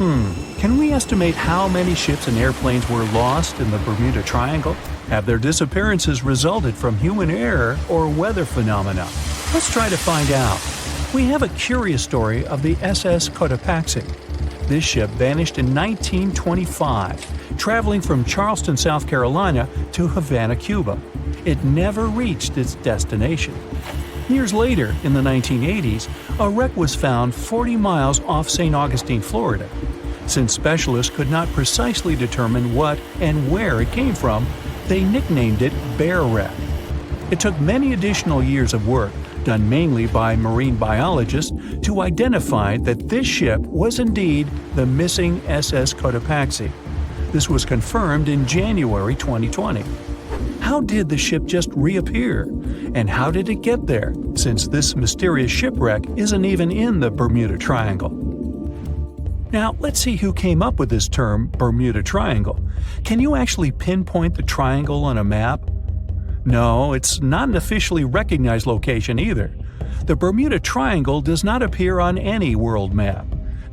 Can we estimate how many ships and airplanes were lost in the Bermuda Triangle? Have their disappearances resulted from human error or weather phenomena? Let's try to find out. We have a curious story of the SS Cotopaxi. This ship vanished in 1925, traveling from Charleston, South Carolina to Havana, Cuba. It never reached its destination. Years later, in the 1980s, a wreck was found 40 miles off St. Augustine, Florida. Since specialists could not precisely determine what and where it came from, they nicknamed it Bear Wreck. It took many additional years of work, done mainly by marine biologists, to identify that this ship was indeed the missing SS Cotopaxi. This was confirmed in January 2020. How did the ship just reappear? And how did it get there, since this mysterious shipwreck isn't even in the Bermuda Triangle? Now, let's see who came up with this term, Bermuda Triangle. Can you actually pinpoint the triangle on a map? No, it's not an officially recognized location either. The Bermuda Triangle does not appear on any world map.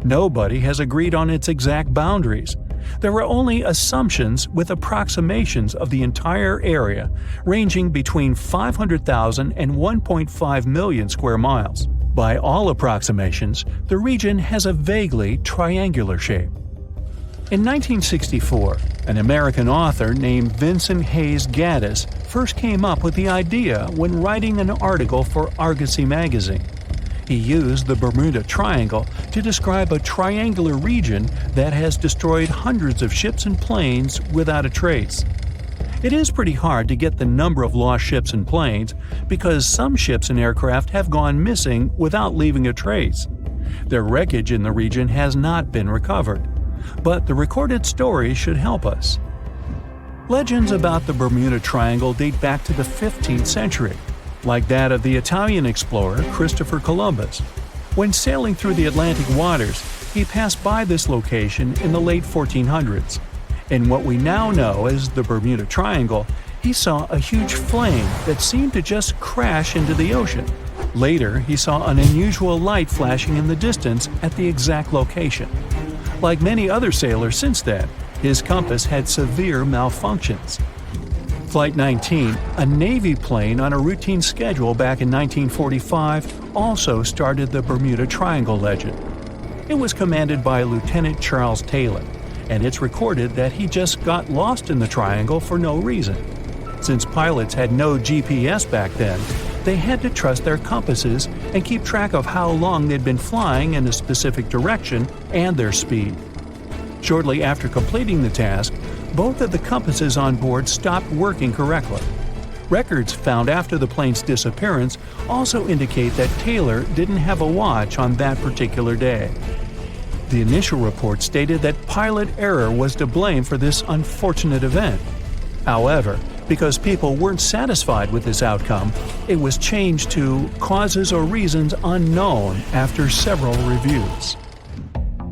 Nobody has agreed on its exact boundaries. There are only assumptions with approximations of the entire area, ranging between 500,000 and 1.5 million square miles. By all approximations, the region has a vaguely triangular shape. In 1964, an American author named Vincent Hayes Gaddis first came up with the idea when writing an article for Argosy magazine. He used the Bermuda Triangle to describe a triangular region that has destroyed hundreds of ships and planes without a trace. It is pretty hard to get the number of lost ships and planes because some ships and aircraft have gone missing without leaving a trace. Their wreckage in the region has not been recovered, but the recorded story should help us. Legends about the Bermuda Triangle date back to the 15th century, like that of the Italian explorer Christopher Columbus. When sailing through the Atlantic waters, he passed by this location in the late 1400s. In what we now know as the Bermuda Triangle, he saw a huge flame that seemed to just crash into the ocean. Later, he saw an unusual light flashing in the distance at the exact location. Like many other sailors since then, his compass had severe malfunctions. Flight 19, a Navy plane on a routine schedule back in 1945, also started the Bermuda Triangle legend. It was commanded by Lieutenant Charles Taylor, and it's recorded that he just got lost in the triangle for no reason. Since pilots had no GPS back then, they had to trust their compasses and keep track of how long they'd been flying in a specific direction and their speed. Shortly after completing the task, both of the compasses on board stopped working correctly. Records found after the plane's disappearance also indicate that Taylor didn't have a watch on that particular day. The initial report stated that pilot error was to blame for this unfortunate event. However, because people weren't satisfied with this outcome, it was changed to causes or reasons unknown after several reviews.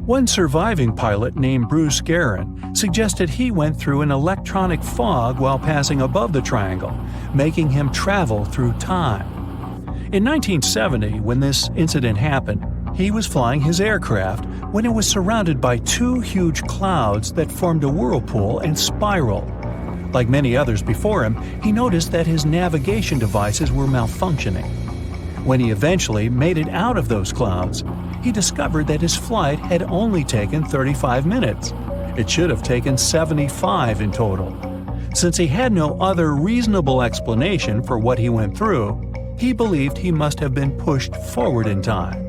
One surviving pilot named Bruce Guerin suggested he went through an electronic fog while passing above the triangle, making him travel through time. In 1970, when this incident happened, he was flying his aircraft when it was surrounded by two huge clouds that formed a whirlpool and spiraled. Like many others before him, he noticed that his navigation devices were malfunctioning. When he eventually made it out of those clouds, he discovered that his flight had only taken 35 minutes. It should have taken 75 in total. Since he had no other reasonable explanation for what he went through, he believed he must have been pushed forward in time.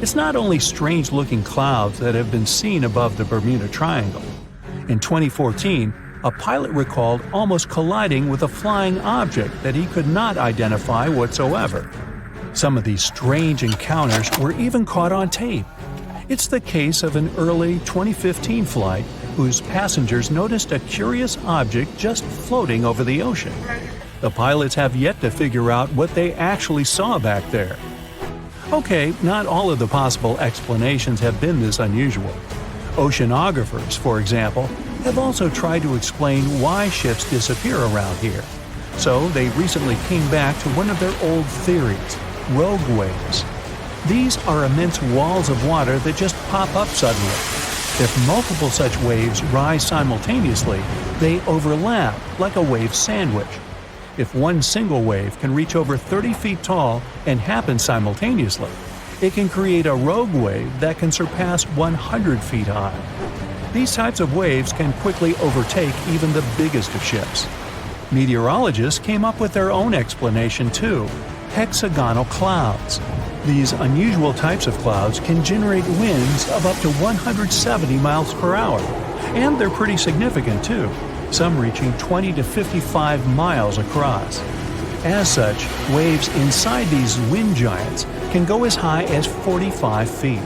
It's not only strange-looking clouds that have been seen above the Bermuda Triangle. In 2014, a pilot recalled almost colliding with a flying object that he could not identify whatsoever. Some of these strange encounters were even caught on tape. It's the case of an early 2015 flight whose passengers noticed a curious object just floating over the ocean. The pilots have yet to figure out what they actually saw back there. Okay, not all of the possible explanations have been this unusual. Oceanographers, for example, have also tried to explain why ships disappear around here. So they recently came back to one of their old theories: rogue waves. These are immense walls of water that just pop up suddenly. If multiple such waves rise simultaneously, they overlap like a wave sandwich. If one single wave can reach over 30 feet tall and happen simultaneously, it can create a rogue wave that can surpass 100 feet high. These types of waves can quickly overtake even the biggest of ships. Meteorologists came up with their own explanation too: hexagonal clouds. These unusual types of clouds can generate winds of up to 170 miles per hour. And they're pretty significant too, some reaching 20 to 55 miles across. As such, waves inside these wind giants can go as high as 45 feet.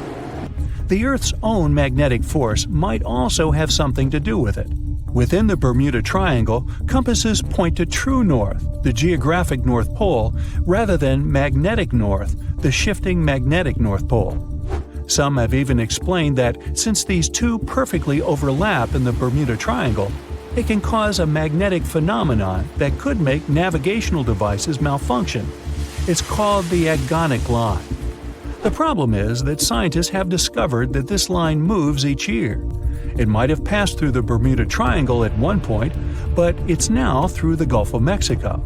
The Earth's own magnetic force might also have something to do with it. Within the Bermuda Triangle, compasses point to true north, the geographic North Pole, rather than magnetic north, the shifting magnetic North Pole. Some have even explained that since these two perfectly overlap in the Bermuda Triangle, it can cause a magnetic phenomenon that could make navigational devices malfunction. It's called the agonic line. The problem is that scientists have discovered that this line moves each year. It might have passed through the Bermuda Triangle at one point, but it's now through the Gulf of Mexico.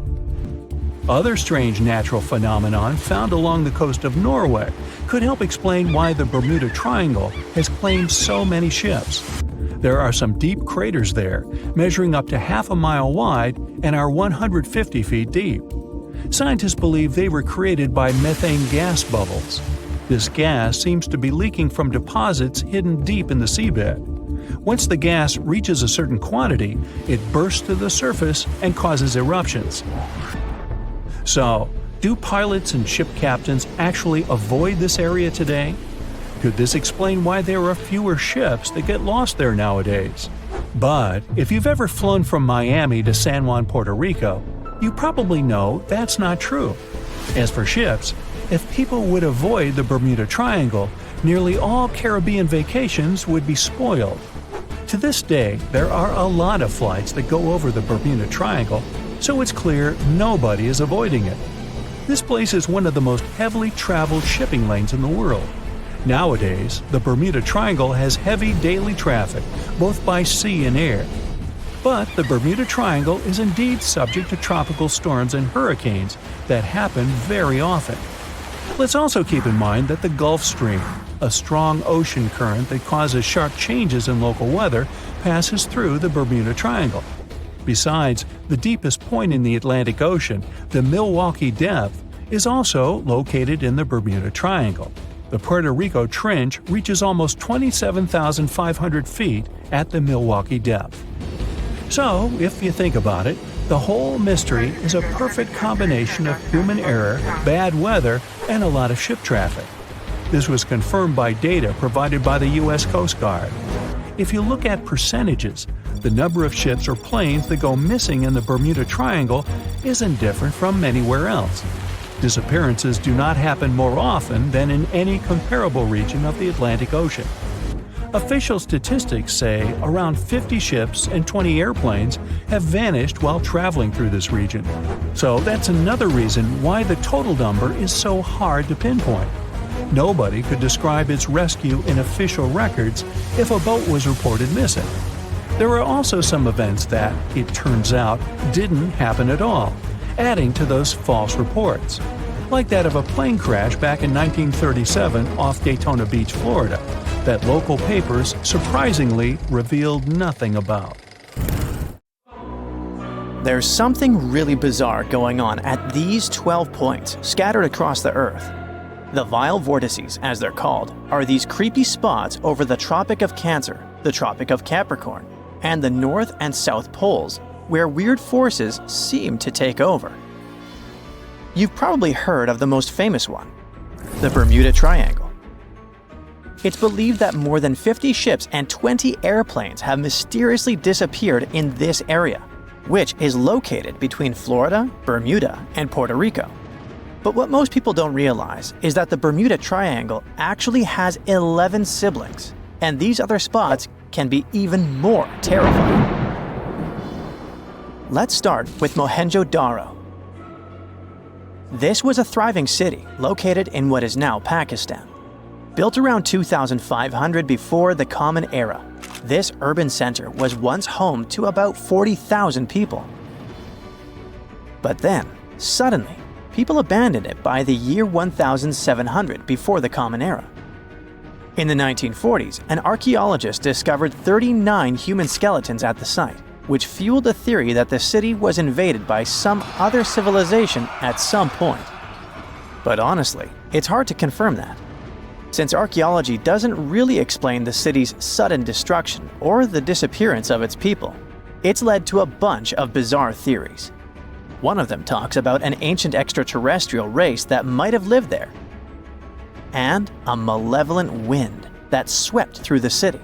Other strange natural phenomenon found along the coast of Norway could help explain why the Bermuda Triangle has claimed so many ships. There are some deep craters there, measuring up to half a mile wide and are 150 feet deep. Scientists believe they were created by methane gas bubbles. This gas seems to be leaking from deposits hidden deep in the seabed. Once the gas reaches a certain quantity, it bursts to the surface and causes eruptions. So, do pilots and ship captains actually avoid this area today? Could this explain why there are fewer ships that get lost there nowadays? But if you've ever flown from Miami to San Juan, Puerto Rico, you probably know that's not true. As for ships, if people would avoid the Bermuda Triangle, nearly all Caribbean vacations would be spoiled. To this day, there are a lot of flights that go over the Bermuda Triangle, so it's clear nobody is avoiding it. This place is one of the most heavily traveled shipping lanes in the world. Nowadays, the Bermuda Triangle has heavy daily traffic, both by sea and air. But the Bermuda Triangle is indeed subject to tropical storms and hurricanes that happen very often. Let's also keep in mind that the Gulf Stream, a strong ocean current that causes sharp changes in local weather, passes through the Bermuda Triangle. Besides, the deepest point in the Atlantic Ocean, the Milwaukee Depth, is also located in the Bermuda Triangle. The Puerto Rico Trench reaches almost 27,500 feet at the Milwaukee Depth. So, if you think about it, the whole mystery is a perfect combination of human error, bad weather, and a lot of ship traffic. This was confirmed by data provided by the U.S. Coast Guard. If you look at percentages, the number of ships or planes that go missing in the Bermuda Triangle isn't different from anywhere else. Disappearances do not happen more often than in any comparable region of the Atlantic Ocean. Official statistics say around 50 ships and 20 airplanes have vanished while traveling through this region. So that's another reason why the total number is so hard to pinpoint. Nobody could describe its rescue in official records if a boat was reported missing. There are also some events that, it turns out, didn't happen at all, adding to those false reports, like that of a plane crash back in 1937 off Daytona Beach, Florida, that local papers surprisingly revealed nothing about. There's something really bizarre going on at these 12 points scattered across the Earth. The vile vortices, as they're called, are these creepy spots over the Tropic of Cancer, the Tropic of Capricorn, and the North and South Poles, where weird forces seem to take over. You've probably heard of the most famous one, the Bermuda Triangle. It's believed that more than 50 ships and 20 airplanes have mysteriously disappeared in this area, which is located between Florida, Bermuda, and Puerto Rico. But what most people don't realize is that the Bermuda Triangle actually has 11 siblings, and these other spots can be even more terrifying. Let's start with Mohenjo-Daro. This was a thriving city located in what is now Pakistan. Built around 2500 before the Common Era, this urban center was once home to about 40,000 people. But then, suddenly, people abandoned it by the year 1700 before the Common Era. In the 1940s, an archaeologist discovered 39 human skeletons at the site, which fueled the theory that the city was invaded by some other civilization at some point. But honestly, it's hard to confirm that, since archaeology doesn't really explain the city's sudden destruction or the disappearance of its people. It's led to a bunch of bizarre theories. One of them talks about an ancient extraterrestrial race that might have lived there, and a malevolent wind that swept through the city.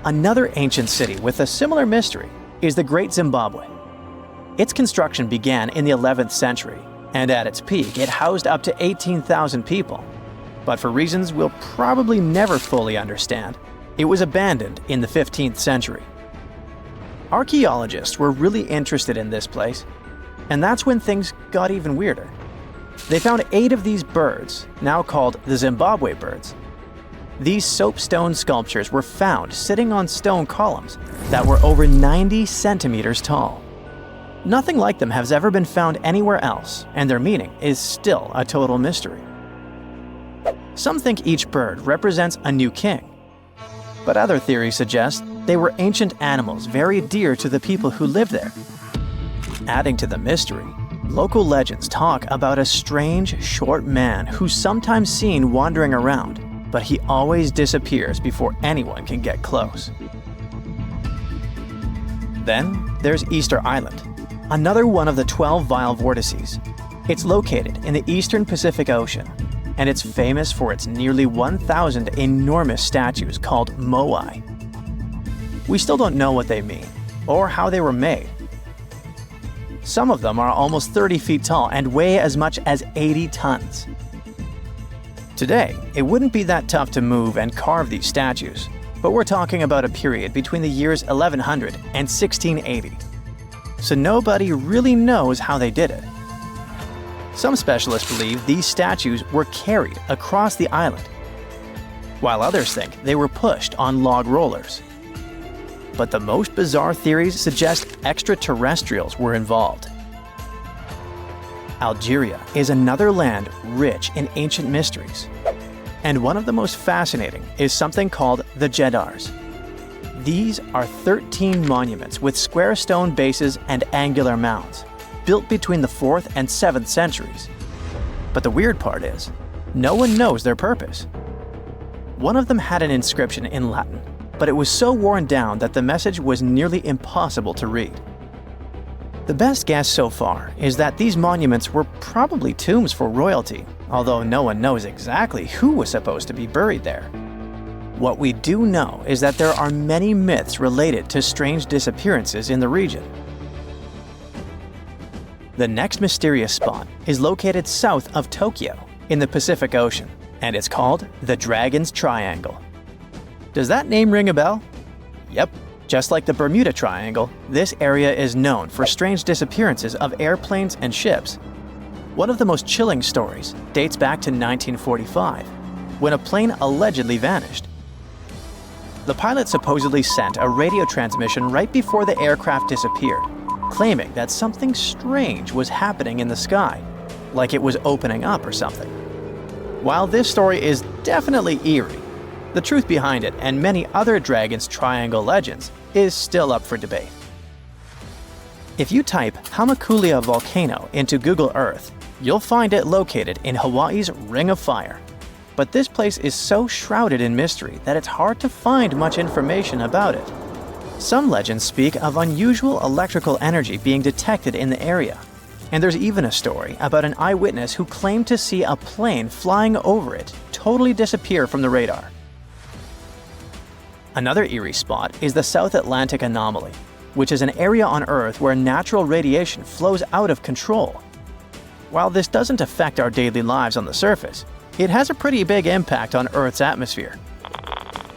Another ancient city with a similar mystery is the Great Zimbabwe. Its construction began in the 11th century, and at its peak it housed up to 18,000 people. But for reasons we'll probably never fully understand, it was abandoned in the 15th century. Archaeologists were really interested in this place, and that's when things got even weirder. They found 8 of these birds, now called the Zimbabwe birds. These soapstone sculptures were found sitting on stone columns that were over 90 centimeters tall. Nothing like them has ever been found anywhere else, and their meaning is still a total mystery. Some think each bird represents a new king, but other theories suggest they were ancient animals very dear to the people who lived there. Adding to the mystery, local legends talk about a strange, short man who's sometimes seen wandering around, but he always disappears before anyone can get close. Then there's Easter Island, another one of the 12 vile vortices. It's located in the eastern Pacific Ocean, and it's famous for its nearly 1,000 enormous statues called moai. We still don't know what they mean, or how they were made. Some of them are almost 30 feet tall and weigh as much as 80 tons. Today, it wouldn't be that tough to move and carve these statues, but we're talking about a period between the years 1100 and 1680. So nobody really knows how they did it. Some specialists believe these statues were carried across the island, while others think they were pushed on log rollers. But the most bizarre theories suggest extraterrestrials were involved. Algeria is another land rich in ancient mysteries, and one of the most fascinating is something called the Jedars. These are 13 monuments with square stone bases and angular mounds, built between the 4th and 7th centuries. But the weird part is, no one knows their purpose. One of them had an inscription in Latin, but it was so worn down that the message was nearly impossible to read. The best guess so far is that these monuments were probably tombs for royalty, although no one knows exactly who was supposed to be buried there. What we do know is that there are many myths related to strange disappearances in the region. The next mysterious spot is located south of Tokyo in the Pacific Ocean, and it's called the Dragon's Triangle. Does that name ring a bell? Yep. Just like the Bermuda Triangle, this area is known for strange disappearances of airplanes and ships. One of the most chilling stories dates back to 1945, when a plane allegedly vanished. The pilot supposedly sent a radio transmission right before the aircraft disappeared, claiming that something strange was happening in the sky, like it was opening up or something. While this story is definitely eerie, the truth behind it and many other Dragon's Triangle legends is still up for debate. If you type Hamakulia volcano into Google Earth, you'll find it located in Hawaii's Ring of Fire. But this place is so shrouded in mystery that it's hard to find much information about it. Some legends speak of unusual electrical energy being detected in the area, and there's even a story about an eyewitness who claimed to see a plane flying over it totally disappear from the radar. Another eerie spot is the South Atlantic Anomaly, which is an area on Earth where natural radiation flows out of control. While this doesn't affect our daily lives on the surface, it has a pretty big impact on Earth's atmosphere.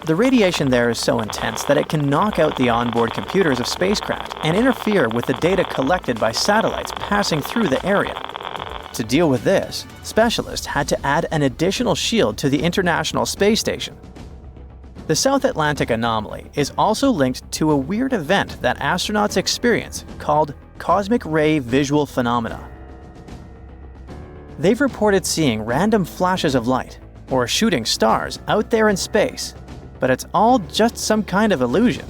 The radiation there is so intense that it can knock out the onboard computers of spacecraft and interfere with the data collected by satellites passing through the area. To deal with this, specialists had to add an additional shield to the International Space Station. The South Atlantic anomaly is also linked to a weird event that astronauts experience called cosmic ray visual phenomena. They've reported seeing random flashes of light or shooting stars out there in space, but it's all just some kind of illusion.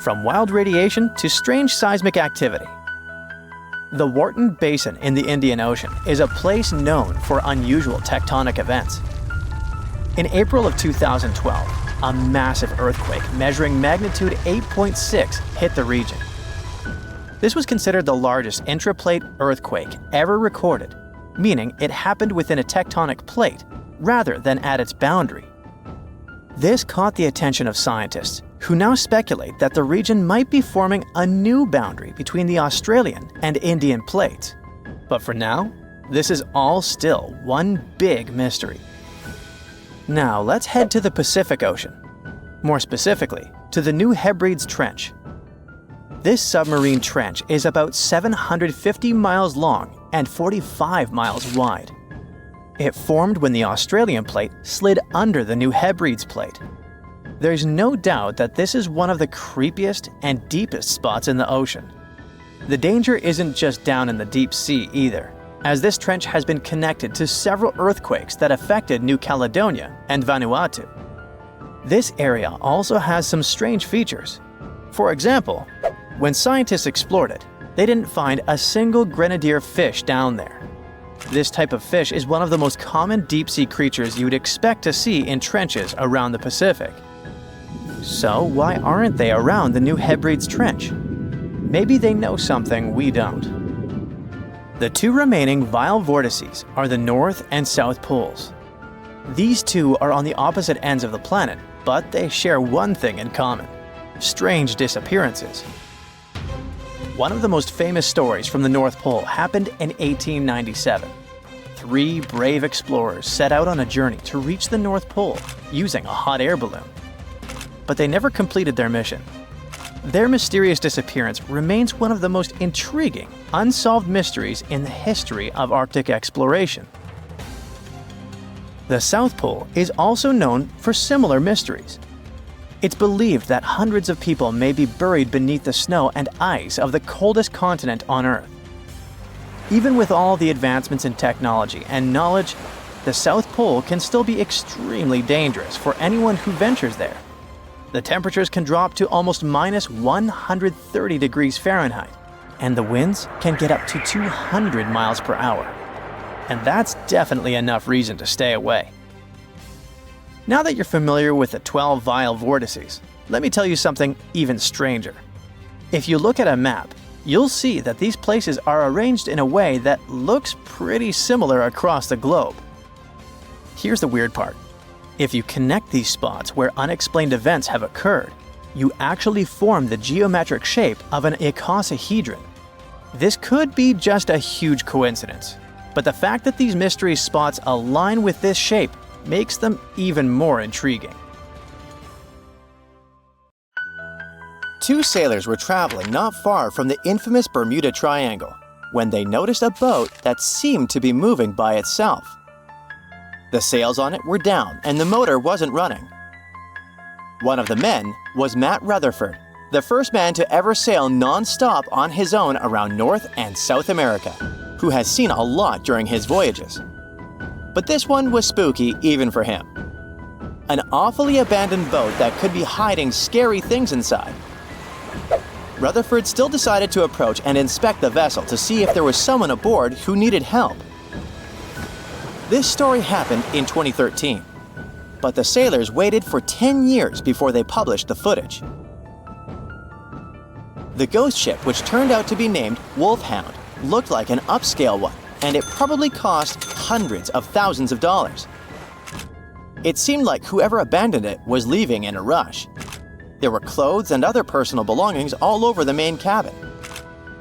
From wild radiation to strange seismic activity. The Wharton Basin in the Indian Ocean is a place known for unusual tectonic events. In April of 2012, a massive earthquake measuring magnitude 8.6 hit the region. This was considered the largest intraplate earthquake ever recorded, meaning it happened within a tectonic plate rather than at its boundary. This caught the attention of scientists, who now speculate that the region might be forming a new boundary between the Australian and Indian plates. But for now, this is all still one big mystery. Now let's head to the Pacific Ocean. More specifically, to the New Hebrides Trench. This submarine trench is about 750 miles long and 45 miles wide. It formed when the Australian plate slid under the New Hebrides plate. There's no doubt that this is one of the creepiest and deepest spots in the ocean. The danger isn't just down in the deep sea either, as this trench has been connected to several earthquakes that affected New Caledonia and Vanuatu. This area also has some strange features. For example, when scientists explored it, they didn't find a single grenadier fish down there. This type of fish is one of the most common deep-sea creatures you'd expect to see in trenches around the Pacific. So why aren't they around the New Hebrides Trench? Maybe they know something we don't. The two remaining vile vortices are the North and South Poles. These two are on the opposite ends of the planet, but they share one thing in common: strange disappearances. One of the most famous stories from the North Pole happened in 1897. 3 brave explorers set out on a journey to reach the North Pole using a hot air balloon. But they never completed their mission. Their mysterious disappearance remains one of the most intriguing, unsolved mysteries in the history of Arctic exploration. The South Pole is also known for similar mysteries. It's believed that hundreds of people may be buried beneath the snow and ice of the coldest continent on Earth. Even with all the advancements in technology and knowledge, the South Pole can still be extremely dangerous for anyone who ventures there. The temperatures can drop to almost minus 130 degrees Fahrenheit, and the winds can get up to 200 miles per hour. And that's definitely enough reason to stay away. Now that you're familiar with the 12 vile vortices, let me tell you something even stranger. If you look at a map, you'll see that these places are arranged in a way that looks pretty similar across the globe. Here's the weird part. If you connect these spots where unexplained events have occurred, you actually form the geometric shape of an icosahedron. This could be just a huge coincidence, but the fact that these mystery spots align with this shape makes them even more intriguing. 2 sailors were traveling not far from the infamous Bermuda Triangle when they noticed a boat that seemed to be moving by itself. The sails on it were down and the motor wasn't running. One of the men was Matt Rutherford, the first man to ever sail non-stop on his own around North and South America, who has seen a lot during his voyages. But this one was spooky even for him. An awfully abandoned boat that could be hiding scary things inside. Rutherford still decided to approach and inspect the vessel to see if there was someone aboard who needed help. This story happened in 2013, but the sailors waited for 10 years before they published the footage. The ghost ship, which turned out to be named Wolfhound, looked like an upscale one, and it probably cost hundreds of thousands of dollars. It seemed like whoever abandoned it was leaving in a rush. There were clothes and other personal belongings all over the main cabin.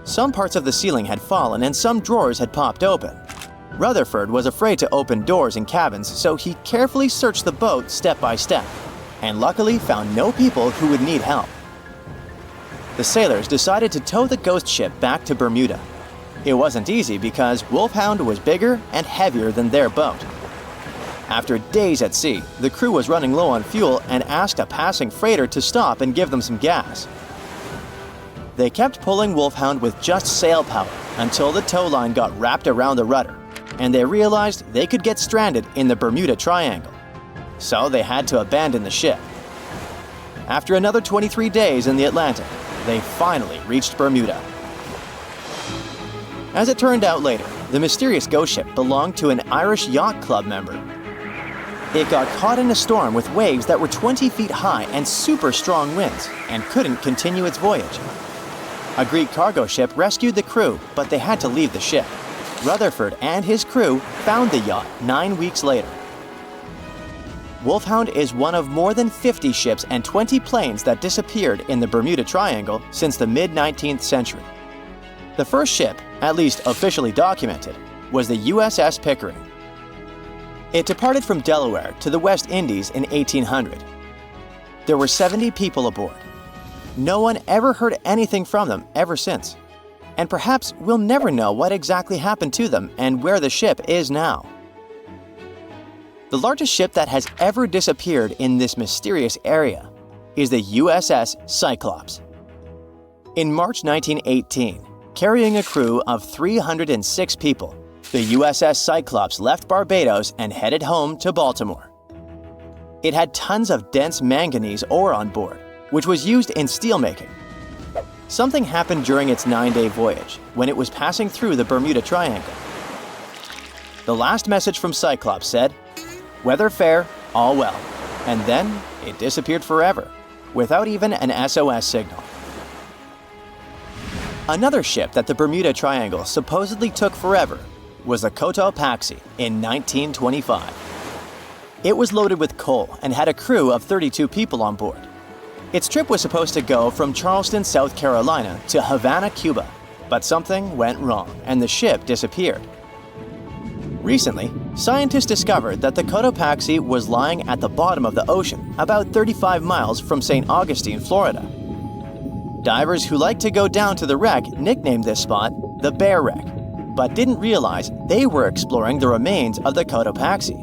Some parts of the ceiling had fallen and some drawers had popped open. Rutherford was afraid to open doors in cabins, so he carefully searched the boat step by step, and luckily found no people who would need help. The sailors decided to tow the ghost ship back to Bermuda. It wasn't easy because Wolfhound was bigger and heavier than their boat. After days at sea, the crew was running low on fuel and asked a passing freighter to stop and give them some gas. They kept pulling Wolfhound with just sail power until the tow line got wrapped around the rudder, and they realized they could get stranded in the Bermuda Triangle. So they had to abandon the ship. After another 23 days in the Atlantic, they finally reached Bermuda. As it turned out later, the mysterious ghost ship belonged to an Irish yacht club member. It got caught in a storm with waves that were 20 feet high and super strong winds, and couldn't continue its voyage. A Greek cargo ship rescued the crew, but they had to leave the ship. Rutherford and his crew found the yacht 9 weeks later. Wolfhound is one of more than 50 ships and 20 planes that disappeared in the Bermuda Triangle since the mid-19th century. The first ship, at least officially documented, was the USS Pickering. It departed from Delaware to the West Indies in 1800. There were 70 people aboard. No one ever heard anything from them ever since. And perhaps we'll never know what exactly happened to them and where the ship is now. The largest ship that has ever disappeared in this mysterious area is the USS Cyclops. In March 1918, carrying a crew of 306 people, the USS Cyclops left Barbados and headed home to Baltimore. It had tons of dense manganese ore on board, which was used in steelmaking. Something happened during its 9-day voyage when it was passing through the Bermuda Triangle. The last message from Cyclops said, "Weather fair, all well," and then it disappeared forever, without even an SOS signal. Another ship that the Bermuda Triangle supposedly took forever was the Cotopaxi in 1925. It was loaded with coal and had a crew of 32 people on board. Its trip was supposed to go from Charleston, South Carolina to Havana, Cuba, but something went wrong and the ship disappeared. Recently, scientists discovered that the Cotopaxi was lying at the bottom of the ocean about 35 miles from St. Augustine, Florida. Divers who like to go down to the wreck nicknamed this spot the Bear Wreck, but didn't realize they were exploring the remains of the Cotopaxi.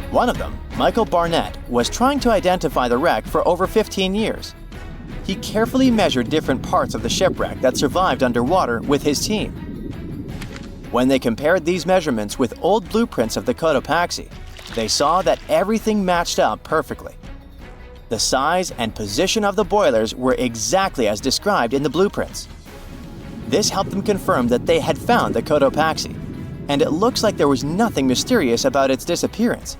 One of them, Michael Barnett, was trying to identify the wreck for over 15 years. He carefully measured different parts of the shipwreck that survived underwater with his team. When they compared these measurements with old blueprints of the Cotopaxi, they saw that everything matched up perfectly. The size and position of the boilers were exactly as described in the blueprints. This helped them confirm that they had found the Cotopaxi, and it looks like there was nothing mysterious about its disappearance.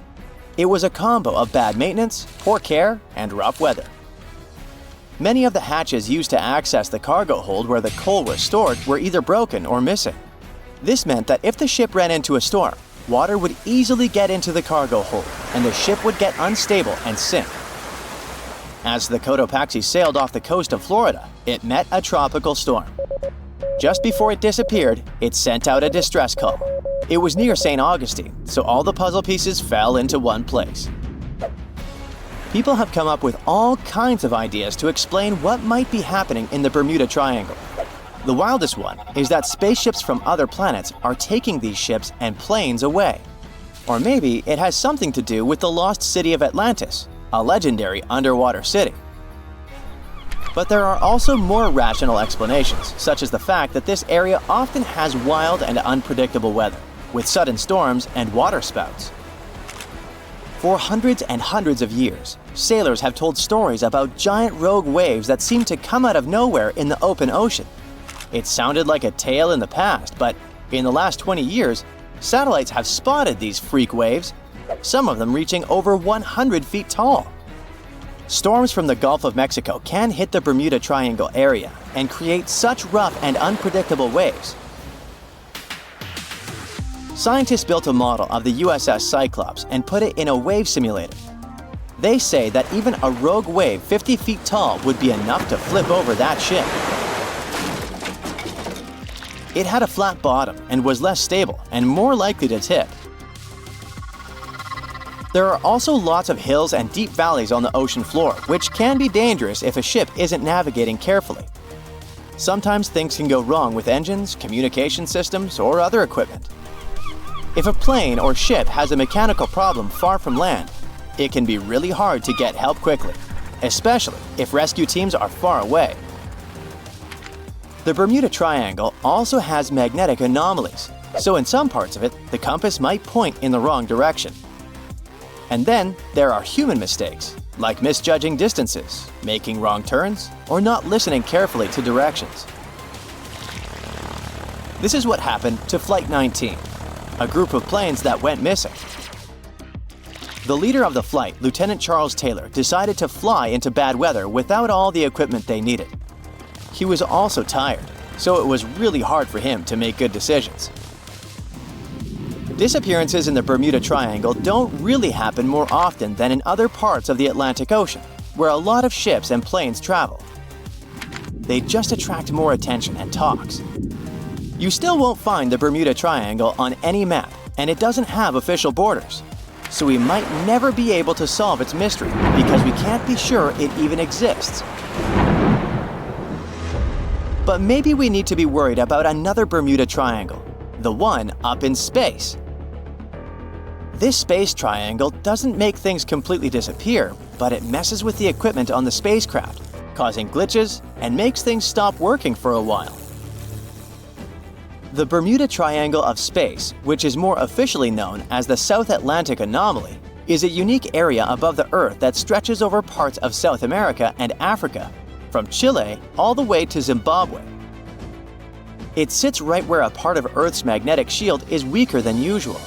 It was a combo of bad maintenance, poor care, and rough weather. Many of the hatches used to access the cargo hold where the coal was stored were either broken or missing. This meant that if the ship ran into a storm, water would easily get into the cargo hold, and the ship would get unstable and sink. As the Cotopaxi sailed off the coast of Florida, it met a tropical storm. Just before it disappeared, it sent out a distress call. It was near St. Augustine, so all the puzzle pieces fell into one place. People have come up with all kinds of ideas to explain what might be happening in the Bermuda Triangle. The wildest one is that spaceships from other planets are taking these ships and planes away. Or maybe it has something to do with the lost city of Atlantis, a legendary underwater city. But there are also more rational explanations, such as the fact that this area often has wild and unpredictable weather, with sudden storms and water spouts. For hundreds and hundreds of years, sailors have told stories about giant rogue waves that seem to come out of nowhere in the open ocean. It sounded like a tale in the past, but in the last 20 years, satellites have spotted these freak waves, some of them reaching over 100 feet tall. Storms from the Gulf of Mexico can hit the Bermuda Triangle area and create such rough and unpredictable waves. Scientists built a model of the USS Cyclops and put it in a wave simulator. They say that even a rogue wave 50 feet tall would be enough to flip over that ship. It had a flat bottom and was less stable and more likely to tip. There are also lots of hills and deep valleys on the ocean floor, which can be dangerous if a ship isn't navigating carefully. sometimes things can go wrong with engines, communication systems, or other equipment. If a plane or ship has a mechanical problem far from land, it can be really hard to get help quickly, especially if rescue teams are far away. The Bermuda Triangle also has magnetic anomalies, so in some parts of it, the compass might point in the wrong direction. And then there are human mistakes, like misjudging distances, making wrong turns, or not listening carefully to directions. This is what happened to Flight 19, a group of planes that went missing. The leader of the flight, Lieutenant Charles Taylor, decided to fly into bad weather without all the equipment they needed. He was also tired, so it was really hard for him to make good decisions. Disappearances in the Bermuda Triangle don't really happen more often than in other parts of the Atlantic Ocean, where a lot of ships and planes travel. They just attract more attention and talks. You still won't find the Bermuda Triangle on any map, and it doesn't have official borders. So we might never be able to solve its mystery because we can't be sure it even exists. But maybe we need to be worried about another Bermuda Triangle, the one up in space. This space triangle doesn't make things completely disappear, but it messes with the equipment on the spacecraft, causing glitches and makes things stop working for a while. The Bermuda Triangle of Space, which is more officially known as the South Atlantic Anomaly, is a unique area above the Earth that stretches over parts of South America and Africa, from Chile all the way to Zimbabwe. It sits right where a part of Earth's magnetic shield is weaker than usual.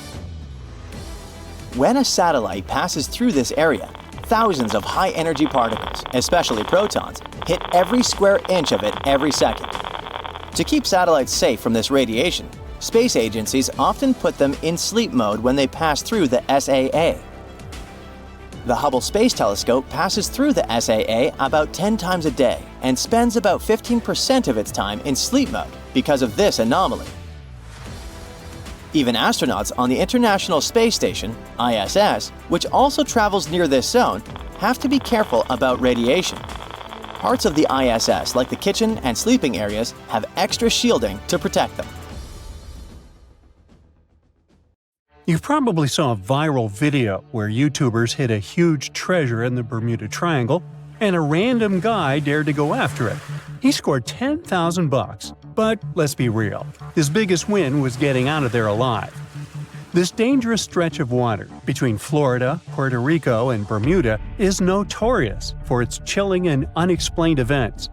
When a satellite passes through this area, thousands of high-energy particles, especially protons, hit every square inch of it every second. To keep satellites safe from this radiation, space agencies often put them in sleep mode when they pass through the SAA. The Hubble Space Telescope passes through the SAA about 10 times a day and spends about 15% of its time in sleep mode because of this anomaly. Even astronauts on the International Space Station, ISS, which also travels near this zone, have to be careful about radiation. Parts of the ISS, like the kitchen and sleeping areas, have extra shielding to protect them. You probably saw a viral video where YouTubers hid a huge treasure in the Bermuda Triangle, and a random guy dared to go after it. He scored $10,000 but let's be real, his biggest win was getting out of there alive. This dangerous stretch of water between Florida, Puerto Rico, and Bermuda is notorious for its chilling and unexplained events.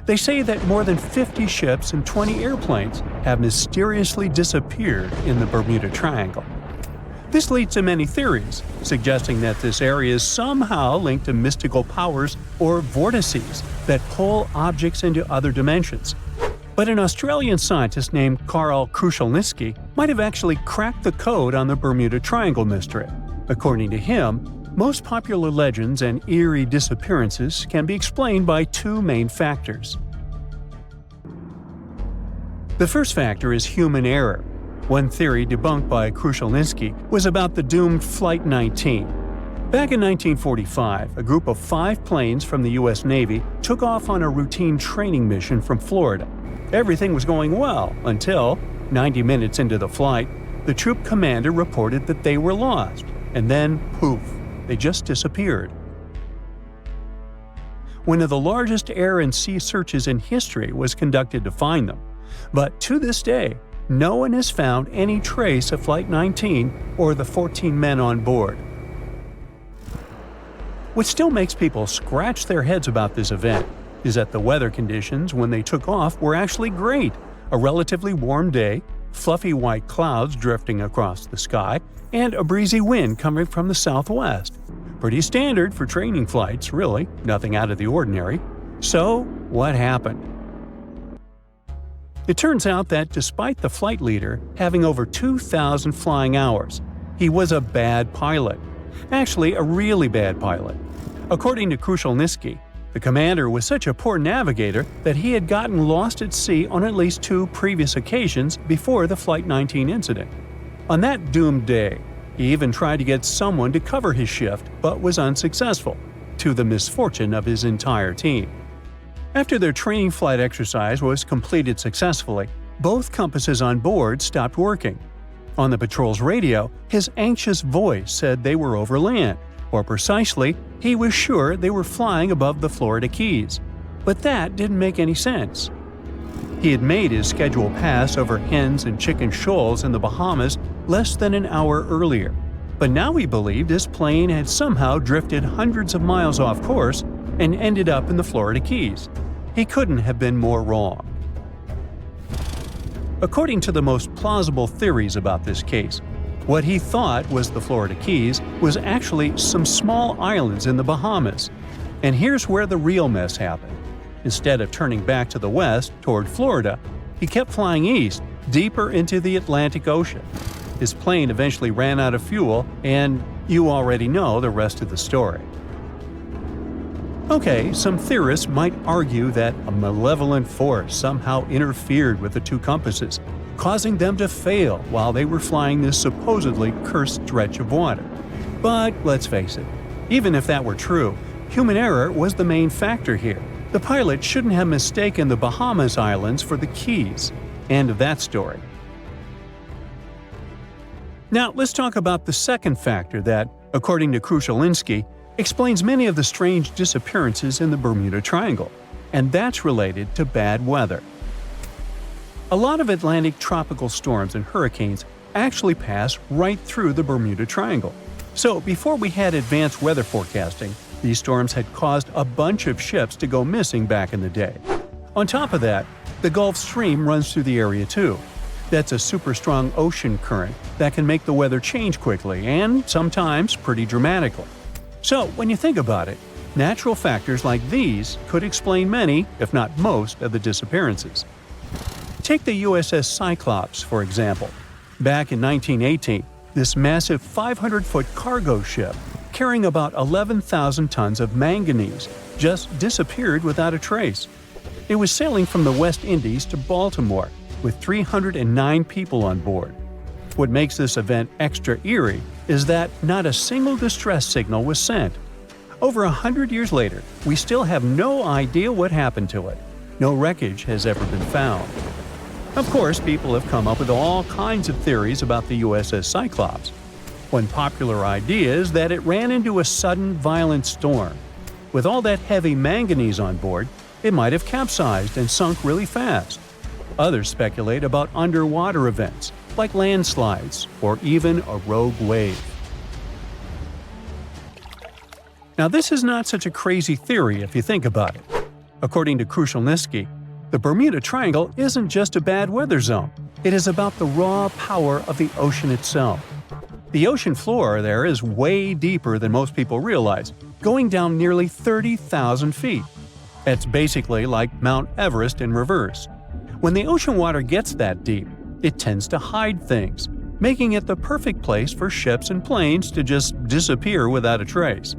They say that more than 50 ships and 20 airplanes have mysteriously disappeared in the Bermuda Triangle. This leads to many theories, suggesting that this area is somehow linked to mystical powers or vortices that pull objects into other dimensions. But an Australian scientist named Karl Kruszelnicki might have actually cracked the code on the Bermuda Triangle mystery. According to him, most popular legends and eerie disappearances can be explained by two main factors. The first factor is human error. One theory debunked by Kruszelnicki was about the doomed Flight 19. Back in 1945, a group of 5 planes from the U.S. Navy took off on a routine training mission from Florida. Everything was going well until, 90 minutes into the flight, the troop commander reported that they were lost, and then, poof, they just disappeared. One of the largest air and sea searches in history was conducted to find them, but to this day, no one has found any trace of Flight 19 or the 14 men on board. What still makes people scratch their heads about this event is that the weather conditions when they took off were actually great. A relatively warm day, fluffy white clouds drifting across the sky, and a breezy wind coming from the southwest. Pretty standard for training flights, really, nothing out of the ordinary. So, what happened? It turns out that despite the flight leader having over 2,000 flying hours, he was a bad pilot. Actually, a really bad pilot. According to Kruszelnicki, the commander was such a poor navigator that he had gotten lost at sea on at least 2 previous occasions before the Flight 19 incident. On that doomed day, he even tried to get someone to cover his shift but was unsuccessful, to the misfortune of his entire team. After their training flight exercise was completed successfully, both compasses on board stopped working. On the patrol's radio, his anxious voice said they were over land, or precisely, he was sure they were flying above the Florida Keys. But that didn't make any sense. He had made his scheduled pass over hens and chicken shoals in the Bahamas less than an hour earlier, but now he believed his plane had somehow drifted hundreds of miles off course and ended up in the Florida Keys. He couldn't have been more wrong. According to the most plausible theories about this case, what he thought was the Florida Keys was actually some small islands in the Bahamas. And here's where the real mess happened. Instead of turning back to the west, toward Florida, he kept flying east, deeper into the Atlantic Ocean. His plane eventually ran out of fuel, and you already know the rest of the story. Okay, some theorists might argue that a malevolent force somehow interfered with the two compasses, causing them to fail while they were flying this supposedly cursed stretch of water. But let's face it, even if that were true, human error was the main factor here. The pilot shouldn't have mistaken the Bahamas Islands for the Keys. End of that story. Now, let's talk about the second factor that, according to Krushelinski, explains many of the strange disappearances in the Bermuda Triangle, and that's related to bad weather. A lot of Atlantic tropical storms and hurricanes actually pass right through the Bermuda Triangle. So, before we had advanced weather forecasting, these storms had caused a bunch of ships to go missing back in the day. On top of that, the Gulf Stream runs through the area too. That's a super strong ocean current that can make the weather change quickly and sometimes pretty dramatically. So, when you think about it, natural factors like these could explain many, if not most, of the disappearances. Take the USS Cyclops, for example. Back in 1918, this massive 500-foot cargo ship, carrying about 11,000 tons of manganese, just disappeared without a trace. It was sailing from the West Indies to Baltimore, with 309 people on board. What makes this event extra eerie is that not a single distress signal was sent. Over 100 years later, we still have no idea what happened to it. No wreckage has ever been found. Of course, people have come up with all kinds of theories about the USS Cyclops. One popular idea is that it ran into a sudden, violent storm. With all that heavy manganese on board, it might have capsized and sunk really fast. Others speculate about underwater events, like landslides or even a rogue wave. Now, this is not such a crazy theory if you think about it. According to Krushelinski, the Bermuda Triangle isn't just a bad weather zone. It is about the raw power of the ocean itself. The ocean floor there is way deeper than most people realize, going down nearly 30,000 feet. That's basically like Mount Everest in reverse. When the ocean water gets that deep, it tends to hide things, making it the perfect place for ships and planes to just disappear without a trace.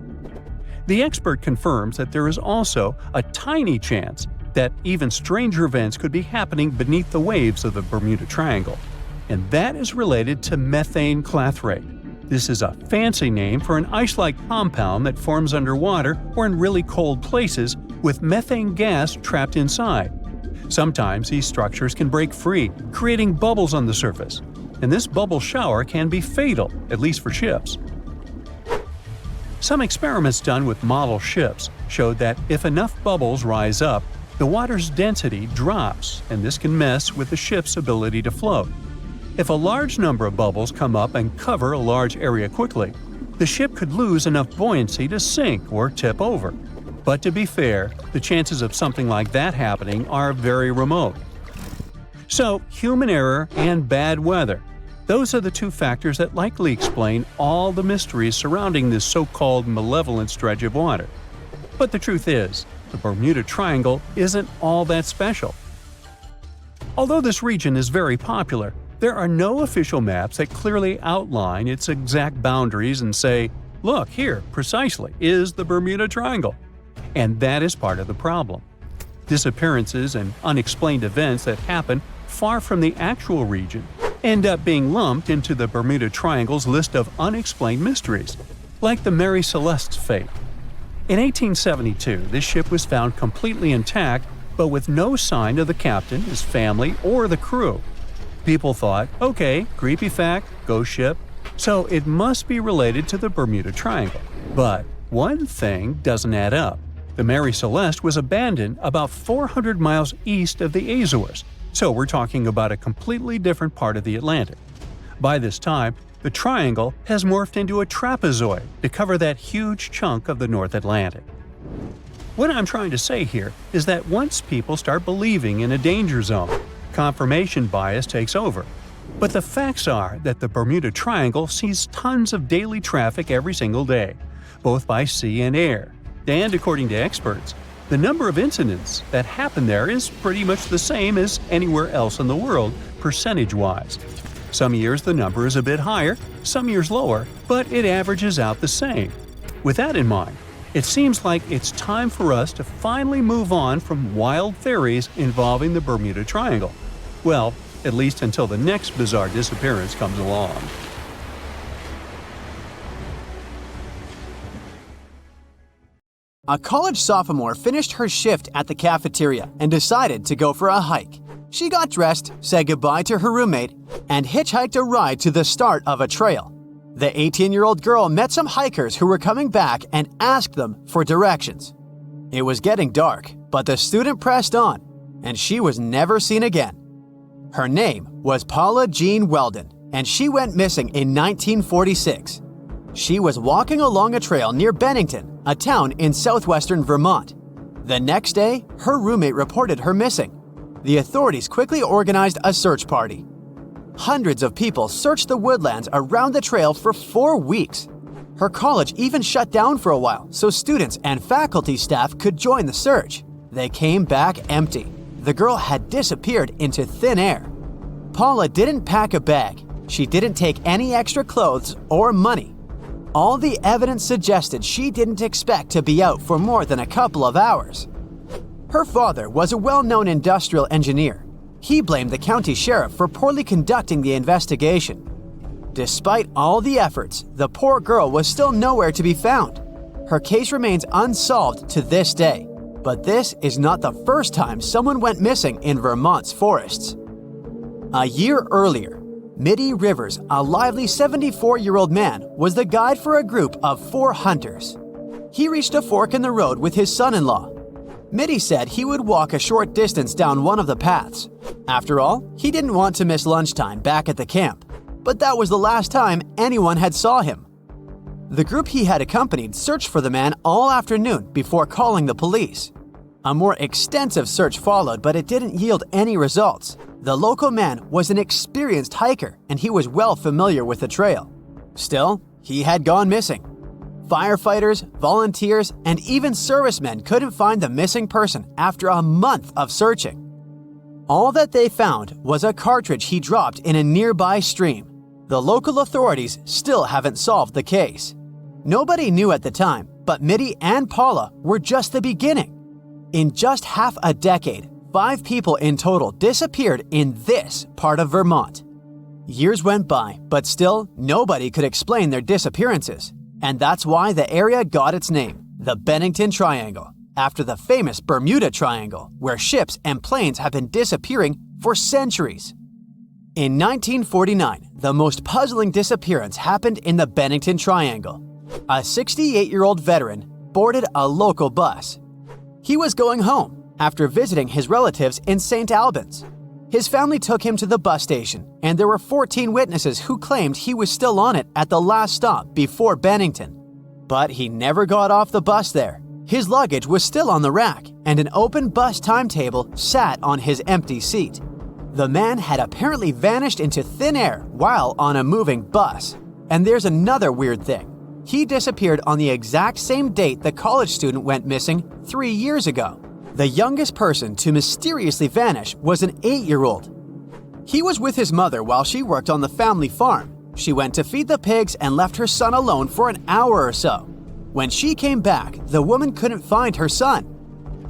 The expert confirms that there is also a tiny chance that even stranger events could be happening beneath the waves of the Bermuda Triangle, and that is related to methane clathrate. This is a fancy name for an ice-like compound that forms underwater or in really cold places with methane gas trapped inside. Sometimes these structures can break free, creating bubbles on the surface, and this bubble shower can be fatal, at least for ships. Some experiments done with model ships showed that if enough bubbles rise up, the water's density drops, and this can mess with the ship's ability to float. If a large number of bubbles come up and cover a large area quickly, the ship could lose enough buoyancy to sink or tip over. But to be fair, the chances of something like that happening are very remote. So, human error and bad weather. Those are the two factors that likely explain all the mysteries surrounding this so-called malevolent stretch of water. But the truth is, the Bermuda Triangle isn't all that special. Although this region is very popular, there are no official maps that clearly outline its exact boundaries and say, look, here, precisely, is the Bermuda Triangle. And that is part of the problem. Disappearances and unexplained events that happen far from the actual region end up being lumped into the Bermuda Triangle's list of unexplained mysteries, like the Mary Celeste's fate. In 1872, this ship was found completely intact, but with no sign of the captain, his family, or the crew. People thought, okay, creepy fact, ghost ship, so it must be related to the Bermuda Triangle. But one thing doesn't add up. The Mary Celeste was abandoned about 400 miles east of the Azores, so we're talking about a completely different part of the Atlantic. By this time, the triangle has morphed into a trapezoid to cover that huge chunk of the North Atlantic. What I'm trying to say here is that once people start believing in a danger zone, confirmation bias takes over. But the facts are that the Bermuda Triangle sees tons of daily traffic every single day, both by sea and air. And according to experts, the number of incidents that happen there is pretty much the same as anywhere else in the world, percentage-wise. Some years the number is a bit higher, some years lower, but it averages out the same. With that in mind, it seems like it's time for us to finally move on from wild theories involving the Bermuda Triangle. Well, at least until the next bizarre disappearance comes along. A college sophomore finished her shift at the cafeteria and decided to go for a hike. She got dressed, said goodbye to her roommate, and hitchhiked a ride to the start of a trail. The 18-year-old girl met some hikers who were coming back and asked them for directions. It was getting dark, but the student pressed on, and she was never seen again. Her name was Paula Jean Weldon, and she went missing in 1946. She was walking along a trail near Bennington, a town in southwestern Vermont. The next day, her roommate reported her missing. The authorities quickly organized a search party. Hundreds of people searched the woodlands around the trail for 4 weeks. Her college even shut down for a while so students and faculty staff could join the search. They came back empty. The girl had disappeared into thin air. Paula didn't pack a bag. She didn't take any extra clothes or money. All the evidence suggested she didn't expect to be out for more than a couple of hours. Her father was a well-known industrial engineer. He blamed the county sheriff for poorly conducting the investigation. Despite all the efforts, the poor girl was still nowhere to be found. Her case remains unsolved to this day. But this is not the first time someone went missing in Vermont's forests. A year earlier, Mitty Rivers, a lively 74-year-old man, was the guide for a group of 4 hunters. He reached a fork in the road with his son-in-law. Mitty said he would walk a short distance down one of the paths. After all, he didn't want to miss lunchtime back at the camp, but that was the last time anyone had saw him. The group he had accompanied searched for the man all afternoon before calling the police. A more extensive search followed, but it didn't yield any results. The local man was an experienced hiker, and he was well familiar with the trail. Still, he had gone missing. Firefighters, volunteers, and even servicemen couldn't find the missing person after a month of searching. All that they found was a cartridge he dropped in a nearby stream. The local authorities still haven't solved the case. Nobody knew at the time, but Mitty and Paula were just the beginning. In just half a decade, 5 people in total disappeared in this part of Vermont. Years went by, but still nobody could explain their disappearances. And that's why the area got its name, the Bennington Triangle, after the famous Bermuda Triangle, where ships and planes have been disappearing for centuries. In 1949, the most puzzling disappearance happened in the Bennington Triangle. A 68-year-old veteran boarded a local bus. He was going home after visiting his relatives in St. Albans. His family took him to the bus station, and there were 14 witnesses who claimed he was still on it at the last stop before Bennington. But he never got off the bus there. His luggage was still on the rack, and an open bus timetable sat on his empty seat. The man had apparently vanished into thin air while on a moving bus. And there's another weird thing. He disappeared on the exact same date the college student went missing 3 years ago. The youngest person to mysteriously vanish was an 8-year-old. He was with his mother while she worked on the family farm. She went to feed the pigs and left her son alone for an hour or so. When she came back, the woman couldn't find her son.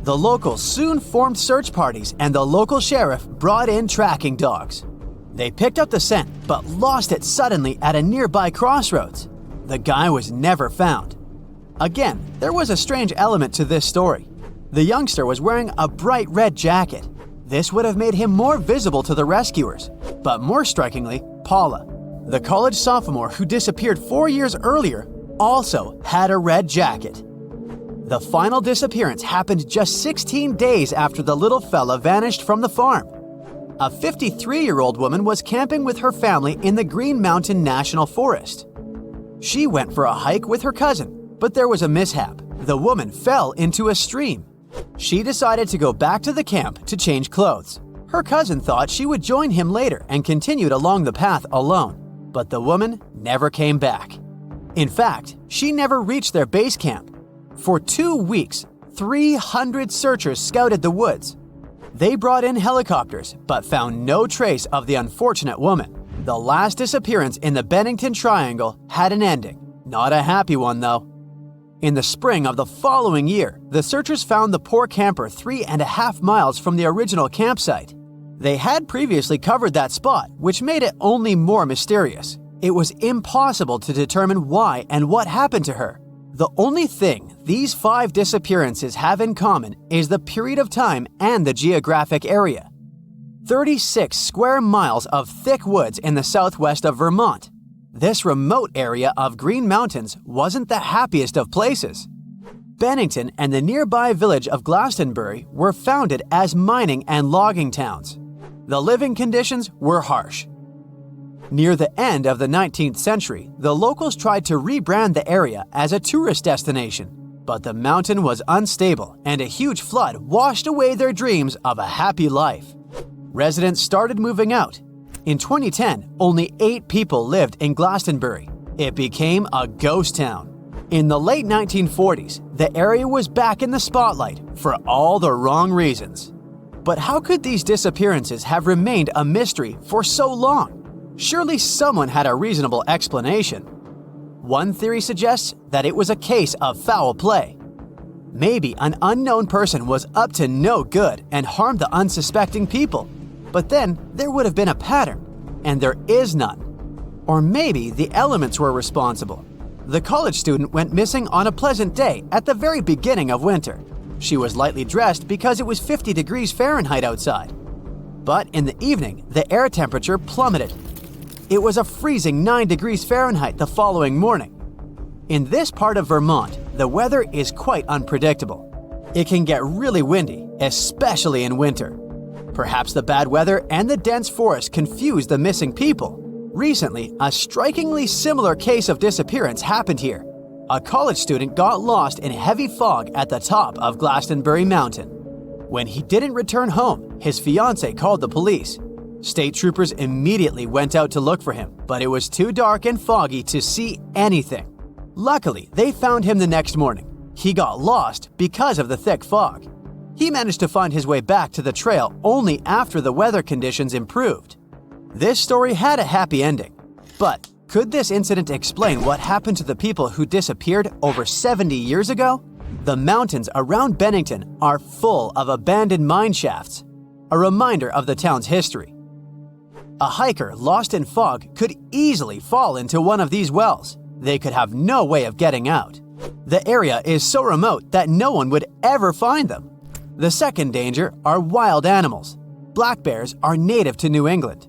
The locals soon formed search parties, and the local sheriff brought in tracking dogs. They picked up the scent, but lost it suddenly at a nearby crossroads. The guy was never found. Again, there was a strange element to this story. The youngster was wearing a bright red jacket. This would have made him more visible to the rescuers. But more strikingly, Paula, the college sophomore who disappeared 4 years earlier, also had a red jacket. The final disappearance happened just 16 days after the little fella vanished from the farm. A 53-year-old woman was camping with her family in the Green Mountain National Forest. She went for a hike with her cousin, but there was a mishap. The woman fell into a stream. She decided to go back to the camp to change clothes. Her cousin thought she would join him later and continued along the path alone, but the woman never came back. In fact, she never reached their base camp. For 2 weeks, 300 searchers scouted the woods. They brought in helicopters, but found no trace of the unfortunate woman. The last disappearance in the Bennington Triangle had an ending. Not a happy one, though. In the spring of the following year, the searchers found the poor camper 3.5 miles from the original campsite. They had previously covered that spot, which made it only more mysterious. It was impossible to determine why and what happened to her. The only thing these 5 disappearances have in common is the period of time and the geographic area. 36 square miles of thick woods in the southwest of Vermont. This remote area of Green Mountains wasn't the happiest of places. Bennington and the nearby village of Glastonbury were founded as mining and logging towns. The living conditions were harsh. Near the end of the 19th century, the locals tried to rebrand the area as a tourist destination, but the mountain was unstable and a huge flood washed away their dreams of a happy life. Residents started moving out. In 2010, only 8 people lived in Glastonbury. It became a ghost town. In the late 1940s, the area was back in the spotlight for all the wrong reasons. But how could these disappearances have remained a mystery for so long? Surely someone had a reasonable explanation. One theory suggests that it was a case of foul play. Maybe an unknown person was up to no good and harmed the unsuspecting people. But then there would have been a pattern, and there is none. Or maybe the elements were responsible. The college student went missing on a pleasant day at the very beginning of winter. She was lightly dressed because it was 50 degrees Fahrenheit outside. But in the evening, the air temperature plummeted. It was a freezing 9 degrees Fahrenheit the following morning. In this part of Vermont, the weather is quite unpredictable. It can get really windy, especially in winter. Perhaps the bad weather and the dense forest confused the missing people. Recently, a strikingly similar case of disappearance happened here. A college student got lost in heavy fog at the top of Glastonbury Mountain. When he didn't return home, his fiancée called the police. State troopers immediately went out to look for him, but it was too dark and foggy to see anything. Luckily, they found him the next morning. He got lost because of the thick fog. He managed to find his way back to the trail only after the weather conditions improved. This story had a happy ending. But could this incident explain what happened to the people who disappeared over 70 years ago? The mountains around Bennington are full of abandoned mine shafts, a reminder of the town's history. A hiker lost in fog could easily fall into one of these wells. They could have no way of getting out. The area is so remote that no one would ever find them. The second danger are wild animals. Black bears are native to New England.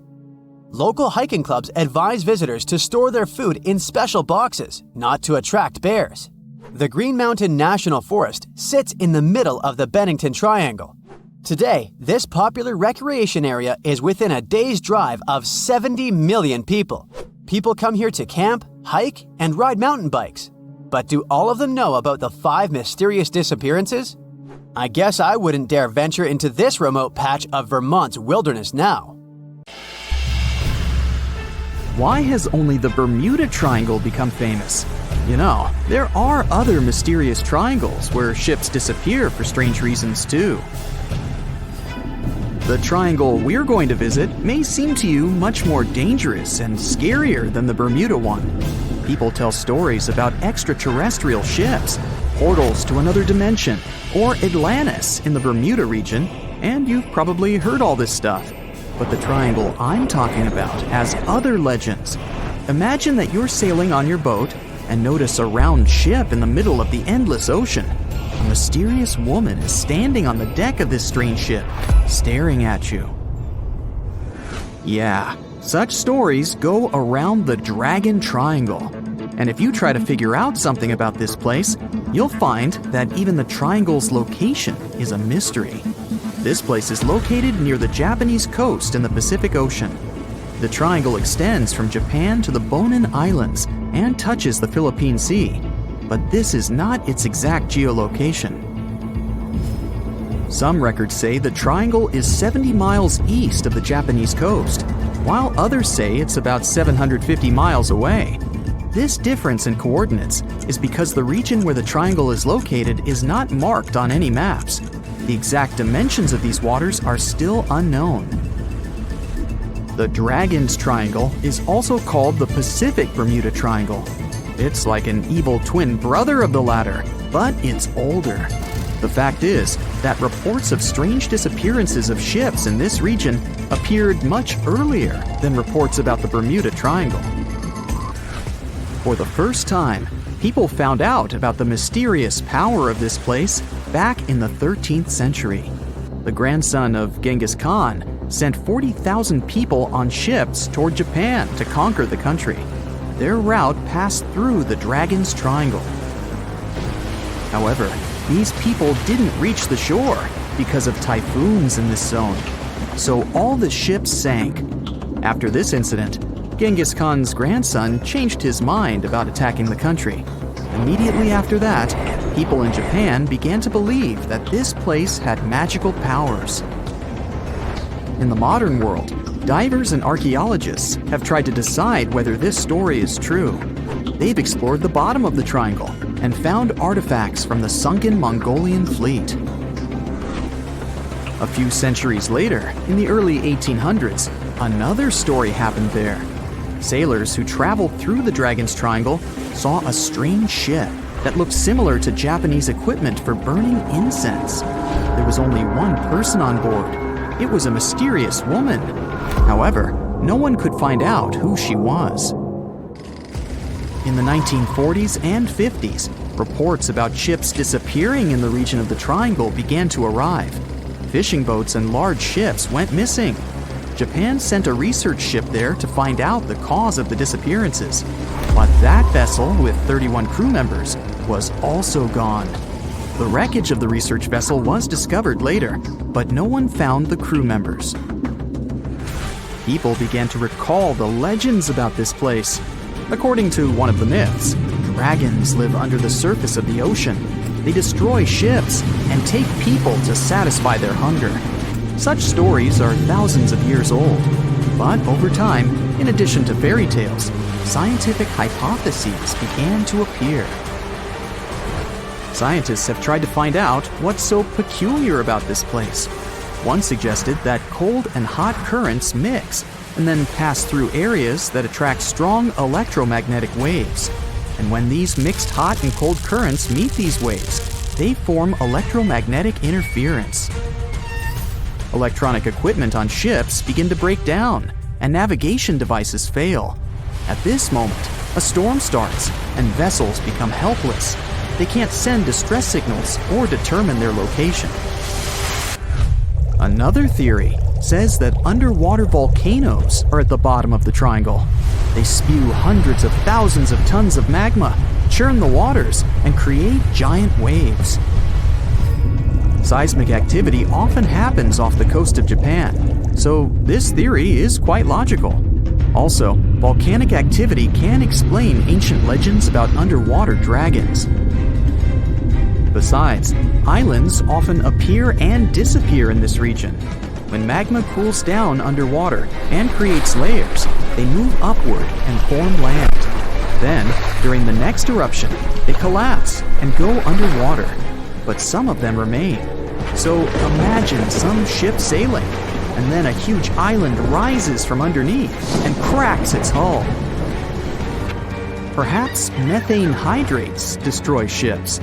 Local hiking clubs advise visitors to store their food in special boxes, not to attract bears. The Green Mountain National Forest sits in the middle of the Bennington Triangle. Today, this popular recreation area is within a day's drive of 70 million people. People come here to camp, hike, and ride mountain bikes. But do all of them know about the 5 mysterious disappearances? I guess I wouldn't dare venture into this remote patch of Vermont's wilderness now. Why has only the Bermuda Triangle become famous? You know, there are other mysterious triangles where ships disappear for strange reasons too. The triangle we're going to visit may seem to you much more dangerous and scarier than the Bermuda one. People tell stories about extraterrestrial ships, portals to another dimension, or Atlantis in the Bermuda region, and you've probably heard all this stuff. But the triangle I'm talking about has other legends. Imagine that you're sailing on your boat, and notice a round ship in the middle of the endless ocean. A mysterious woman is standing on the deck of this strange ship, staring at you. Yeah, such stories go around the Dragon Triangle. And if you try to figure out something about this place, you'll find that even the triangle's location is a mystery. This place is located near the Japanese coast in the Pacific Ocean. The triangle extends from Japan to the Bonin Islands and touches the Philippine Sea, but this is not its exact geolocation. Some records say the triangle is 70 miles east of the Japanese coast, while others say it's about 750 miles away. This difference in coordinates is because the region where the triangle is located is not marked on any maps. The exact dimensions of these waters are still unknown. The Dragon's Triangle is also called the Pacific Bermuda Triangle. It's like an evil twin brother of the latter, but it's older. The fact is that reports of strange disappearances of ships in this region appeared much earlier than reports about the Bermuda Triangle. For the first time, people found out about the mysterious power of this place back in the 13th century. The grandson of Genghis Khan sent 40,000 people on ships toward Japan to conquer the country. Their route passed through the Dragon's Triangle. However, these people didn't reach the shore because of typhoons in this zone, so all the ships sank. After this incident, Genghis Khan's grandson changed his mind about attacking the country. Immediately after that, people in Japan began to believe that this place had magical powers. In the modern world, divers and archaeologists have tried to decide whether this story is true. They've explored the bottom of the triangle and found artifacts from the sunken Mongolian fleet. A few centuries later, in the early 1800s, another story happened there. Sailors who traveled through the Dragon's Triangle saw a strange ship that looked similar to Japanese equipment for burning incense. There was only one person on board. It was a mysterious woman. However, no one could find out who she was. In the 1940s and 50s, reports about ships disappearing in the region of the Triangle began to arrive. Fishing boats and large ships went missing. Japan sent a research ship there to find out the cause of the disappearances. But that vessel, with 31 crew members, was also gone. The wreckage of the research vessel was discovered later, but no one found the crew members. People began to recall the legends about this place. According to one of the myths, dragons live under the surface of the ocean. They destroy ships and take people to satisfy their hunger. Such stories are thousands of years old, but over time, in addition to fairy tales, scientific hypotheses began to appear. Scientists have tried to find out what's so peculiar about this place. One suggested that cold and hot currents mix and then pass through areas that attract strong electromagnetic waves. And when these mixed hot and cold currents meet these waves, they form electromagnetic interference. Electronic equipment on ships begin to break down, and navigation devices fail. At this moment, a storm starts, and vessels become helpless. They can't send distress signals or determine their location. Another theory says that underwater volcanoes are at the bottom of the triangle. They spew hundreds of thousands of tons of magma, churn the waters, and create giant waves. Seismic activity often happens off the coast of Japan, so this theory is quite logical. Also, volcanic activity can explain ancient legends about underwater dragons. Besides, islands often appear and disappear in this region. When magma cools down underwater and creates layers, they move upward and form land. Then, during the next eruption, they collapse and go underwater, but some of them remain. So imagine some ship sailing, and then a huge island rises from underneath and cracks its hull. Perhaps methane hydrates destroy ships.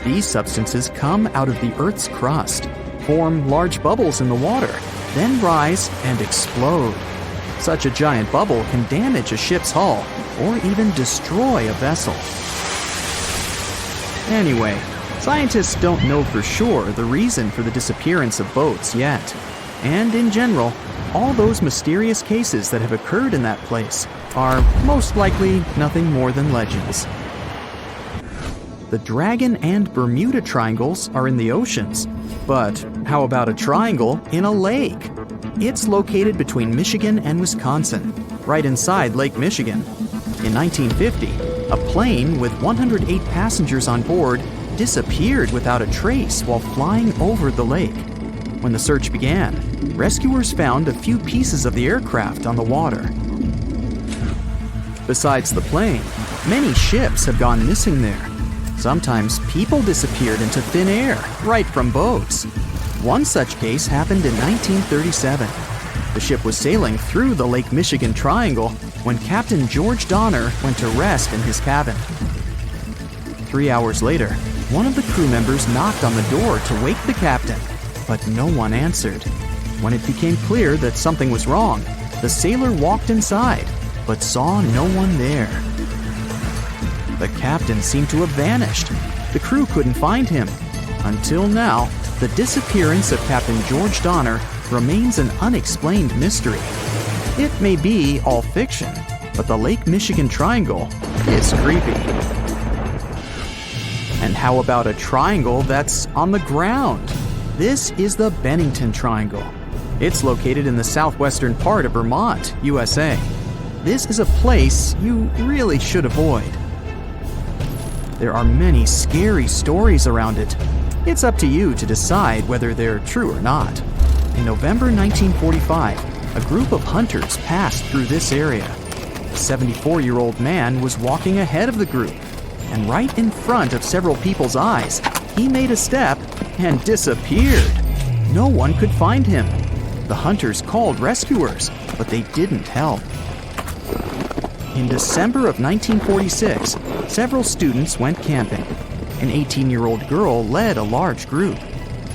These substances come out of the Earth's crust, form large bubbles in the water, then rise and explode. Such a giant bubble can damage a ship's hull or even destroy a vessel. Anyway, scientists don't know for sure the reason for the disappearance of boats yet. And in general, all those mysterious cases that have occurred in that place are most likely nothing more than legends. The Dragon and Bermuda Triangles are in the oceans, but how about a triangle in a lake? It's located between Michigan and Wisconsin, right inside Lake Michigan. In 1950, a plane with 108 passengers on board disappeared without a trace while flying over the lake. When the search began, rescuers found a few pieces of the aircraft on the water. Besides the plane, many ships have gone missing there. Sometimes people disappeared into thin air, right from boats. One such case happened in 1937. The ship was sailing through the Lake Michigan Triangle when Captain George Donner went to rest in his cabin. 3 hours later, one of the crew members knocked on the door to wake the captain, but no one answered. When it became clear that something was wrong, the sailor walked inside, but saw no one there. The captain seemed to have vanished. The crew couldn't find him. Until now, the disappearance of Captain George Donner remains an unexplained mystery. It may be all fiction, but the Lake Michigan Triangle is creepy. And how about a triangle that's on the ground? This is the Bennington Triangle. It's located in the southwestern part of Vermont, USA. This is a place you really should avoid. There are many scary stories around it. It's up to you to decide whether they're true or not. In November 1945, a group of hunters passed through this area. A 74-year-old man was walking ahead of the group, and right in front of several people's eyes, he made a step and disappeared. No one could find him. The hunters called rescuers, but they didn't help. In December of 1946, several students went camping. An 18-year-old girl led a large group.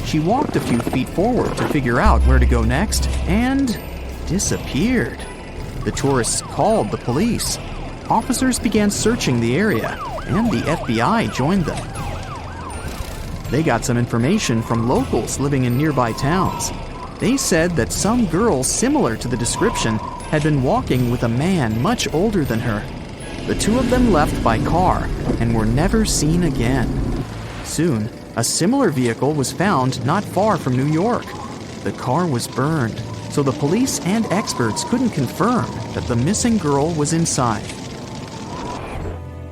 She walked a few feet forward to figure out where to go next and disappeared. The tourists called the police. Officers began searching the area, and the FBI joined them. They got some information from locals living in nearby towns. They said that some girl similar to the description had been walking with a man much older than her. The two of them left by car and were never seen again. Soon, a similar vehicle was found not far from New York. The car was burned, so the police and experts couldn't confirm that the missing girl was inside.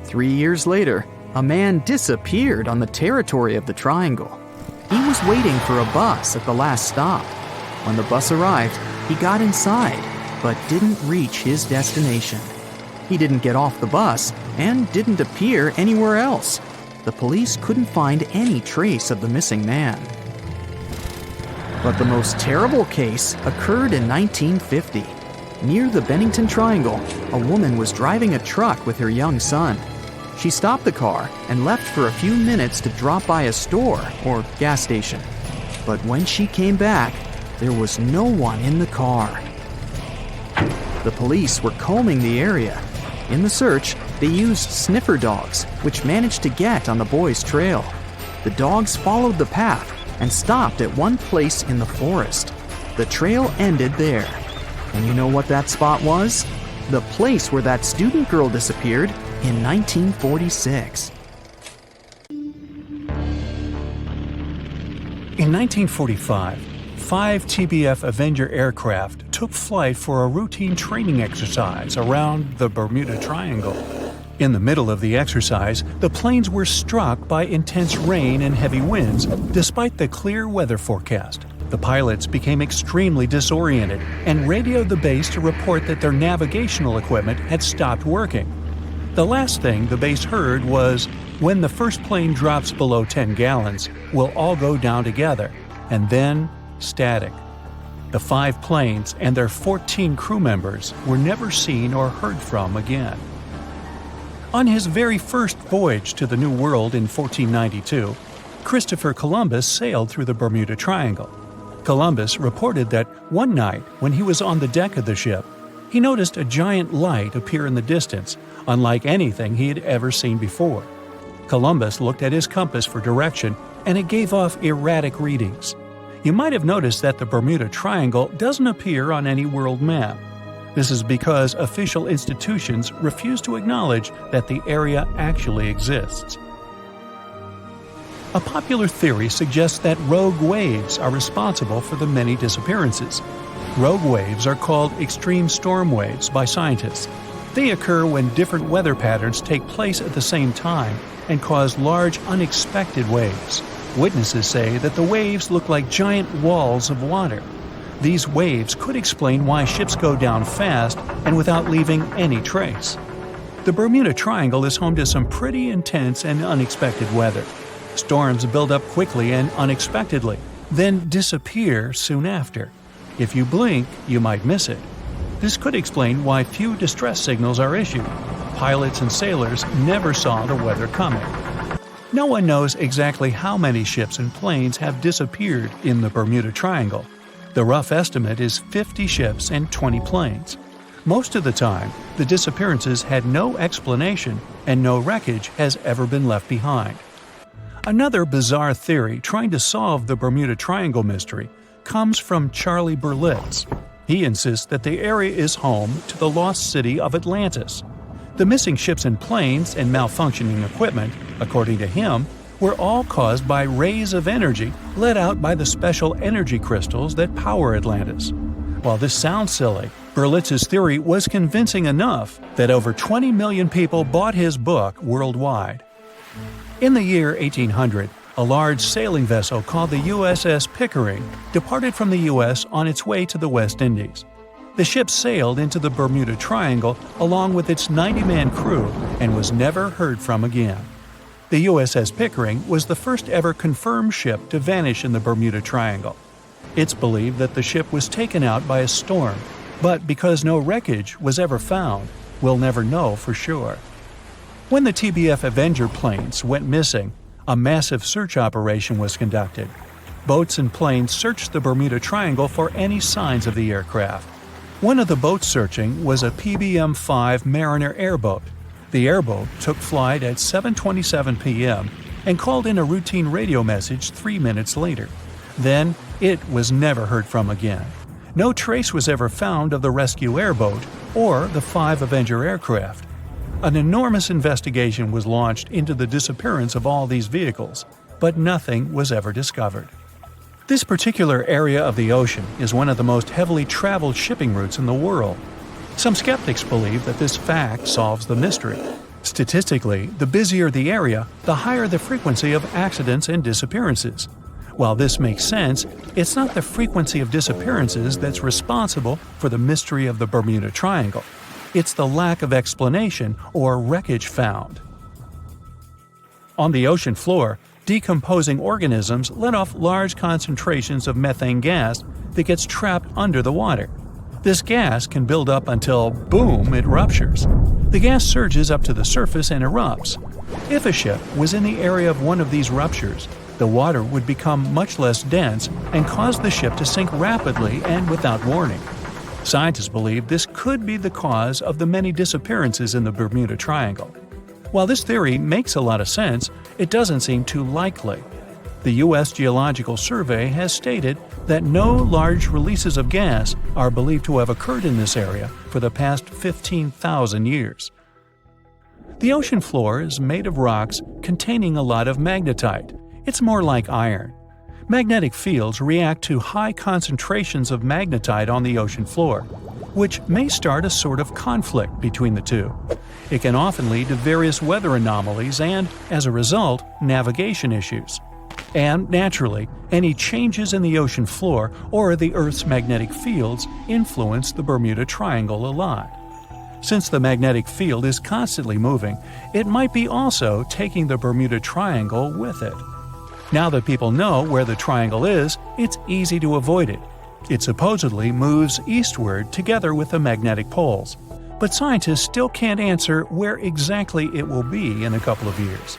3 years later, a man disappeared on the territory of the triangle. He was waiting for a bus at the last stop. When the bus arrived, he got inside, but didn't reach his destination. He didn't get off the bus and didn't appear anywhere else. The police couldn't find any trace of the missing man. But the most terrible case occurred in 1950. Near the Bennington Triangle, a woman was driving a truck with her young son. She stopped the car and left for a few minutes to drop by a store or gas station. But when she came back, there was no one in the car. The police were combing the area. In the search, they used sniffer dogs, which managed to get on the boy's trail. The dogs followed the path and stopped at one place in the forest. The trail ended there. And you know what that spot was? The place where that student girl disappeared in 1946. In 1945, 5 TBF Avenger aircraft took flight for a routine training exercise around the Bermuda Triangle. In the middle of the exercise, the planes were struck by intense rain and heavy winds, despite the clear weather forecast. The pilots became extremely disoriented and radioed the base to report that their navigational equipment had stopped working. The last thing the base heard was, "When the first plane drops below 10 gallons, we'll all go down together," and then static. The 5 planes and their 14 crew members were never seen or heard from again. On his very first voyage to the New World in 1492, Christopher Columbus sailed through the Bermuda Triangle. Columbus reported that one night when he was on the deck of the ship, He noticed a giant light appear in the distance, unlike anything he had ever seen before. Columbus looked at his compass for direction, and it gave off erratic readings. You might have noticed that the Bermuda Triangle doesn't appear on any world map. This is because official institutions refuse to acknowledge that the area actually exists. A popular theory suggests that rogue waves are responsible for the many disappearances. Rogue waves are called extreme storm waves by scientists. They occur when different weather patterns take place at the same time and cause large unexpected waves. Witnesses say that the waves look like giant walls of water. These waves could explain why ships go down fast and without leaving any trace. The Bermuda Triangle is home to some pretty intense and unexpected weather. Storms build up quickly and unexpectedly, then disappear soon after. If you blink, you might miss it. This could explain why few distress signals are issued. Pilots and sailors never saw the weather coming. No one knows exactly how many ships and planes have disappeared in the Bermuda Triangle. The rough estimate is 50 ships and 20 planes. Most of the time, the disappearances had no explanation and no wreckage has ever been left behind. Another bizarre theory trying to solve the Bermuda Triangle mystery comes from Charlie Berlitz. He insists that the area is home to the lost city of Atlantis. The missing ships and planes and malfunctioning equipment, according to him, were all caused by rays of energy let out by the special energy crystals that power Atlantis. While this sounds silly, Berlitz's theory was convincing enough that over 20 million people bought his book worldwide. In the year 1800, a large sailing vessel called the USS Pickering departed from the U.S. on its way to the West Indies. The ship sailed into the Bermuda Triangle along with its 90-man crew and was never heard from again. The USS Pickering was the first ever confirmed ship to vanish in the Bermuda Triangle. It's believed that the ship was taken out by a storm, but because no wreckage was ever found, we'll never know for sure. When the TBF Avenger planes went missing, a massive search operation was conducted. Boats and planes searched the Bermuda Triangle for any signs of the aircraft. One of the boats searching was a PBM-5 Mariner airboat. The airboat took flight at 7:27 p.m. and called in a routine radio message 3 minutes later. Then, it was never heard from again. No trace was ever found of the rescue airboat or the 5 Avenger aircraft. An enormous investigation was launched into the disappearance of all these vehicles, but nothing was ever discovered. This particular area of the ocean is one of the most heavily traveled shipping routes in the world. Some skeptics believe that this fact solves the mystery. Statistically, the busier the area, the higher the frequency of accidents and disappearances. While this makes sense, it's not the frequency of disappearances that's responsible for the mystery of the Bermuda Triangle. It's the lack of explanation or wreckage found. On the ocean floor, decomposing organisms let off large concentrations of methane gas that gets trapped under the water. This gas can build up until, boom, it ruptures. The gas surges up to the surface and erupts. If a ship was in the area of one of these ruptures, the water would become much less dense and cause the ship to sink rapidly and without warning. Scientists believe this could be the cause of the many disappearances in the Bermuda Triangle. While this theory makes a lot of sense, it doesn't seem too likely. The U.S. Geological Survey has stated that no large releases of gas are believed to have occurred in this area for the past 15,000 years. The ocean floor is made of rocks containing a lot of magnetite. It's more like iron. Magnetic fields react to high concentrations of magnetite on the ocean floor, which may start a sort of conflict between the two. It can often lead to various weather anomalies and, as a result, navigation issues. And, naturally, any changes in the ocean floor or the Earth's magnetic fields influence the Bermuda Triangle a lot. Since the magnetic field is constantly moving, it might be also taking the Bermuda Triangle with it. Now that people know where the triangle is, it's easy to avoid it. It supposedly moves eastward together with the magnetic poles, but scientists still can't answer where exactly it will be in a couple of years.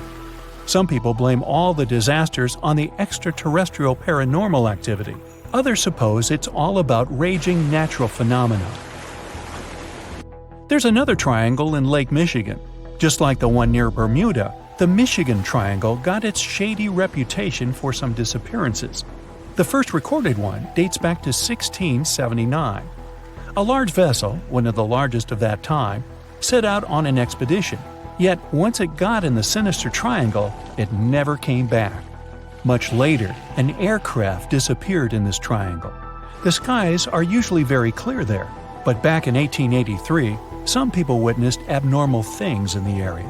Some people blame all the disasters on the extraterrestrial paranormal activity. Others suppose it's all about raging natural phenomena. There's another triangle in Lake Michigan. Just like the one near Bermuda, the Michigan Triangle got its shady reputation for some disappearances. The first recorded one dates back to 1679. A large vessel, one of the largest of that time, set out on an expedition, yet once it got in the sinister triangle, it never came back. Much later, an aircraft disappeared in this triangle. The skies are usually very clear there, but back in 1883, some people witnessed abnormal things in the area.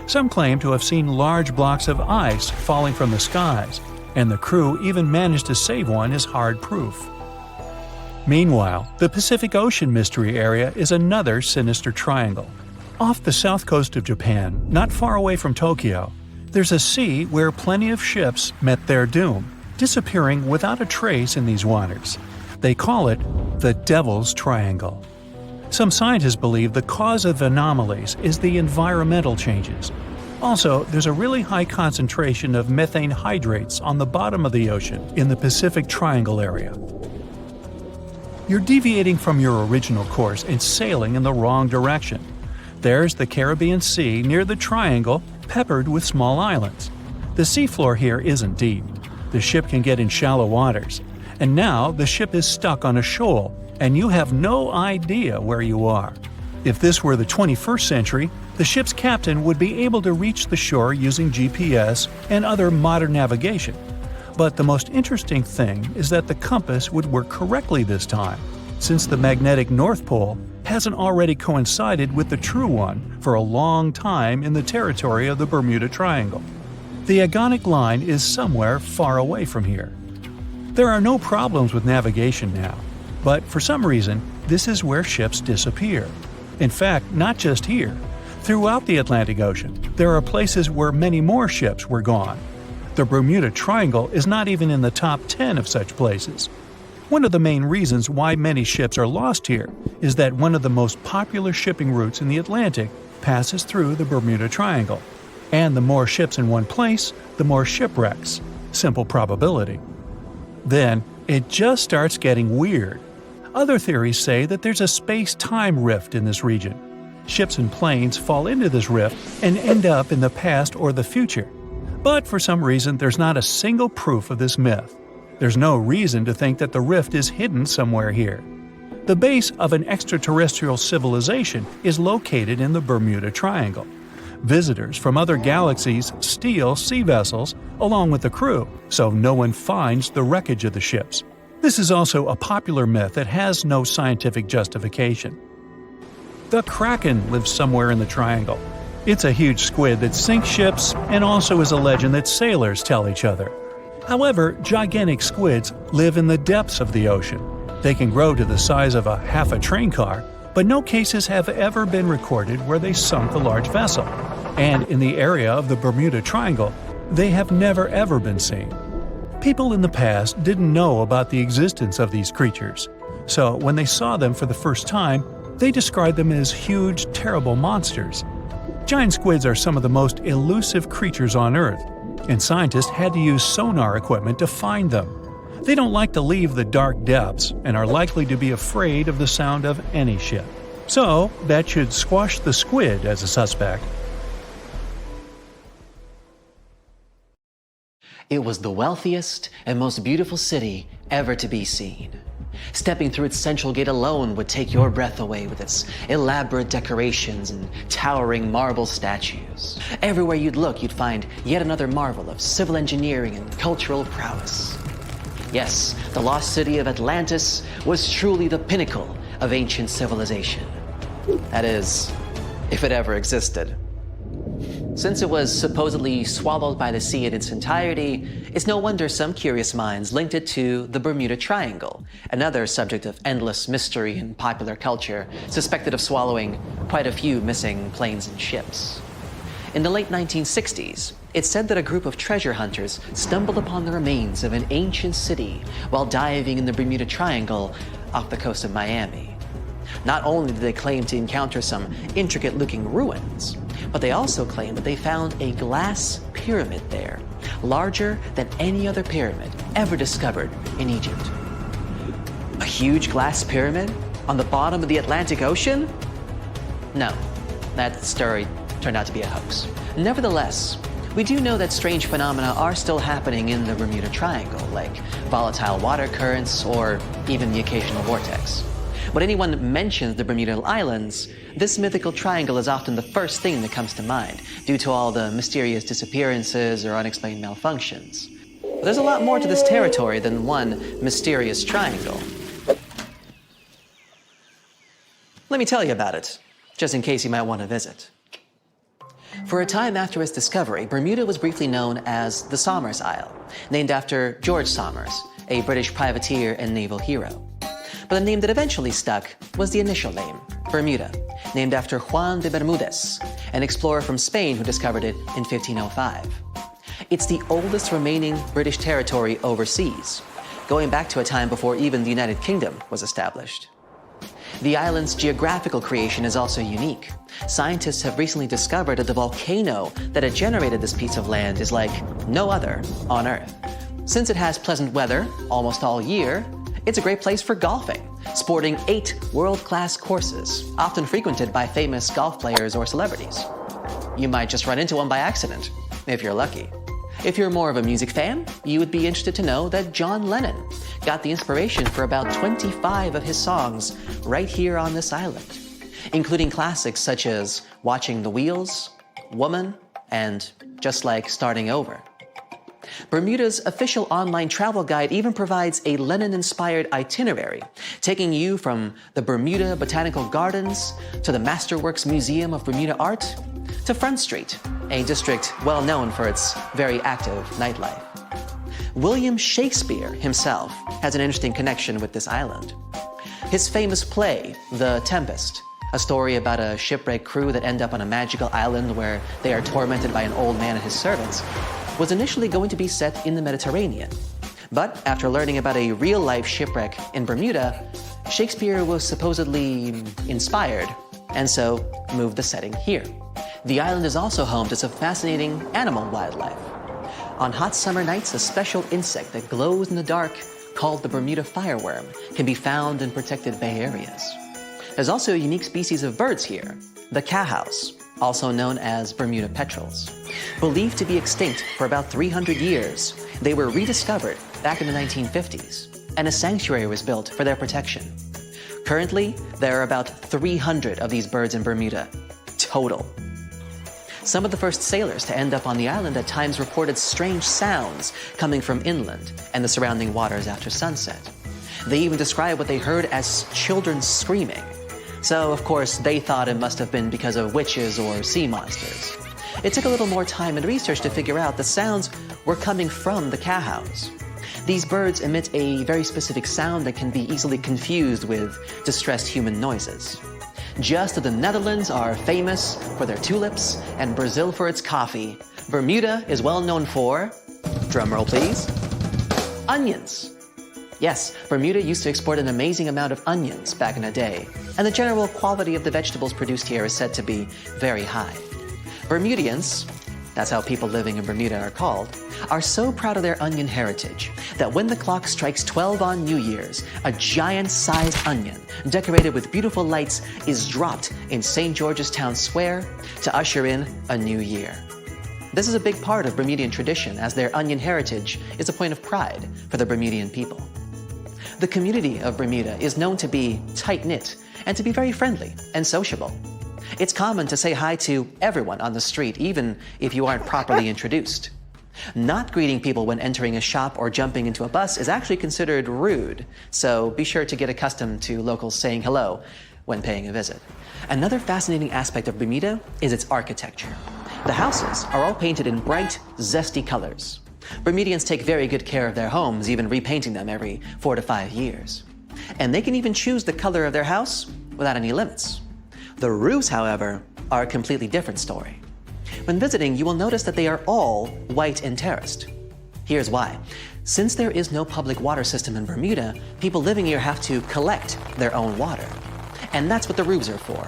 Some claim to have seen large blocks of ice falling from the skies, and the crew even managed to save one as hard proof. Meanwhile, the Pacific Ocean Mystery Area is another sinister triangle. Off the south coast of Japan, not far away from Tokyo, there's a sea where plenty of ships met their doom, disappearing without a trace in these waters. They call it the Devil's Triangle. Some scientists believe the cause of anomalies is the environmental changes. Also, there's a really high concentration of methane hydrates on the bottom of the ocean in the Pacific Triangle area. You're deviating from your original course and sailing in the wrong direction. There's the Caribbean Sea near the triangle, peppered with small islands. The seafloor here isn't deep. The ship can get in shallow waters. And now the ship is stuck on a shoal, and you have no idea where you are. If this were the 21st century, the ship's captain would be able to reach the shore using GPS and other modern navigation. But the most interesting thing is that the compass would work correctly this time, since the magnetic North Pole hasn't already coincided with the true one for a long time in the territory of the Bermuda Triangle. The agonic line is somewhere far away from here. There are no problems with navigation now, but for some reason, this is where ships disappear. In fact, not just here. Throughout the Atlantic Ocean, there are places where many more ships were gone. The Bermuda Triangle is not even in the top 10 of such places. One of the main reasons why many ships are lost here is that one of the most popular shipping routes in the Atlantic passes through the Bermuda Triangle. And the more ships in one place, the more shipwrecks. Simple probability. Then, it just starts getting weird. Other theories say that there's a space-time rift in this region. Ships and planes fall into this rift and end up in the past or the future. But for some reason, there's not a single proof of this myth. There's no reason to think that the rift is hidden somewhere here. The base of an extraterrestrial civilization is located in the Bermuda Triangle. Visitors from other galaxies steal sea vessels along with the crew, so no one finds the wreckage of the ships. This is also a popular myth that has no scientific justification. The Kraken lives somewhere in the triangle. It's a huge squid that sinks ships and also is a legend that sailors tell each other. However, gigantic squids live in the depths of the ocean. They can grow to the size of half a train car, but no cases have ever been recorded where they sunk a large vessel. And in the area of the Bermuda Triangle, they have never ever been seen. People in the past didn't know about the existence of these creatures, so when they saw them for the first time, they described them as huge, terrible monsters. Giant squids are some of the most elusive creatures on Earth, and scientists had to use sonar equipment to find them. They don't like to leave the dark depths and are likely to be afraid of the sound of any ship. So, that should squash the squid as a suspect. It was the wealthiest and most beautiful city ever to be seen. Stepping through its central gate alone would take your breath away with its elaborate decorations and towering marble statues. Everywhere you'd look, you'd find yet another marvel of civil engineering and cultural prowess. Yes, the lost city of Atlantis was truly the pinnacle of ancient civilization. That is, if it ever existed. Since it was supposedly swallowed by the sea in its entirety, it's no wonder some curious minds linked it to the Bermuda Triangle, another subject of endless mystery in popular culture, suspected of swallowing quite a few missing planes and ships. In the late 1960s, it's said that a group of treasure hunters stumbled upon the remains of an ancient city while diving in the Bermuda Triangle off the coast of Miami. Not only did they claim to encounter some intricate-looking ruins, but they also claimed that they found a glass pyramid there, larger than any other pyramid ever discovered in Egypt. A huge glass pyramid on the bottom of the Atlantic Ocean? No, that story turned out to be a hoax. Nevertheless, we do know that strange phenomena are still happening in the Bermuda Triangle, like volatile water currents or even the occasional vortex. When anyone mentions the Bermuda Islands, this mythical triangle is often the first thing that comes to mind, due to all the mysterious disappearances or unexplained malfunctions. But there's a lot more to this territory than one mysterious triangle. Let me tell you about it, just in case you might want to visit. For a time after its discovery, Bermuda was briefly known as the Somers Isle, named after George Somers, a British privateer and naval hero. But the name that eventually stuck was the initial name, Bermuda, named after Juan de Bermudez, an explorer from Spain who discovered it in 1505. It's the oldest remaining British territory overseas, going back to a time before even the United Kingdom was established. The island's geographical creation is also unique. Scientists have recently discovered that the volcano that had generated this piece of land is like no other on Earth. Since it has pleasant weather almost all year, it's a great place for golfing, sporting 8 world-class courses, often frequented by famous golf players or celebrities. You might just run into one by accident, if you're lucky. If you're more of a music fan, you would be interested to know that John Lennon got the inspiration for about 25 of his songs right here on this island, including classics such as Watching the Wheels, Woman, and Just Like Starting Over. Bermuda's official online travel guide even provides a Lennon-inspired itinerary, taking you from the Bermuda Botanical Gardens to the Masterworks Museum of Bermuda Art to Front Street, a district well known for its very active nightlife. William Shakespeare himself has an interesting connection with this island. His famous play, The Tempest, a story about a shipwrecked crew that end up on a magical island where they are tormented by an old man and his servants, was initially going to be set in the Mediterranean. But after learning about a real-life shipwreck in Bermuda, Shakespeare was supposedly inspired, and so moved the setting here. The island is also home to some fascinating animal wildlife. On hot summer nights, a special insect that glows in the dark, called the Bermuda fireworm, can be found in protected bay areas. There's also a unique species of birds here, the cowhouse, also known as Bermuda petrels. Believed to be extinct for about 300 years, they were rediscovered back in the 1950s, and a sanctuary was built for their protection. Currently, there are about 300 of these birds in Bermuda, total. Some of the first sailors to end up on the island at times reported strange sounds coming from inland and the surrounding waters after sunset. They even described what they heard as children screaming. So, of course, they thought it must have been because of witches or sea monsters. It took a little more time and research to figure out the sounds were coming from the cowhouse. These birds emit a very specific sound that can be easily confused with distressed human noises. Just as the Netherlands are famous for their tulips and Brazil for its coffee, Bermuda is well known for, drumroll please, onions. Yes, Bermuda used to export an amazing amount of onions back in the day, and the general quality of the vegetables produced here is said to be very high. Bermudians, that's how people living in Bermuda are called, are so proud of their onion heritage that when the clock strikes 12 on New Year's, a giant-sized onion decorated with beautiful lights is dropped in St. George's Town Square to usher in a new year. This is a big part of Bermudian tradition, as their onion heritage is a point of pride for the Bermudian people. The community of Bermuda is known to be tight-knit and to be very friendly and sociable. It's common to say hi to everyone on the street, even if you aren't properly introduced. Not greeting people when entering a shop or jumping into a bus is actually considered rude, so be sure to get accustomed to locals saying hello when paying a visit. Another fascinating aspect of Bermuda is its architecture. The houses are all painted in bright, zesty colors. Bermudians take very good care of their homes, even repainting them every 4 to 5 years. And they can even choose the color of their house without any limits. The roofs, however, are a completely different story. When visiting, you will notice that they are all white and terraced. Here's why. Since there is no public water system in Bermuda, people living here have to collect their own water. And that's what the roofs are for.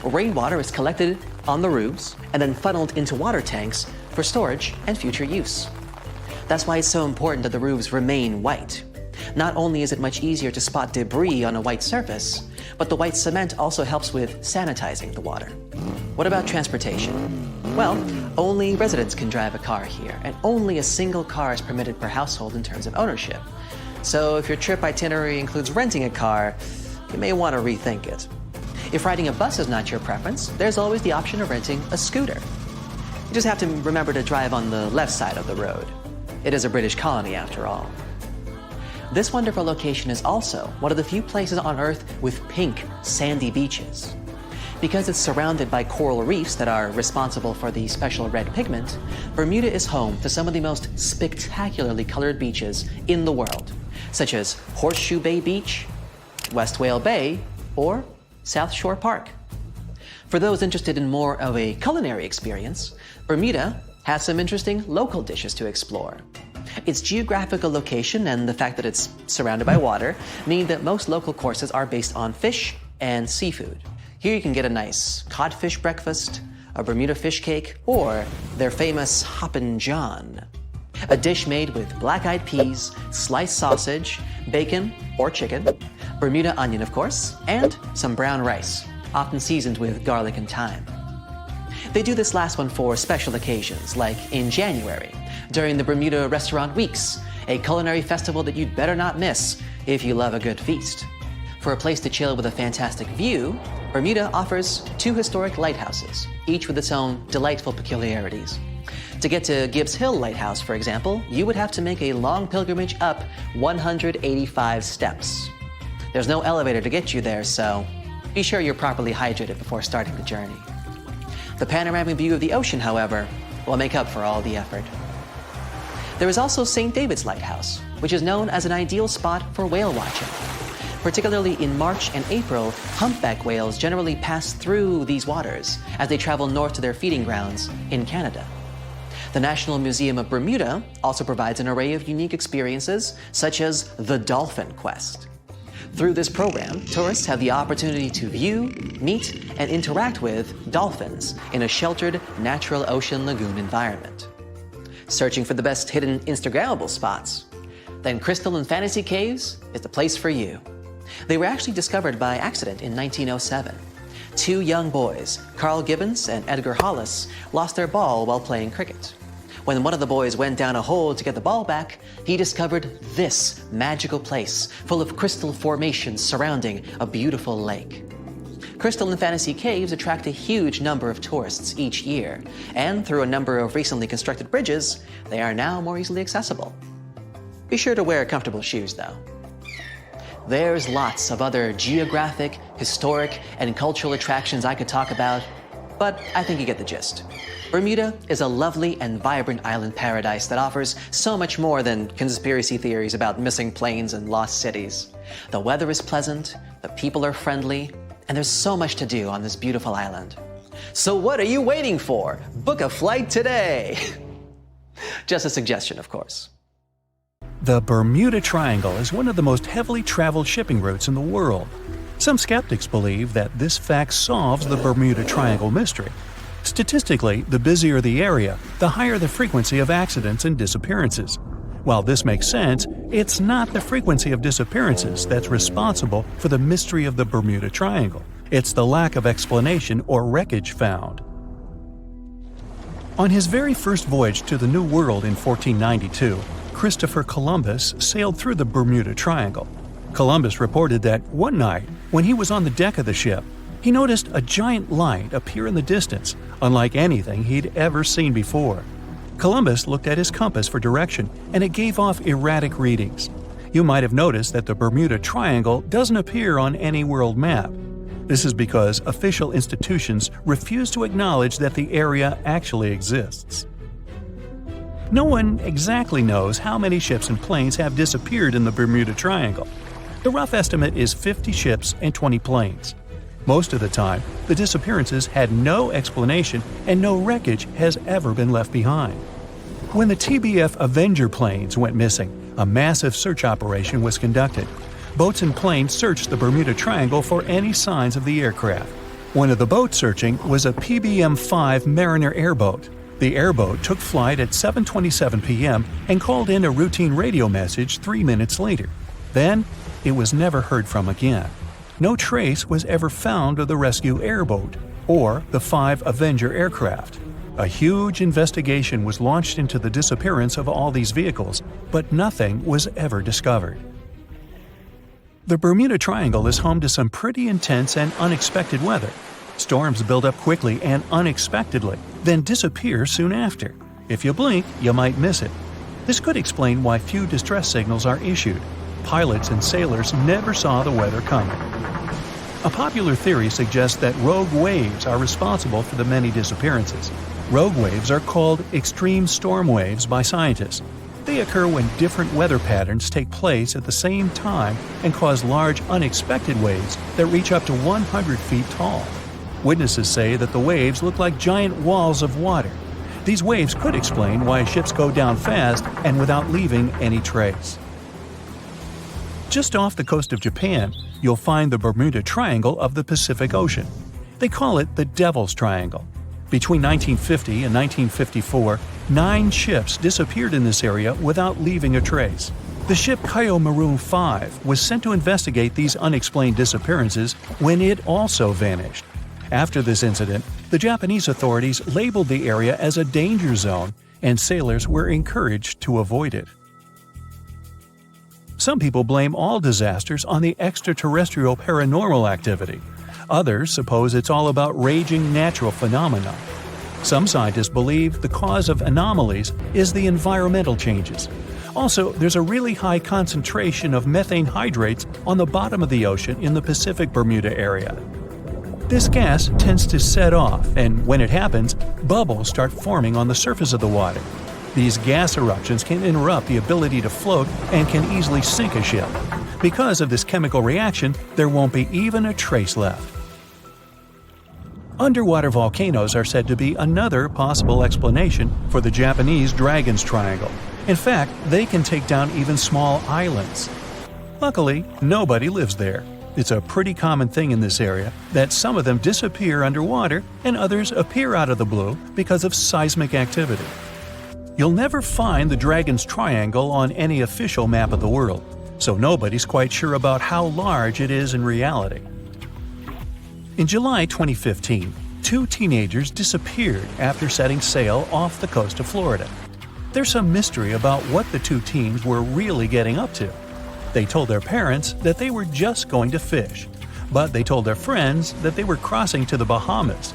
Rainwater is collected on the roofs and then funneled into water tanks for storage and future use. That's why it's so important that the roofs remain white. Not only is it much easier to spot debris on a white surface, but the white cement also helps with sanitizing the water. What about transportation? Well, only residents can drive a car here, and only a single car is permitted per household in terms of ownership. So if your trip itinerary includes renting a car, you may want to rethink it. If riding a bus is not your preference, there's always the option of renting a scooter. You just have to remember to drive on the left side of the road. It is a British colony after all. This wonderful location is also one of the few places on Earth with pink, sandy beaches. Because it's surrounded by coral reefs that are responsible for the special red pigment, Bermuda is home to some of the most spectacularly colored beaches in the world, such as Horseshoe Bay Beach, West Whale Bay, or South Shore Park. For those interested in more of a culinary experience, Bermuda has some interesting local dishes to explore. Its geographical location and the fact that it's surrounded by water mean that most local courses are based on fish and seafood. Here you can get a nice codfish breakfast, a Bermuda fish cake, or their famous Hoppin' John, a dish made with black-eyed peas, sliced sausage, bacon or chicken, Bermuda onion of course, and some brown rice, often seasoned with garlic and thyme. They do this last one for special occasions, like in January, during the Bermuda Restaurant Weeks, a culinary festival that you'd better not miss if you love a good feast. For a place to chill with a fantastic view, Bermuda offers 2 historic lighthouses, each with its own delightful peculiarities. To get to Gibbs Hill Lighthouse, for example, you would have to make a long pilgrimage up 185 steps. There's no elevator to get you there, so be sure you're properly hydrated before starting the journey. The panoramic view of the ocean, however, will make up for all the effort. There is also St. David's Lighthouse, which is known as an ideal spot for whale watching. Particularly in March and April, humpback whales generally pass through these waters as they travel north to their feeding grounds in Canada. The National Museum of Bermuda also provides an array of unique experiences, such as the Dolphin Quest. Through this program, tourists have the opportunity to view, meet, and interact with dolphins in a sheltered, natural ocean lagoon environment. Searching for the best hidden Instagrammable spots? Then Crystal and Fantasy Caves is the place for you. They were actually discovered by accident in 1907. 2 young boys, Carl Gibbons and Edgar Hollis, lost their ball while playing cricket. When one of the boys went down a hole to get the ball back, he discovered this magical place full of crystal formations surrounding a beautiful lake. Crystal and Fantasy Caves attract a huge number of tourists each year, and through a number of recently constructed bridges, they are now more easily accessible. Be sure to wear comfortable shoes, though. There's lots of other geographic, historic, and cultural attractions I could talk about, but I think you get the gist. Bermuda is a lovely and vibrant island paradise that offers so much more than conspiracy theories about missing planes and lost cities. The weather is pleasant, the people are friendly, and there's so much to do on this beautiful island. So what are you waiting for? Book a flight today! Just a suggestion, of course. The Bermuda Triangle is one of the most heavily traveled shipping routes in the world. Some skeptics believe that this fact solves the Bermuda Triangle mystery. Statistically, the busier the area, the higher the frequency of accidents and disappearances. While this makes sense, it's not the frequency of disappearances that's responsible for the mystery of the Bermuda Triangle. It's the lack of explanation or wreckage found. On his very first voyage to the New World in 1492, Christopher Columbus sailed through the Bermuda Triangle. Columbus reported that one night, when he was on the deck of the ship, he noticed a giant light appear in the distance, unlike anything he'd ever seen before. Columbus looked at his compass for direction, and it gave off erratic readings. You might have noticed that the Bermuda Triangle doesn't appear on any world map. This is because official institutions refuse to acknowledge that the area actually exists. No one exactly knows how many ships and planes have disappeared in the Bermuda Triangle. The rough estimate is 50 ships and 20 planes. Most of the time, the disappearances had no explanation and no wreckage has ever been left behind. When the TBF Avenger planes went missing, a massive search operation was conducted. Boats and planes searched the Bermuda Triangle for any signs of the aircraft. One of the boats searching was a PBM-5 Mariner airboat. The airboat took flight at 7:27 p.m. and called in a routine radio message 3 minutes later. Then, it was never heard from again. No trace was ever found of the rescue airboat or the 5 Avenger aircraft. A huge investigation was launched into the disappearance of all these vehicles, but nothing was ever discovered. The Bermuda Triangle is home to some pretty intense and unexpected weather. Storms build up quickly and unexpectedly, then disappear soon after. If you blink, you might miss it. This could explain why few distress signals are issued. Pilots and sailors never saw the weather coming. A popular theory suggests that rogue waves are responsible for the many disappearances. Rogue waves are called extreme storm waves by scientists. They occur when different weather patterns take place at the same time and cause large unexpected waves that reach up to 100 feet tall. Witnesses say that the waves look like giant walls of water. These waves could explain why ships go down fast and without leaving any trace. Just off the coast of Japan, you'll find the Bermuda Triangle of the Pacific Ocean. They call it the Devil's Triangle. Between 1950 and 1954, 9 ships disappeared in this area without leaving a trace. The ship Kyomaru 5 was sent to investigate these unexplained disappearances when it also vanished. After this incident, the Japanese authorities labeled the area as a danger zone, and sailors were encouraged to avoid it. Some people blame all disasters on the extraterrestrial paranormal activity. Others suppose it's all about raging natural phenomena. Some scientists believe the cause of anomalies is the environmental changes. Also, there's a really high concentration of methane hydrates on the bottom of the ocean in the Pacific Bermuda area. This gas tends to set off, and when it happens, bubbles start forming on the surface of the water. These gas eruptions can interrupt the ability to float and can easily sink a ship. Because of this chemical reaction, there won't be even a trace left. Underwater volcanoes are said to be another possible explanation for the Japanese Dragon's Triangle. In fact, they can take down even small islands. Luckily, nobody lives there. It's a pretty common thing in this area that some of them disappear underwater and others appear out of the blue because of seismic activity. You'll never find the Dragon's Triangle on any official map of the world, so nobody's quite sure about how large it is in reality. In July 2015, 2 teenagers disappeared after setting sail off the coast of Florida. There's some mystery about what the 2 teens were really getting up to. They told their parents that they were just going to fish, but they told their friends that they were crossing to the Bahamas.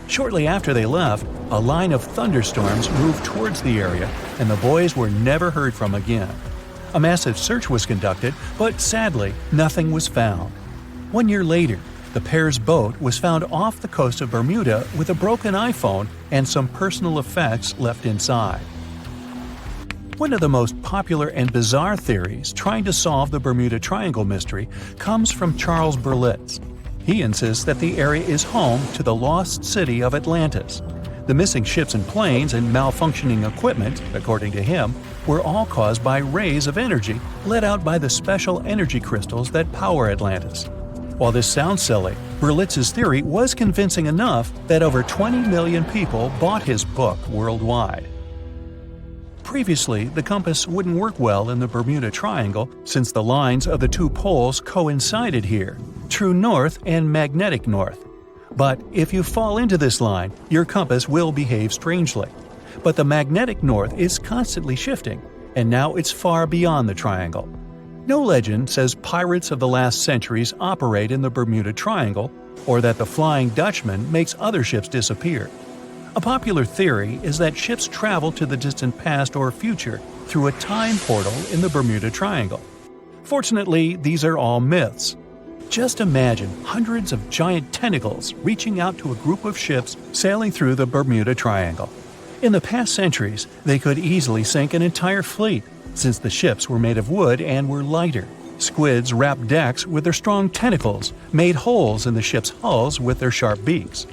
Shortly after they left, a line of thunderstorms moved towards the area, and the boys were never heard from again. A massive search was conducted, but sadly, nothing was found. 1 year later, the pair's boat was found off the coast of Bermuda with a broken iPhone and some personal effects left inside. One of the most popular and bizarre theories trying to solve the Bermuda Triangle mystery comes from Charles Berlitz. He insists that the area is home to the lost city of Atlantis. The missing ships and planes and malfunctioning equipment, according to him, were all caused by rays of energy let out by the special energy crystals that power Atlantis. While this sounds silly, Berlitz's theory was convincing enough that over 20 million people bought his book worldwide. Previously, the compass wouldn't work well in the Bermuda Triangle since the lines of the 2 poles coincided here, true north and magnetic north. But if you fall into this line, your compass will behave strangely. But the magnetic north is constantly shifting, and now it's far beyond the triangle. No legend says pirates of the last centuries operate in the Bermuda Triangle, or that the Flying Dutchman makes other ships disappear. A popular theory is that ships travel to the distant past or future through a time portal in the Bermuda Triangle. Fortunately, these are all myths. Just imagine hundreds of giant tentacles reaching out to a group of ships sailing through the Bermuda Triangle. In the past centuries, they could easily sink an entire fleet, since the ships were made of wood and were lighter. Squids wrapped decks with their strong tentacles, made holes in the ship's hulls with their sharp beaks.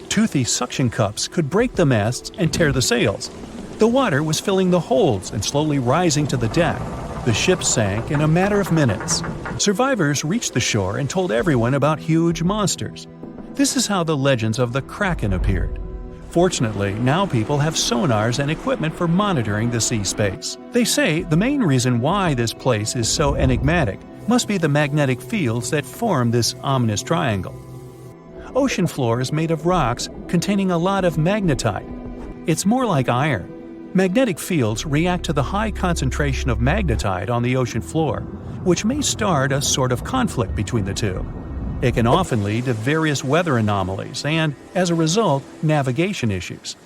Toothy suction cups could break the masts and tear the sails. The water was filling the holds and slowly rising to the deck. The ship sank in a matter of minutes. Survivors reached the shore and told everyone about huge monsters. This is how the legends of the Kraken appeared. Fortunately, now people have sonars and equipment for monitoring the sea space. They say the main reason why this place is so enigmatic must be the magnetic fields that form this ominous triangle. Ocean floor is made of rocks containing a lot of magnetite. It's more like iron. Magnetic fields react to the high concentration of magnetite on the ocean floor, which may start a sort of conflict between the two. It can often lead to various weather anomalies and, as a result, navigation issues.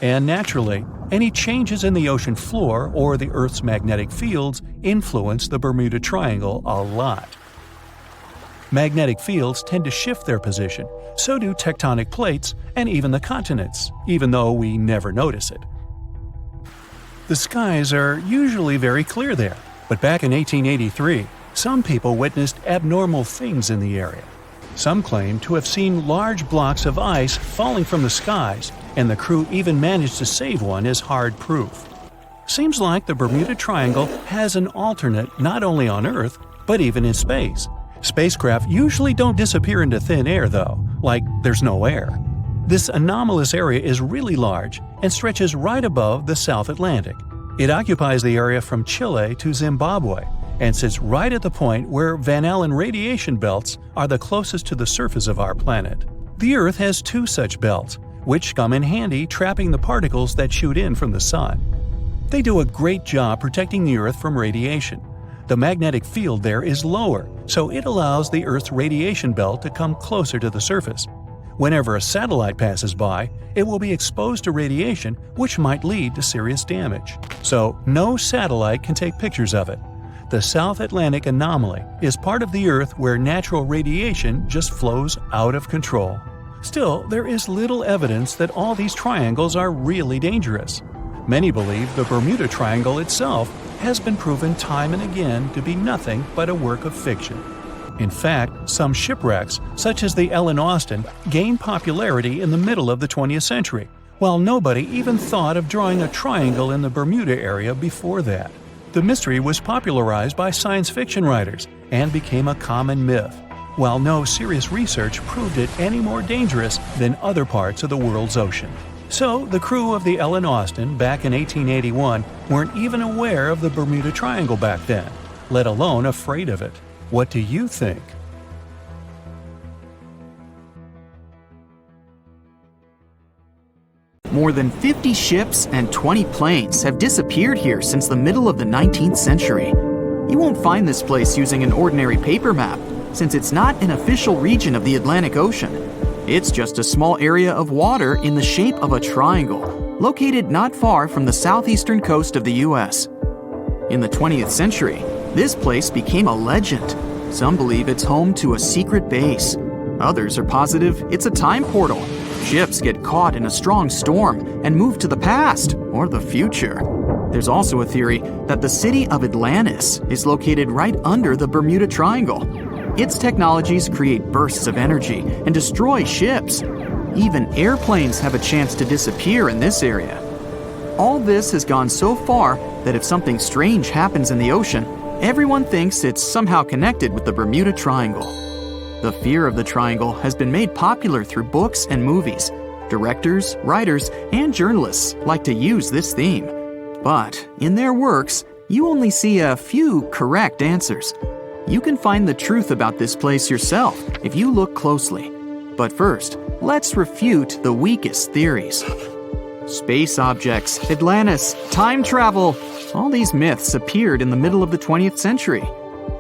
And naturally, any changes in the ocean floor or the Earth's magnetic fields influence the Bermuda Triangle a lot. Magnetic fields tend to shift their position, so do tectonic plates and even the continents, even though we never notice it. The skies are usually very clear there, but back in 1883, some people witnessed abnormal things in the area. Some claim to have seen large blocks of ice falling from the skies, and the crew even managed to save one as hard proof. Seems like the Bermuda Triangle has an alternate not only on Earth, but even in space. Spacecraft usually don't disappear into thin air, though, like there's no air. This anomalous area is really large and stretches right above the South Atlantic. It occupies the area from Chile to Zimbabwe and sits right at the point where Van Allen radiation belts are the closest to the surface of our planet. The Earth has two such belts, which come in handy trapping the particles that shoot in from the Sun. They do a great job protecting the Earth from radiation. The magnetic field there is lower, so it allows the Earth's radiation belt to come closer to the surface. Whenever a satellite passes by, it will be exposed to radiation, which might lead to serious damage. So, no satellite can take pictures of it. The South Atlantic Anomaly is part of the Earth where natural radiation just flows out of control. Still, there is little evidence that all these triangles are really dangerous. Many believe the Bermuda Triangle itself has been proven time and again to be nothing but a work of fiction. In fact, some shipwrecks, such as the Ellen Austin, gained popularity in the middle of the 20th century, while nobody even thought of drawing a triangle in the Bermuda area before that. The mystery was popularized by science fiction writers and became a common myth, while no serious research proved it any more dangerous than other parts of the world's ocean. So, the crew of the Ellen Austin back in 1881 weren't even aware of the Bermuda Triangle back then, let alone afraid of it. What do you think? More than 50 ships and 20 planes have disappeared here since the middle of the 19th century. You won't find this place using an ordinary paper map, since it's not an official region of the Atlantic Ocean. It's just a small area of water in the shape of a triangle, located not far from the southeastern coast of the US. In the 20th century, this place became a legend. Some believe it's home to a secret base. Others are positive it's a time portal. Ships get caught in a strong storm and move to the past or the future. There's also a theory that the city of Atlantis is located right under the Bermuda Triangle. Its technologies create bursts of energy and destroy ships. Even airplanes have a chance to disappear in this area. All this has gone so far that if something strange happens in the ocean, everyone thinks it's somehow connected with the Bermuda Triangle. The fear of the triangle has been made popular through books and movies. Directors, writers, and journalists like to use this theme. But in their works, you only see a few correct answers. You can find the truth about this place yourself if you look closely. But first, let's refute the weakest theories. Space objects, Atlantis, time travel. All these myths appeared in the middle of the 20th century.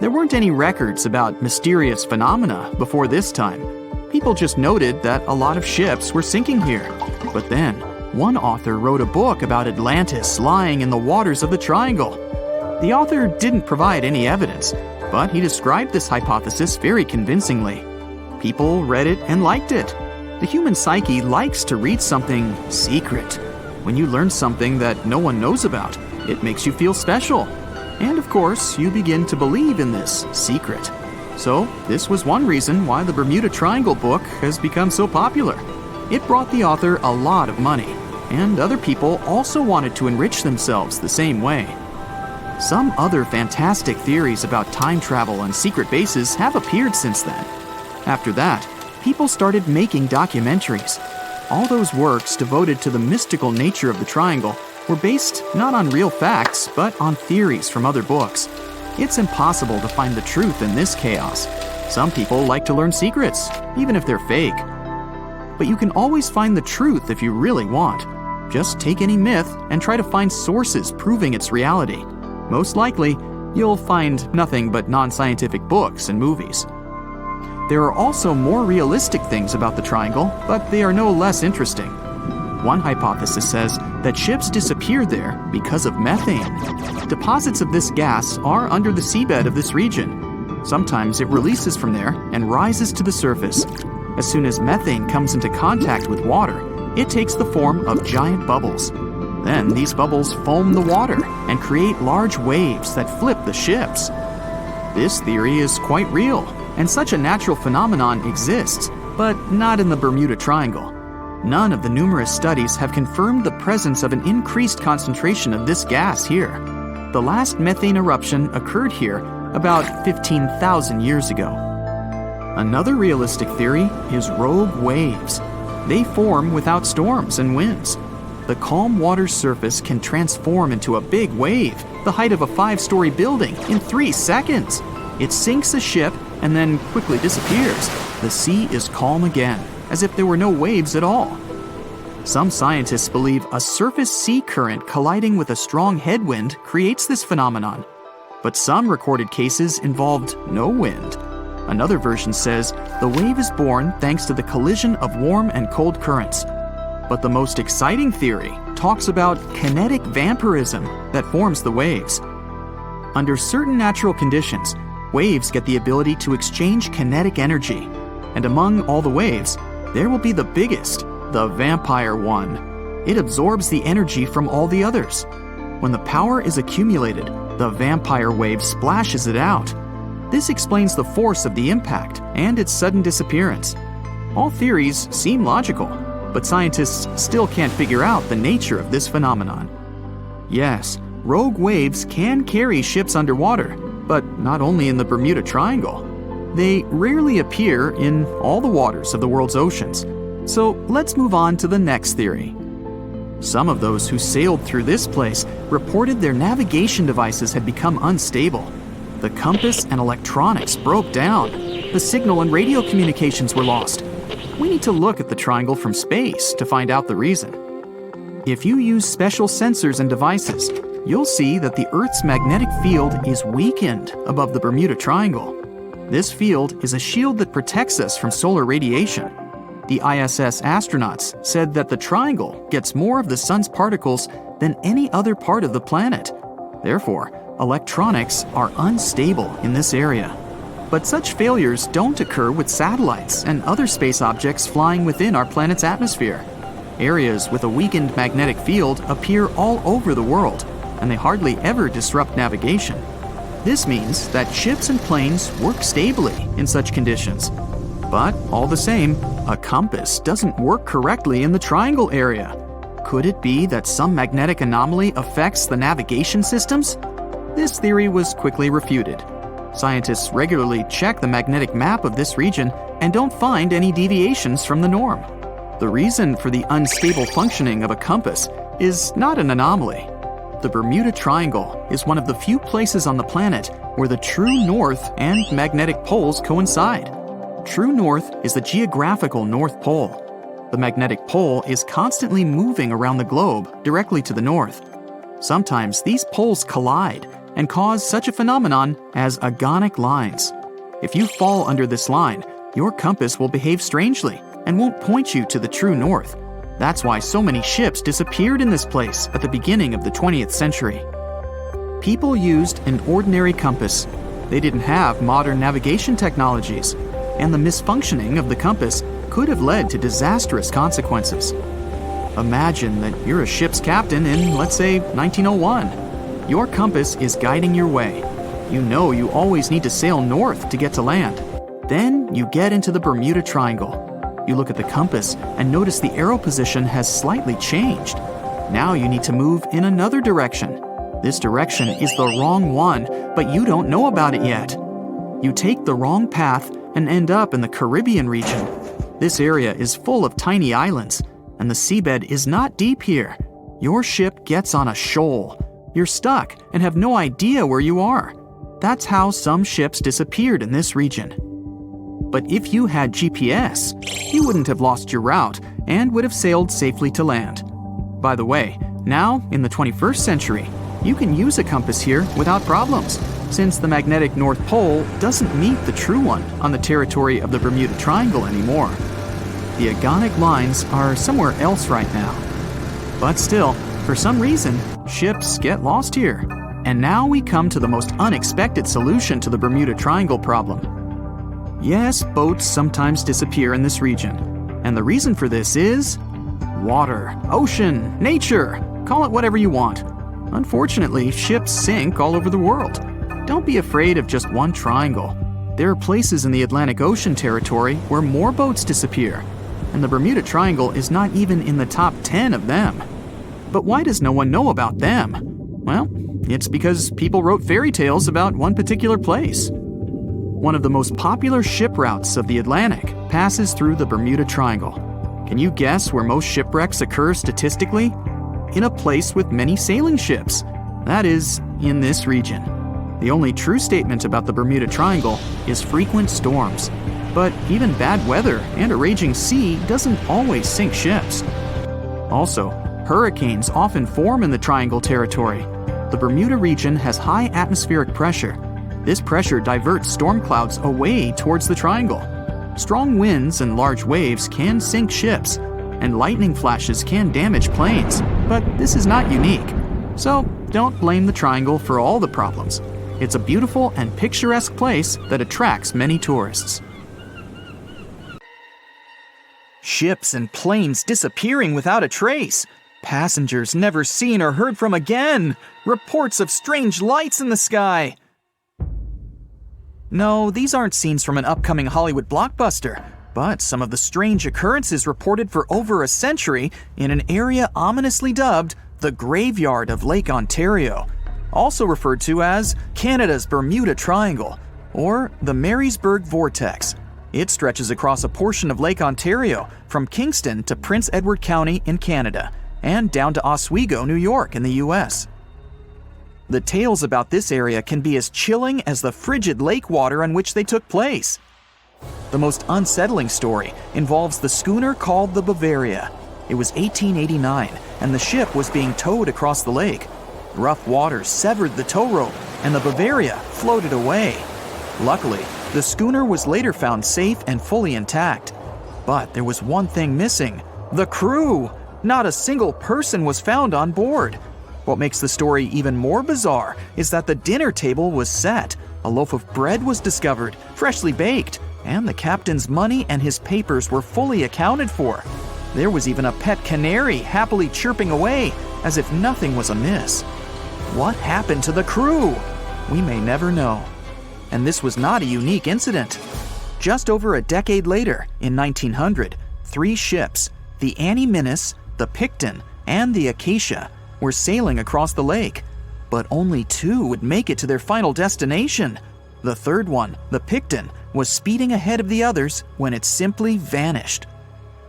There weren't any records about mysterious phenomena before this time. People just noted that a lot of ships were sinking here. But then, one author wrote a book about Atlantis lying in the waters of the triangle. The author didn't provide any evidence, but he described this hypothesis very convincingly. People read it and liked it. The human psyche likes to read something secret. When you learn something that no one knows about, it makes you feel special. And of course, you begin to believe in this secret. So, this was one reason why the Bermuda Triangle book has become so popular. It brought the author a lot of money, and other people also wanted to enrich themselves the same way. Some other fantastic theories about time travel and secret bases have appeared since then. After that, people started making documentaries. All those works devoted to the mystical nature of the triangle were based not on real facts, but on theories from other books. It's impossible to find the truth in this chaos. Some people like to learn secrets, even if they're fake. But you can always find the truth if you really want. Just take any myth and try to find sources proving its reality. Most likely, you'll find nothing but non-scientific books and movies. There are also more realistic things about the triangle, but they are no less interesting. One hypothesis says that ships disappeared there because of methane. Deposits of this gas are under the seabed of this region. Sometimes it releases from there and rises to the surface. As soon as methane comes into contact with water, it takes the form of giant bubbles. Then these bubbles foam the water and create large waves that flip the ships. This theory is quite real, and such a natural phenomenon exists, but not in the Bermuda Triangle. None of the numerous studies have confirmed the presence of an increased concentration of this gas here. The last methane eruption occurred here about 15,000 years ago. Another realistic theory is rogue waves. They form without storms and winds. The calm water's surface can transform into a big wave, the height of a 5-story building, in 3 seconds. It sinks a ship and then quickly disappears. The sea is calm again, as if there were no waves at all. Some scientists believe a surface sea current colliding with a strong headwind creates this phenomenon. But some recorded cases involved no wind. Another version says the wave is born thanks to the collision of warm and cold currents. But the most exciting theory talks about kinetic vampirism that forms the waves. Under certain natural conditions, waves get the ability to exchange kinetic energy. And among all the waves, there will be the biggest, the vampire one. It absorbs the energy from all the others. When the power is accumulated, the vampire wave splashes it out. This explains the force of the impact and its sudden disappearance. All theories seem logical, but scientists still can't figure out the nature of this phenomenon. Yes, rogue waves can carry ships underwater, but not only in the Bermuda Triangle. They rarely appear in all the waters of the world's oceans. So let's move on to the next theory. Some of those who sailed through this place reported their navigation devices had become unstable. The compass and electronics broke down. The signal and radio communications were lost. We need to look at the triangle from space to find out the reason. If you use special sensors and devices, you'll see that the Earth's magnetic field is weakened above the Bermuda Triangle. This field is a shield that protects us from solar radiation. The ISS astronauts said that the triangle gets more of the sun's particles than any other part of the planet. Therefore, electronics are unstable in this area. But such failures don't occur with satellites and other space objects flying within our planet's atmosphere. Areas with a weakened magnetic field appear all over the world, and they hardly ever disrupt navigation. This means that ships and planes work stably in such conditions. But all the same, a compass doesn't work correctly in the triangle area. Could it be that some magnetic anomaly affects the navigation systems? This theory was quickly refuted. Scientists regularly check the magnetic map of this region and don't find any deviations from the norm. The reason for the unstable functioning of a compass is not an anomaly. The Bermuda Triangle is one of the few places on the planet where the true north and magnetic poles coincide. True north is the geographical North Pole. The magnetic pole is constantly moving around the globe directly to the north. Sometimes these poles collide and cause such a phenomenon as agonic lines. If you fall under this line, your compass will behave strangely and won't point you to the true north. That's why so many ships disappeared in this place at the beginning of the 20th century. People used an ordinary compass. They didn't have modern navigation technologies, and the misfunctioning of the compass could have led to disastrous consequences. Imagine that you're a ship's captain in, let's say, 1901. Your compass is guiding your way. You know you always need to sail north to get to land. Then you get into the Bermuda Triangle. You look at the compass and notice the arrow position has slightly changed. Now you need to move in another direction. This direction is the wrong one, but you don't know about it yet. You take the wrong path and end up in the Caribbean region. This area is full of tiny islands, and the seabed is not deep here. Your ship gets on a shoal. You're stuck and have no idea where you are. That's how some ships disappeared in this region. But if you had GPS, you wouldn't have lost your route and would have sailed safely to land. By the way, now, in the 21st century, you can use a compass here without problems, since the magnetic North Pole doesn't meet the true one on the territory of the Bermuda Triangle anymore. The agonic lines are somewhere else right now. But still, for some reason, ships get lost here. And now we come to the most unexpected solution to the Bermuda Triangle problem. Yes, boats sometimes disappear in this region. And the reason for this is water, ocean, nature, call it whatever you want. Unfortunately, ships sink all over the world. Don't be afraid of just one triangle. There are places in the Atlantic Ocean territory where more boats disappear, and the Bermuda Triangle is not even in the top 10 of them. But why does no one know about them? Well, it's because people wrote fairy tales about one particular place. One of the most popular ship routes of the Atlantic passes through the Bermuda Triangle. Can you guess where most shipwrecks occur statistically? In a place with many sailing ships. That is, in this region. The only true statement about the Bermuda Triangle is frequent storms. But even bad weather and a raging sea doesn't always sink ships. Also, hurricanes often form in the Triangle territory. The Bermuda region has high atmospheric pressure. This pressure diverts storm clouds away towards the Triangle. Strong winds and large waves can sink ships, and lightning flashes can damage planes, but this is not unique. So don't blame the Triangle for all the problems. It's a beautiful and picturesque place that attracts many tourists. Ships and planes disappearing without a trace. Passengers never seen or heard from again. Reports of strange lights in the sky. No, these aren't scenes from an upcoming Hollywood blockbuster, but some of the strange occurrences reported for over a century in an area ominously dubbed the Graveyard of Lake Ontario, also referred to as Canada's Bermuda Triangle, or the Marysburg Vortex. It stretches across a portion of Lake Ontario from Kingston to Prince Edward County in Canada, and down to Oswego, New York in the US. The tales about this area can be as chilling as the frigid lake water on which they took place. The most unsettling story involves the schooner called the Bavaria. It was 1889, and the ship was being towed across the lake. Rough waters severed the tow rope, and the Bavaria floated away. Luckily, the schooner was later found safe and fully intact. But there was one thing missing: the crew! Not a single person was found on board. What makes the story even more bizarre is that the dinner table was set, a loaf of bread was discovered, freshly baked, and the captain's money and his papers were fully accounted for. There was even a pet canary happily chirping away, as if nothing was amiss. What happened to the crew? We may never know. And this was not a unique incident. Just over a decade later, in 1900, 3 ships, the Annie Minnis, the Picton, and the Acacia, were sailing across the lake, but only 2 would make it to their final destination. The third one, the Picton, was speeding ahead of the others when it simply vanished.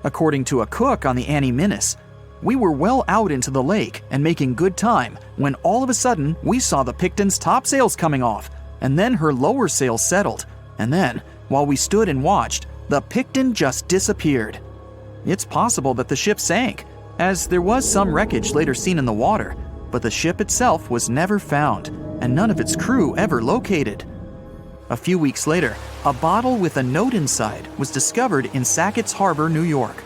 According to a cook on the Annie Minnis, "We were well out into the lake and making good time when all of a sudden we saw the Picton's topsails coming off, and then her lower sails settled, and then, while we stood and watched, the Picton just disappeared." It's possible that the ship sank, as there was some wreckage later seen in the water, but the ship itself was never found, and none of its crew ever located. A few weeks later, a bottle with a note inside was discovered in Sackett's Harbor, New York.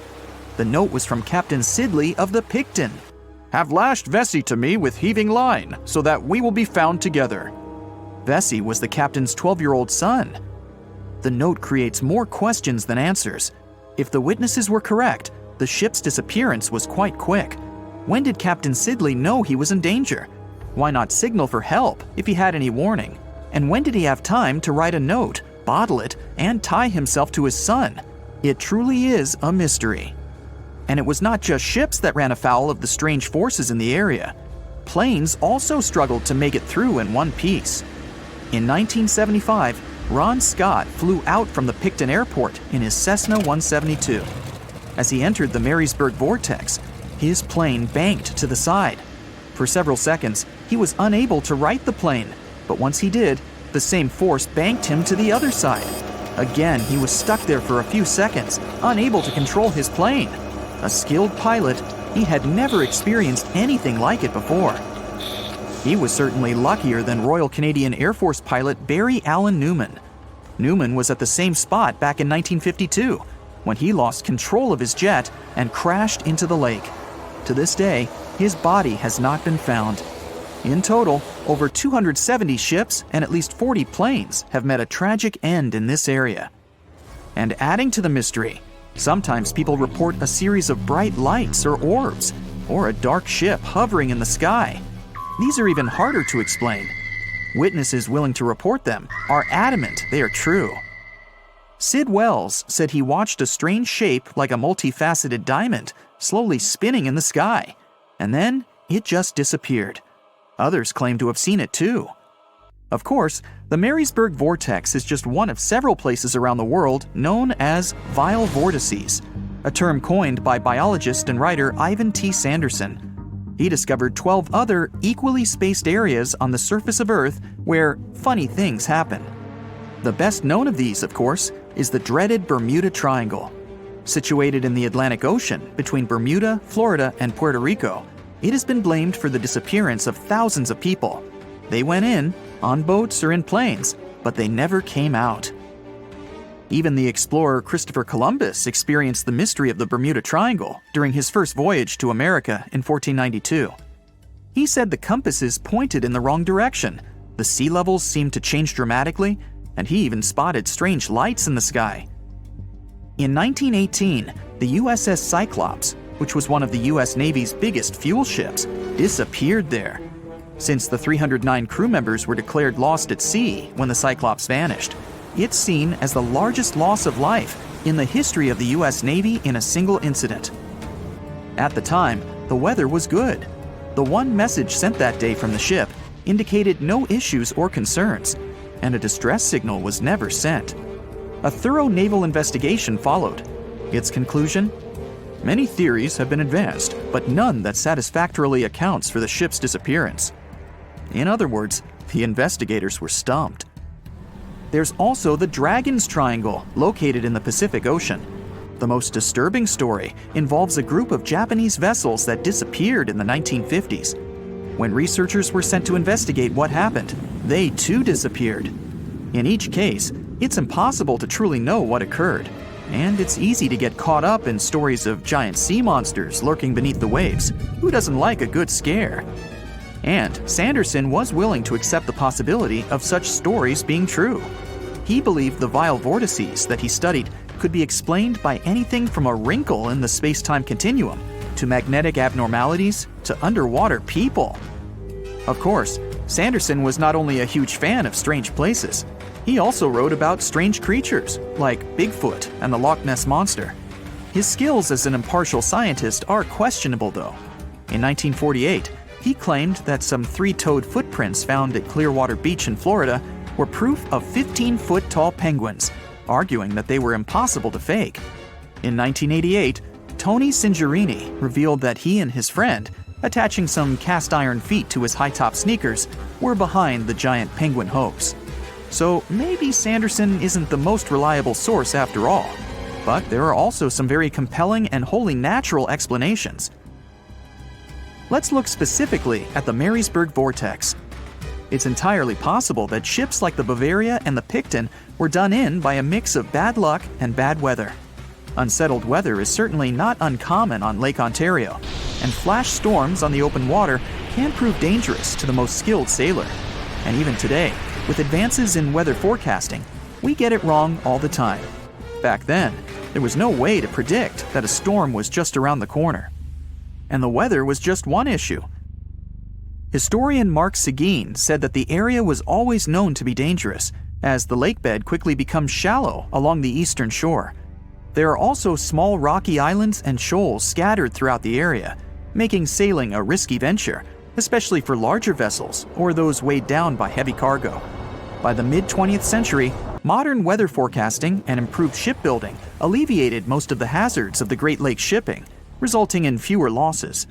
The note was from Captain Sidley of the Picton. "Have lashed Vesey to me with heaving line, so that we will be found together." Vesey was the captain's 12-year-old son. The note creates more questions than answers. If the witnesses were correct, the ship's disappearance was quite quick. When did Captain Sidley know he was in danger? Why not signal for help if he had any warning? And when did he have time to write a note, bottle it, and tie himself to his son? It truly is a mystery. And it was not just ships that ran afoul of the strange forces in the area. Planes also struggled to make it through in one piece. In 1975, Ron Scott flew out from the Picton Airport in his Cessna 172. As he entered the Marysburg Vortex, his plane banked to the side. For several seconds, he was unable to right the plane, but once he did, The same force banked him to the other side. Again, he was stuck there for a few seconds, unable to control his plane. A skilled pilot, he had never experienced anything like it before. He was certainly luckier than Royal Canadian Air Force pilot Barry Allen Newman. Newman was at the same spot back in 1952, when he lost control of his jet and crashed into the lake. To this day, his body has not been found. In total, over 270 ships and at least 40 planes have met a tragic end in this area. And adding to the mystery, sometimes people report a series of bright lights or orbs, or a dark ship hovering in the sky. These are even harder to explain. Witnesses willing to report them are adamant they are true. Sid Wells said he watched a strange shape like a multifaceted diamond slowly spinning in the sky, and then it just disappeared. Others claim to have seen it too. Of course, the Marysburg vortex is just one of several places around the world known as vile vortices, a term coined by biologist and writer Ivan T. Sanderson. He discovered 12 other equally spaced areas on the surface of Earth where funny things happen. The best known of these, of course, is the dreaded Bermuda Triangle. Situated in the Atlantic Ocean between Bermuda, Florida, and Puerto Rico, it has been blamed for the disappearance of thousands of people. They went in, on boats or in planes, but they never came out. Even the explorer Christopher Columbus experienced the mystery of the Bermuda Triangle during his first voyage to America in 1492. He said the compasses pointed in the wrong direction, the sea levels seemed to change dramatically, and he even spotted strange lights in the sky. In 1918, the USS Cyclops, which was one of the US Navy's biggest fuel ships, disappeared there. Since the 309 crew members were declared lost at sea when the Cyclops vanished, it's seen as the largest loss of life in the history of the US Navy in a single incident. At the time, the weather was good. The one message sent that day from the ship indicated no issues or concerns, and a distress signal was never sent. A thorough naval investigation followed. Its conclusion? Many theories have been advanced, but none that satisfactorily accounts for the ship's disappearance. In other words, the investigators were stumped. There's also the Dragon's Triangle, located in the Pacific Ocean. The most disturbing story involves a group of Japanese vessels that disappeared in the 1950s. When researchers were sent to investigate what happened, they too disappeared. In each case, it's impossible to truly know what occurred, and it's easy to get caught up in stories of giant sea monsters lurking beneath the waves. Who doesn't like a good scare? And Sanderson was willing to accept the possibility of such stories being true. He believed the vile vortices that he studied could be explained by anything from a wrinkle in the space-time continuum to magnetic abnormalities to underwater people. Of course, Sanderson was not only a huge fan of strange places, he also wrote about strange creatures like Bigfoot and the Loch Ness Monster. His skills as an impartial scientist are questionable though. In 1948, he claimed that some three-toed footprints found at Clearwater Beach in Florida were proof of 15-foot-tall penguins, arguing that they were impossible to fake. In 1988, Tony Singerini revealed that he and his friend, attaching some cast-iron feet to his high-top sneakers, were behind the giant penguin hoax. So maybe Sanderson isn't the most reliable source after all, but there are also some very compelling and wholly natural explanations. Let's look specifically at the Marysburg vortex. It's entirely possible that ships like the Bavaria and the Picton were done in by a mix of bad luck and bad weather. Unsettled weather is certainly not uncommon on Lake Ontario, and flash storms on the open water can prove dangerous to the most skilled sailor. And even today, with advances in weather forecasting, we get it wrong all the time. Back then, there was no way to predict that a storm was just around the corner. And the weather was just one issue. Historian Mark Seguin said that the area was always known to be dangerous, as the lake bed quickly becomes shallow along the eastern shore. There are also small rocky islands and shoals scattered throughout the area, making sailing a risky venture, especially for larger vessels or those weighed down by heavy cargo. By the mid-20th century, modern weather forecasting and improved shipbuilding alleviated most of the hazards of the Great Lakes shipping, resulting in fewer losses.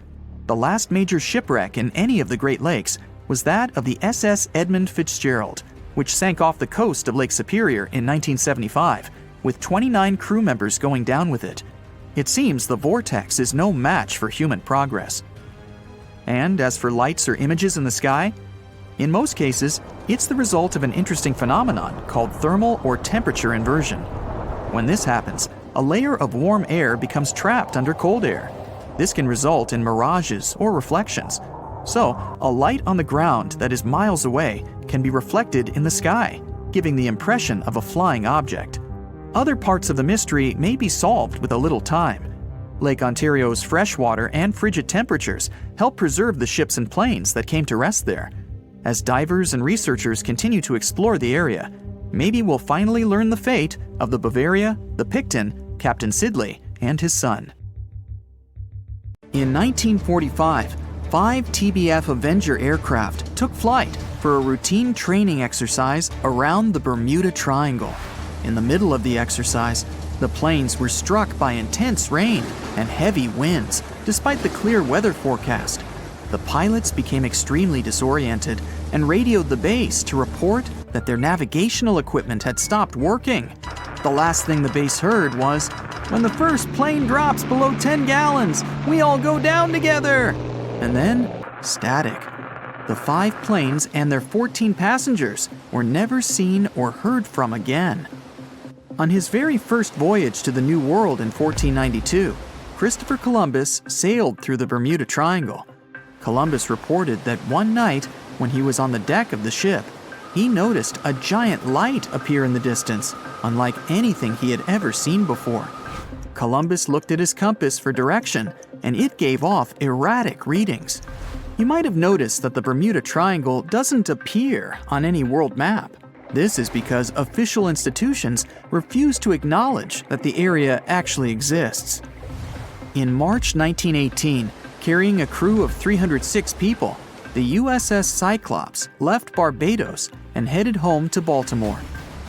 The last major shipwreck in any of the Great Lakes was that of the SS Edmund Fitzgerald, which sank off the coast of Lake Superior in 1975, with 29 crew members going down with it. It seems the vortex is no match for human progress. And as for lights or images in the sky, in most cases, it's the result of an interesting phenomenon called thermal or temperature inversion. When this happens, a layer of warm air becomes trapped under cold air. This can result in mirages or reflections. So, a light on the ground that is miles away can be reflected in the sky, giving the impression of a flying object. Other parts of the mystery may be solved with a little time. Lake Ontario's freshwater and frigid temperatures help preserve the ships and planes that came to rest there. As divers and researchers continue to explore the area, maybe we'll finally learn the fate of the Bavaria, the Picton, Captain Sidley, and his son. In 1945, 5 TBF Avenger aircraft took flight for a routine training exercise around the Bermuda Triangle. In the middle of the exercise, the planes were struck by intense rain and heavy winds, despite the clear weather forecast. The pilots became extremely disoriented and radioed the base to report that their navigational equipment had stopped working. The last thing the base heard was, "When the first plane drops below 10 gallons, we all go down together." And then, static. The 5 planes and their 14 passengers were never seen or heard from again. On his very first voyage to the New World in 1492, Christopher Columbus sailed through the Bermuda Triangle. Columbus reported that one night, when he was on the deck of the ship, he noticed a giant light appear in the distance, unlike anything he had ever seen before. Columbus looked at his compass for direction, and it gave off erratic readings. You might have noticed that the Bermuda Triangle doesn't appear on any world map. This is because official institutions refuse to acknowledge that the area actually exists. In March 1918, carrying a crew of 306 people, the USS Cyclops left Barbados and headed home to Baltimore.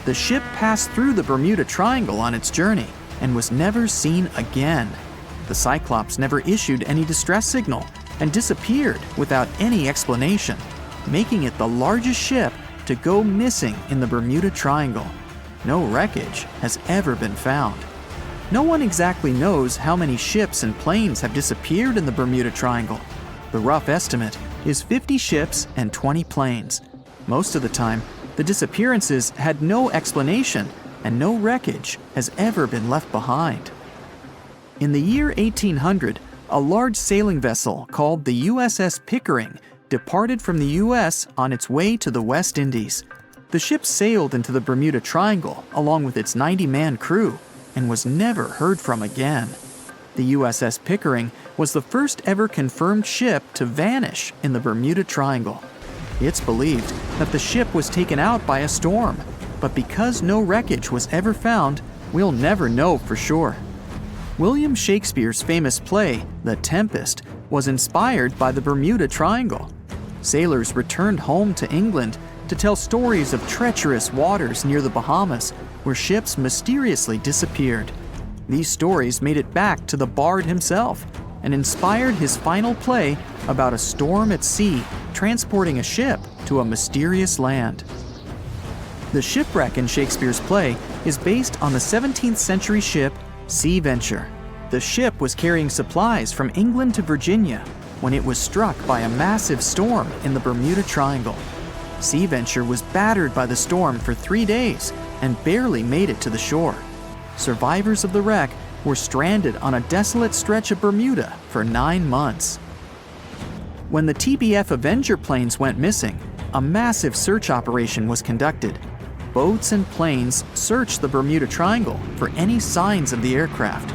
The ship passed through the Bermuda Triangle on its journey and was never seen again. The Cyclops never issued any distress signal and disappeared without any explanation, making it the largest ship to go missing in the Bermuda Triangle. No wreckage has ever been found. No one exactly knows how many ships and planes have disappeared in the Bermuda Triangle. The rough estimate is 50 ships and 20 planes. Most of the time, the disappearances had no explanation and no wreckage has ever been left behind. In the year 1800, a large sailing vessel called the USS Pickering departed from the US on its way to the West Indies. The ship sailed into the Bermuda Triangle along with its 90-man crew and was never heard from again. The USS Pickering was the first ever confirmed ship to vanish in the Bermuda Triangle. It's believed that the ship was taken out by a storm, but because no wreckage was ever found, we'll never know for sure. William Shakespeare's famous play, The Tempest, was inspired by the Bermuda Triangle. Sailors returned home to England to tell stories of treacherous waters near the Bahamas, where ships mysteriously disappeared. These stories made it back to the bard himself and inspired his final play about a storm at sea transporting a ship to a mysterious land. The shipwreck in Shakespeare's play is based on the 17th century ship Sea Venture. The ship was carrying supplies from England to Virginia when it was struck by a massive storm in the Bermuda Triangle. Sea Venture was battered by the storm for 3 days and barely made it to the shore. Survivors of the wreck were stranded on a desolate stretch of Bermuda for 9 months. When the TBF Avenger planes went missing, a massive search operation was conducted. Boats and planes searched the Bermuda Triangle for any signs of the aircraft.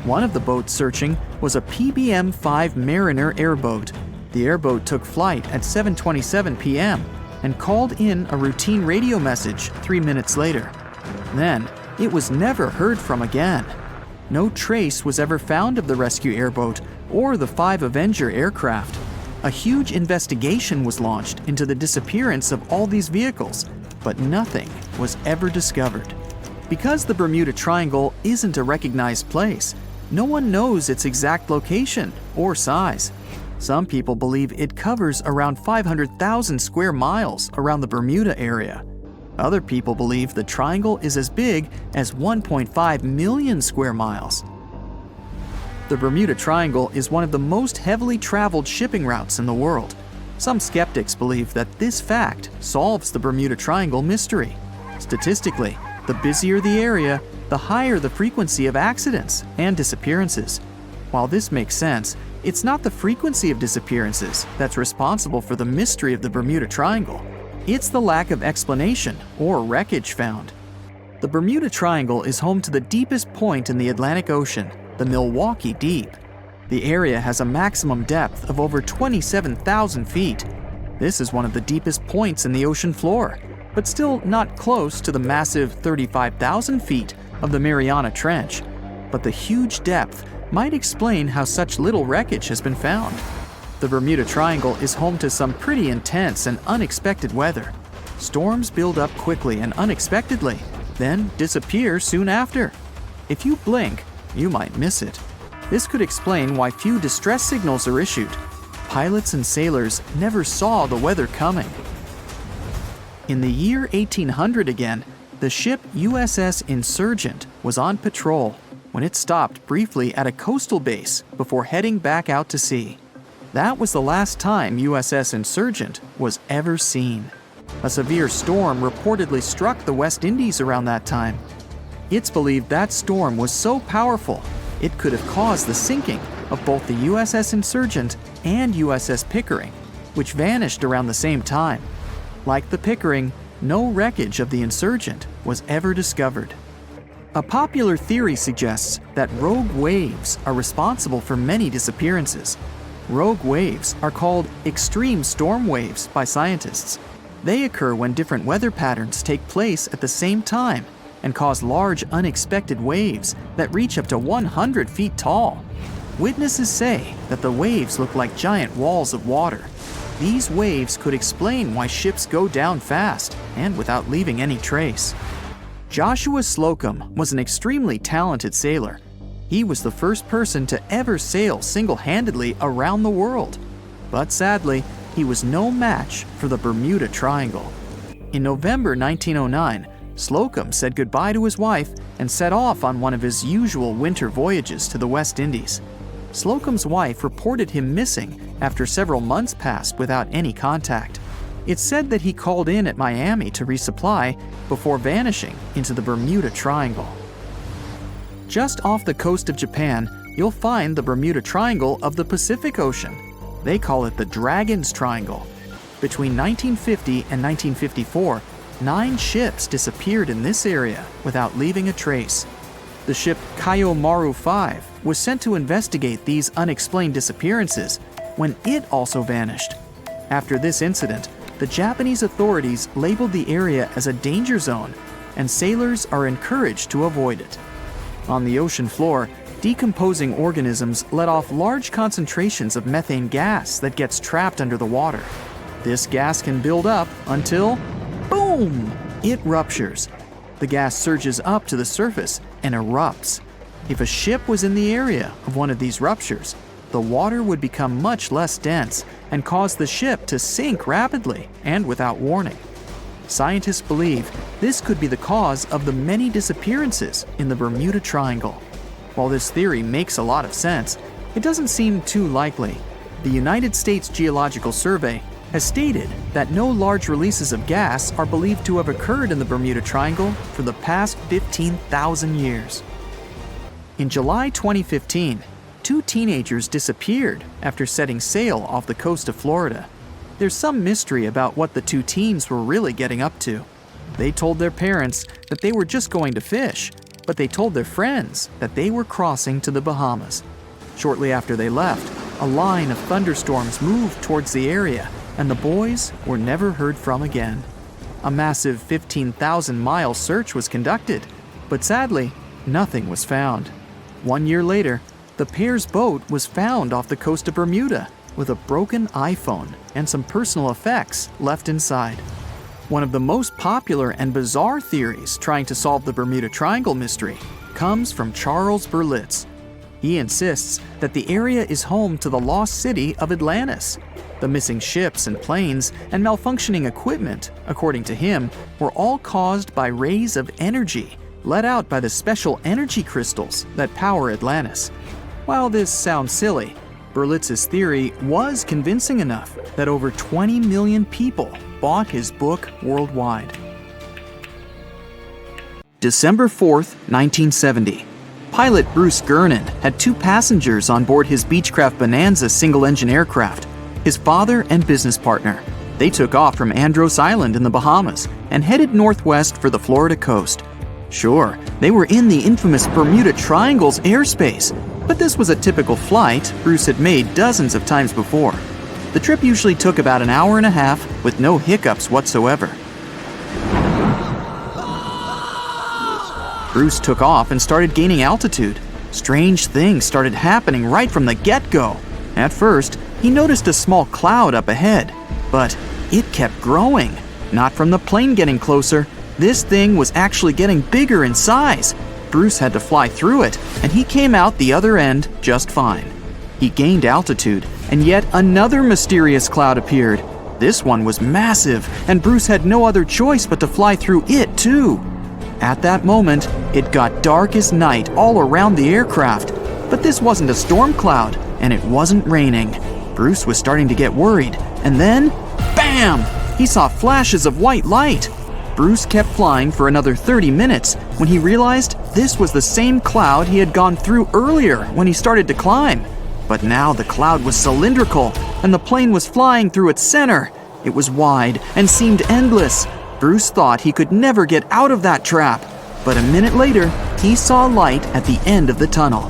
One of the boats searching was a PBM-5 Mariner airboat. The airboat took flight at 7:27 p.m. and called in a routine radio message 3 minutes later. Then, it was never heard from again. No trace was ever found of the rescue airboat or the 5 Avenger aircraft. A huge investigation was launched into the disappearance of all these vehicles, but nothing was ever discovered. Because the Bermuda Triangle isn't a recognized place, no one knows its exact location or size. Some people believe it covers around 500,000 square miles around the Bermuda area. Other people believe the triangle is as big as 1.5 million square miles. The Bermuda Triangle is one of the most heavily traveled shipping routes in the world. Some skeptics believe that this fact solves the Bermuda Triangle mystery. Statistically, the busier the area, the higher the frequency of accidents and disappearances. While this makes sense, it's not the frequency of disappearances that's responsible for the mystery of the Bermuda Triangle. It's the lack of explanation or wreckage found. The Bermuda Triangle is home to the deepest point in the Atlantic Ocean, the Milwaukee Deep. The area has a maximum depth of over 27,000 feet. This is one of the deepest points in the ocean floor, but still not close to the massive 35,000 feet of the Mariana Trench. But the huge depth might explain how such little wreckage has been found. The Bermuda Triangle is home to some pretty intense and unexpected weather. Storms build up quickly and unexpectedly, then disappear soon after. If you blink, you might miss it. This could explain why few distress signals are issued. Pilots and sailors never saw the weather coming. In the year 1800 again, the ship USS Insurgent was on patrol when it stopped briefly at a coastal base before heading back out to sea. That was the last time USS Insurgent was ever seen. A severe storm reportedly struck the West Indies around that time. It's believed that storm was so powerful, it could have caused the sinking of both the USS Insurgent and USS Pickering, which vanished around the same time. Like the Pickering, no wreckage of the Insurgent was ever discovered. A popular theory suggests that rogue waves are responsible for many disappearances. Rogue waves are called extreme storm waves by scientists. They occur when different weather patterns take place at the same time and cause large unexpected waves that reach up to 100 feet tall. Witnesses say that the waves look like giant walls of water. These waves could explain why ships go down fast and without leaving any trace. Joshua Slocum was an extremely talented sailor. He was the first person to ever sail single-handedly around the world. But sadly, he was no match for the Bermuda Triangle. In November 1909, Slocum said goodbye to his wife and set off on one of his usual winter voyages to the West Indies. Slocum's wife reported him missing after several months passed without any contact. It's said that he called in at Miami to resupply before vanishing into the Bermuda Triangle. Just off the coast of Japan, you'll find the Bermuda Triangle of the Pacific Ocean. They call it the Dragon's Triangle. Between 1950 and 1954, 9 ships disappeared in this area without leaving a trace. The ship Kaiomaru 5 was sent to investigate these unexplained disappearances when it also vanished. After this incident, the Japanese authorities labeled the area as a danger zone, and sailors are encouraged to avoid it. On the ocean floor, decomposing organisms let off large concentrations of methane gas that gets trapped under the water. This gas can build up until, boom, it ruptures. The gas surges up to the surface and erupts. If a ship was in the area of one of these ruptures, the water would become much less dense and cause the ship to sink rapidly and without warning. Scientists believe this could be the cause of the many disappearances in the Bermuda Triangle. While this theory makes a lot of sense, it doesn't seem too likely. The United States Geological Survey has stated that no large releases of gas are believed to have occurred in the Bermuda Triangle for the past 15,000 years. In July 2015, 2 teenagers disappeared after setting sail off the coast of Florida. There's some mystery about what the 2 teens were really getting up to. They told their parents that they were just going to fish, but they told their friends that they were crossing to the Bahamas. Shortly after they left, a line of thunderstorms moved towards the area, and the boys were never heard from again. A massive 15,000-mile search was conducted, but sadly, nothing was found. 1 year later, the pair's boat was found off the coast of Bermuda with a broken iPhone and some personal effects left inside. One of the most popular and bizarre theories trying to solve the Bermuda Triangle mystery comes from Charles Berlitz. He insists that the area is home to the lost city of Atlantis. The missing ships and planes and malfunctioning equipment, according to him, were all caused by rays of energy let out by the special energy crystals that power Atlantis. While this sounds silly, Berlitz's theory was convincing enough that over 20 million people bought his book worldwide. December 4th, 1970. Pilot Bruce Gernon had 2 passengers on board his Beechcraft Bonanza single-engine aircraft, his father and business partner. They took off from Andros Island in the Bahamas and headed northwest for the Florida coast. Sure, they were in the infamous Bermuda Triangle's airspace, but this was a typical flight Bruce had made dozens of times before. The trip usually took about an hour and a half with no hiccups whatsoever. Bruce took off and started gaining altitude. Strange things started happening right from the get-go. At first, he noticed a small cloud up ahead, but it kept growing. Not from the plane getting closer. This thing was actually getting bigger in size. Bruce had to fly through it, and he came out the other end just fine. He gained altitude, and yet another mysterious cloud appeared. This one was massive, and Bruce had no other choice but to fly through it too. At that moment, it got dark as night all around the aircraft. But this wasn't a storm cloud, and it wasn't raining. Bruce was starting to get worried, and then, bam! He saw flashes of white light. Bruce kept flying for another 30 minutes when he realized this was the same cloud he had gone through earlier when he started to climb. But now the cloud was cylindrical, and the plane was flying through its center. It was wide and seemed endless. Bruce thought he could never get out of that trap, but a minute later, he saw light at the end of the tunnel.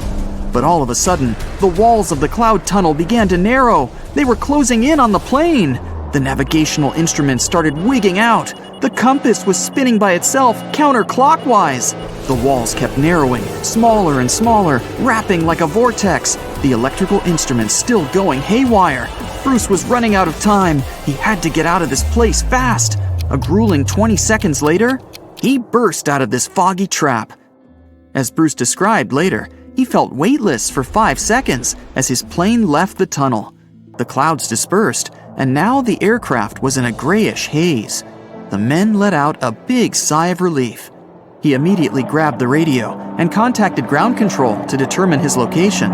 But all of a sudden, the walls of the cloud tunnel began to narrow. They were closing in on the plane. The navigational instruments started wigging out. The compass was spinning by itself counterclockwise. The walls kept narrowing, smaller and smaller, wrapping like a vortex. The electrical instruments still going haywire. Bruce was running out of time. He had to get out of this place fast. A grueling 20 seconds later, he burst out of this foggy trap. As Bruce described later, he felt weightless for 5 seconds as his plane left the tunnel. The clouds dispersed, and now the aircraft was in a grayish haze. The men let out a big sigh of relief. He immediately grabbed the radio and contacted ground control to determine his location.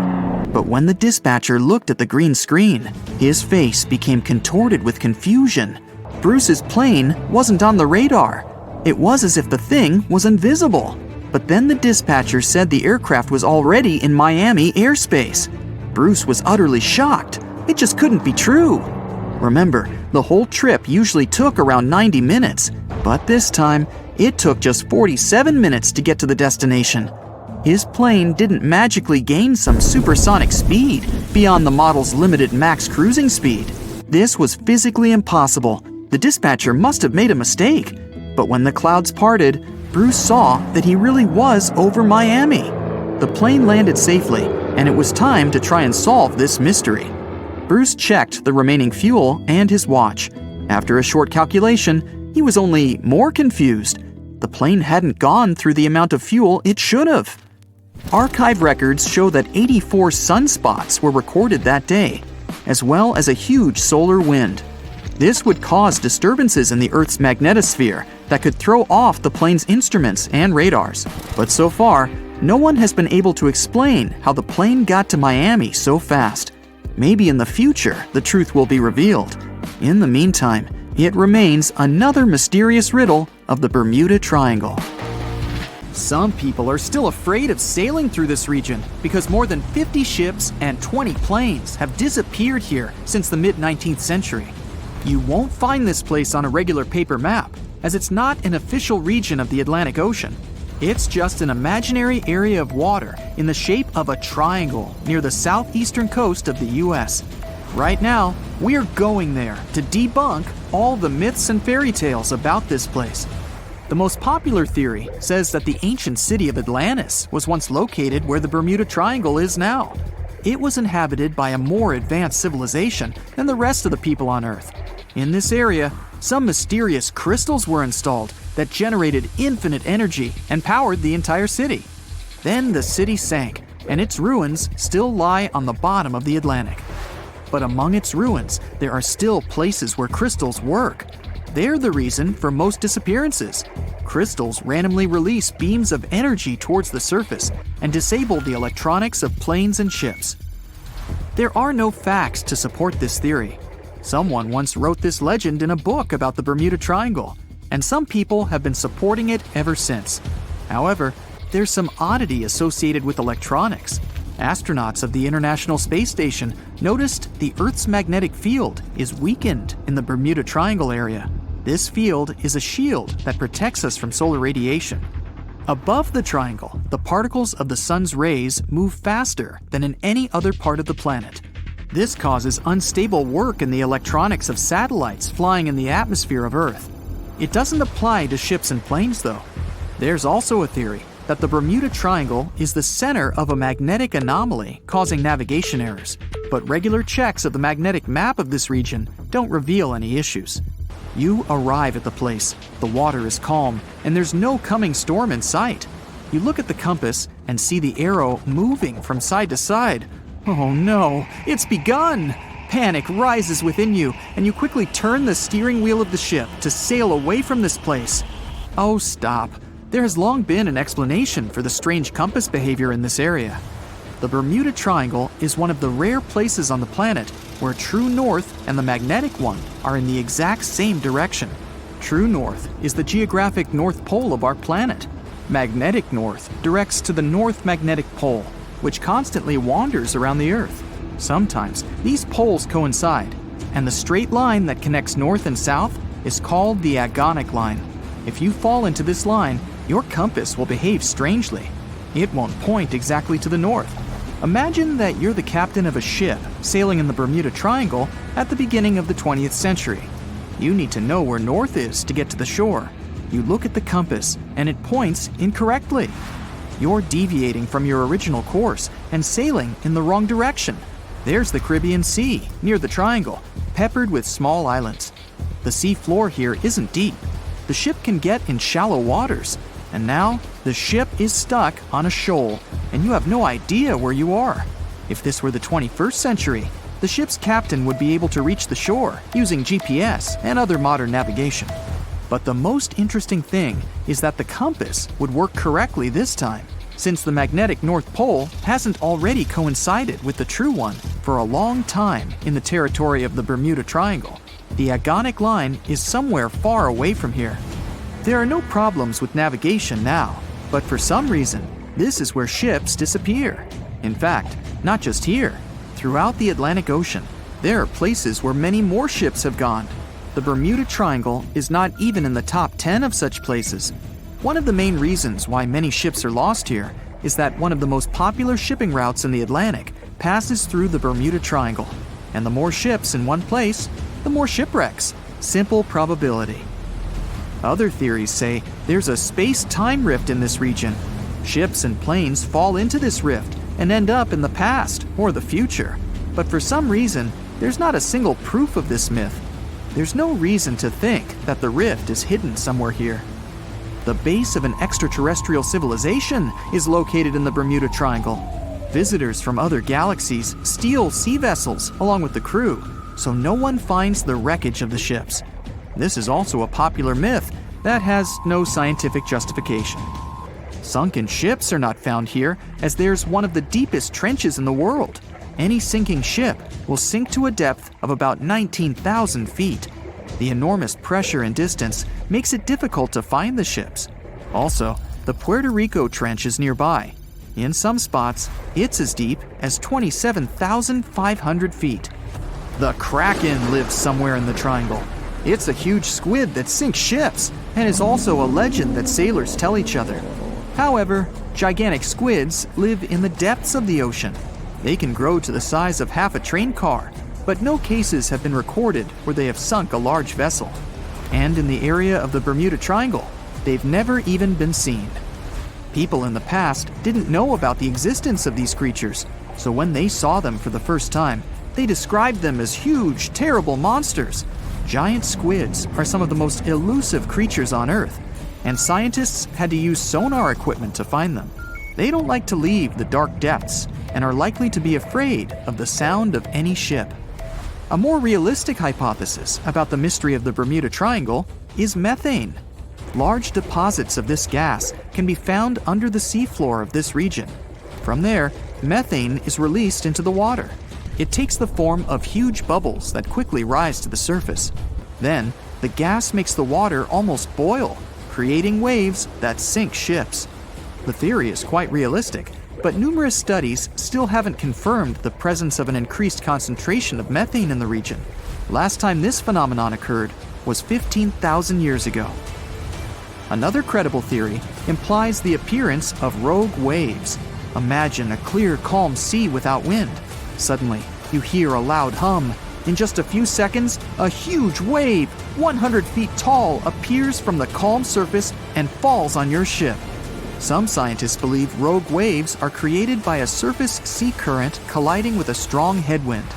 But when the dispatcher looked at the green screen, his face became contorted with confusion. Bruce's plane wasn't on the radar. It was as if the thing was invisible. But then the dispatcher said the aircraft was already in Miami airspace. Bruce was utterly shocked. It just couldn't be true. Remember, the whole trip usually took around 90 minutes, but this time, it took just 47 minutes to get to the destination. His plane didn't magically gain some supersonic speed beyond the model's limited max cruising speed. This was physically impossible. The dispatcher must have made a mistake. But when the clouds parted, Bruce saw that he really was over Miami. The plane landed safely, and it was time to try and solve this mystery. Bruce checked the remaining fuel and his watch. After a short calculation, he was only more confused. The plane hadn't gone through the amount of fuel it should have. Archive records show that 84 sunspots were recorded that day, as well as a huge solar wind. This would cause disturbances in the Earth's magnetosphere that could throw off the plane's instruments and radars. But so far, no one has been able to explain how the plane got to Miami so fast. Maybe in the future, the truth will be revealed. In the meantime, it remains another mysterious riddle of the Bermuda Triangle. Some people are still afraid of sailing through this region because more than 50 ships and 20 planes have disappeared here since the mid-19th century. You won't find this place on a regular paper map, as it's not an official region of the Atlantic Ocean. It's just an imaginary area of water in the shape of a triangle near the southeastern coast of the US. Right now, we're going there to debunk all the myths and fairy tales about this place. The most popular theory says that the ancient city of Atlantis was once located where the Bermuda Triangle is now. It was inhabited by a more advanced civilization than the rest of the people on Earth. In this area, some mysterious crystals were installed that generated infinite energy and powered the entire city. Then the city sank, and its ruins still lie on the bottom of the Atlantic. But among its ruins, there are still places where crystals work. They're the reason for most disappearances. Crystals randomly release beams of energy towards the surface and disable the electronics of planes and ships. There are no facts to support this theory. Someone once wrote this legend in a book about the Bermuda Triangle, and some people have been supporting it ever since. However, there's some oddity associated with electronics. Astronauts of the International Space Station noticed the Earth's magnetic field is weakened in the Bermuda Triangle area. This field is a shield that protects us from solar radiation. Above the triangle, the particles of the sun's rays move faster than in any other part of the planet. This causes unstable work in the electronics of satellites flying in the atmosphere of Earth. It doesn't apply to ships and planes, though. There's also a theory that the Bermuda Triangle is the center of a magnetic anomaly causing navigation errors, but regular checks of the magnetic map of this region don't reveal any issues. You arrive at the place, the water is calm, and there's no coming storm in sight. You look at the compass and see the arrow moving from side to side. Oh no, it's begun! Panic rises within you, and you quickly turn the steering wheel of the ship to sail away from this place. Oh, stop. There has long been an explanation for the strange compass behavior in this area. The Bermuda Triangle is one of the rare places on the planet where true north and the magnetic one are in the exact same direction. True north is the geographic north pole of our planet. Magnetic north directs to the north magnetic pole, which constantly wanders around the Earth. Sometimes these poles coincide, and the straight line that connects north and south is called the agonic line. If you fall into this line, your compass will behave strangely. It won't point exactly to the north. Imagine that you're the captain of a ship sailing in the Bermuda Triangle at the beginning of the 20th century. You need to know where north is to get to the shore. You look at the compass and it points incorrectly. You're deviating from your original course and sailing in the wrong direction. There's the Caribbean Sea near the triangle, peppered with small islands. The sea floor here isn't deep. The ship can get in shallow waters. And now, the ship is stuck on a shoal, and you have no idea where you are. If this were the 21st century, the ship's captain would be able to reach the shore using GPS and other modern navigation. But the most interesting thing is that the compass would work correctly this time, since the magnetic North Pole hasn't already coincided with the true one for a long time in the territory of the Bermuda Triangle. The agonic line is somewhere far away from here. There are no problems with navigation now, but for some reason, this is where ships disappear. In fact, not just here. Throughout the Atlantic Ocean, there are places where many more ships have gone. The Bermuda Triangle is not even in the top 10 of such places. One of the main reasons why many ships are lost here is that one of the most popular shipping routes in the Atlantic passes through the Bermuda Triangle. And the more ships in one place, the more shipwrecks. Simple probability. Other theories say there's a space-time rift in this region. Ships and planes fall into this rift and end up in the past or the future. But for some reason, there's not a single proof of this myth. There's no reason to think that the rift is hidden somewhere here. The base of an extraterrestrial civilization is located in the Bermuda Triangle. Visitors from other galaxies steal sea vessels along with the crew, so no one finds the wreckage of the ships. This is also a popular myth that has no scientific justification. Sunken ships are not found here, as there's one of the deepest trenches in the world. Any sinking ship will sink to a depth of about 19,000 feet. The enormous pressure and distance makes it difficult to find the ships. Also, the Puerto Rico Trench is nearby. In some spots, it's as deep as 27,500 feet. The Kraken lives somewhere in the triangle. It's a huge squid that sinks ships and is also a legend that sailors tell each other. However, gigantic squids live in the depths of the ocean. They can grow to the size of half a train car, but no cases have been recorded where they have sunk a large vessel. And in the area of the Bermuda Triangle, they've never even been seen. People in the past didn't know about the existence of these creatures, so when they saw them for the first time, they described them as huge, terrible monsters. Giant squids are some of the most elusive creatures on Earth, and scientists had to use sonar equipment to find them. They don't like to leave the dark depths and are likely to be afraid of the sound of any ship. A more realistic hypothesis about the mystery of the Bermuda Triangle is methane. Large deposits of this gas can be found under the seafloor of this region. From there, methane is released into the water. It takes the form of huge bubbles that quickly rise to the surface. Then, the gas makes the water almost boil, creating waves that sink ships. The theory is quite realistic, but numerous studies still haven't confirmed the presence of an increased concentration of methane in the region. Last time this phenomenon occurred was 15,000 years ago. Another credible theory implies the appearance of rogue waves. Imagine a clear, calm sea without wind. Suddenly, you hear a loud hum. In just a few seconds, a huge wave, 100 feet tall, appears from the calm surface and falls on your ship. Some scientists believe rogue waves are created by a surface sea current colliding with a strong headwind.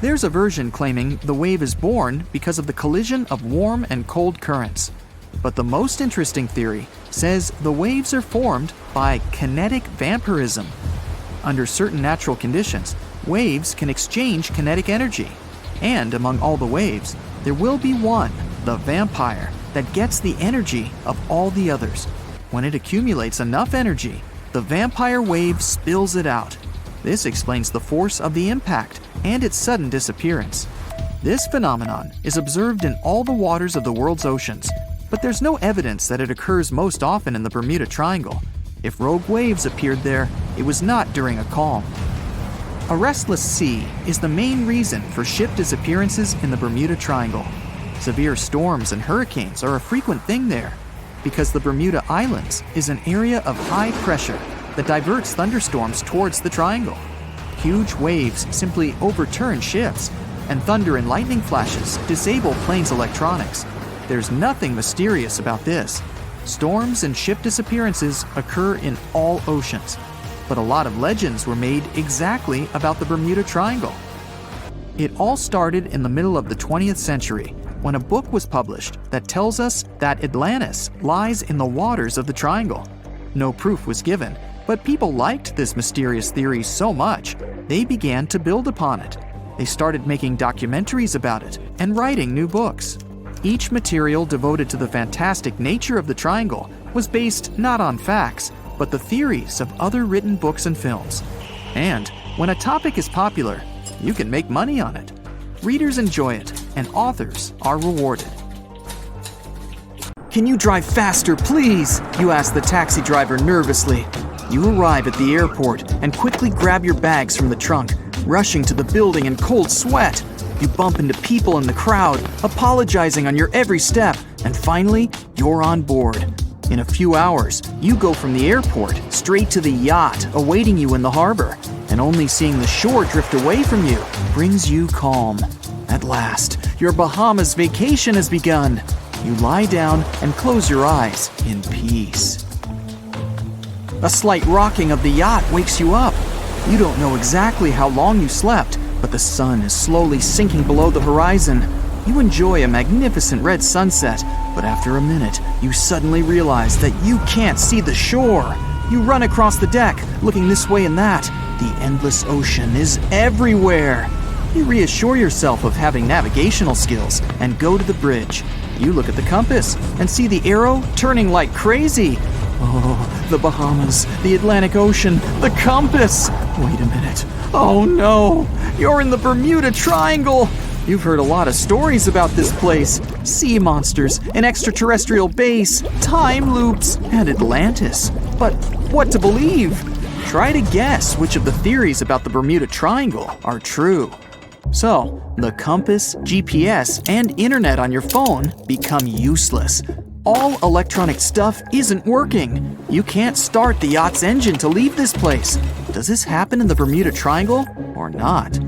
There's a version claiming the wave is born because of the collision of warm and cold currents. But the most interesting theory says the waves are formed by kinetic vampirism. Under certain natural conditions, waves can exchange kinetic energy. And among all the waves, there will be one, the vampire, that gets the energy of all the others. When it accumulates enough energy, the vampire wave spills it out. This explains the force of the impact and its sudden disappearance. This phenomenon is observed in all the waters of the world's oceans, but there's no evidence that it occurs most often in the Bermuda Triangle. If rogue waves appeared there, it was not during a calm. A restless sea is the main reason for ship disappearances in the Bermuda Triangle. Severe storms and hurricanes are a frequent thing there, because the Bermuda Islands is an area of high pressure that diverts thunderstorms towards the triangle. Huge waves simply overturn ships, and thunder and lightning flashes disable planes' electronics. There's nothing mysterious about this. Storms and ship disappearances occur in all oceans, but a lot of legends were made exactly about the Bermuda Triangle. It all started in the middle of the 20th century when a book was published that tells us that Atlantis lies in the waters of the triangle. No proof was given, but people liked this mysterious theory so much, they began to build upon it. They started making documentaries about it and writing new books. Each material devoted to the fantastic nature of the triangle was based not on facts, but the theories of other written books and films. And when a topic is popular, you can make money on it. Readers enjoy it, and authors are rewarded. "Can you drive faster, please?" you ask the taxi driver nervously. You arrive at the airport and quickly grab your bags from the trunk, rushing to the building in cold sweat. You bump into people in the crowd, apologizing on your every step, and finally, you're on board. In a few hours, you go from the airport straight to the yacht awaiting you in the harbor, and only seeing the shore drift away from you brings you calm. At last, your Bahamas vacation has begun. You lie down and close your eyes in peace. A slight rocking of the yacht wakes you up. You don't know exactly how long you slept, but the sun is slowly sinking below the horizon. You enjoy a magnificent red sunset, but after a minute, you suddenly realize that you can't see the shore. You run across the deck, looking this way and that. The endless ocean is everywhere. You reassure yourself of having navigational skills and go to the bridge. You look at the compass and see the arrow turning like crazy. Oh, the Bahamas, the Atlantic Ocean, the compass! Wait a minute. Oh no, you're in the Bermuda Triangle! You've heard a lot of stories about this place. Sea monsters, an extraterrestrial base, time loops, and Atlantis. But what to believe? Try to guess which of the theories about the Bermuda Triangle are true. So, the compass, GPS, and internet on your phone become useless. All electronic stuff isn't working. You can't start the yacht's engine to leave this place. Does this happen in the Bermuda Triangle or not?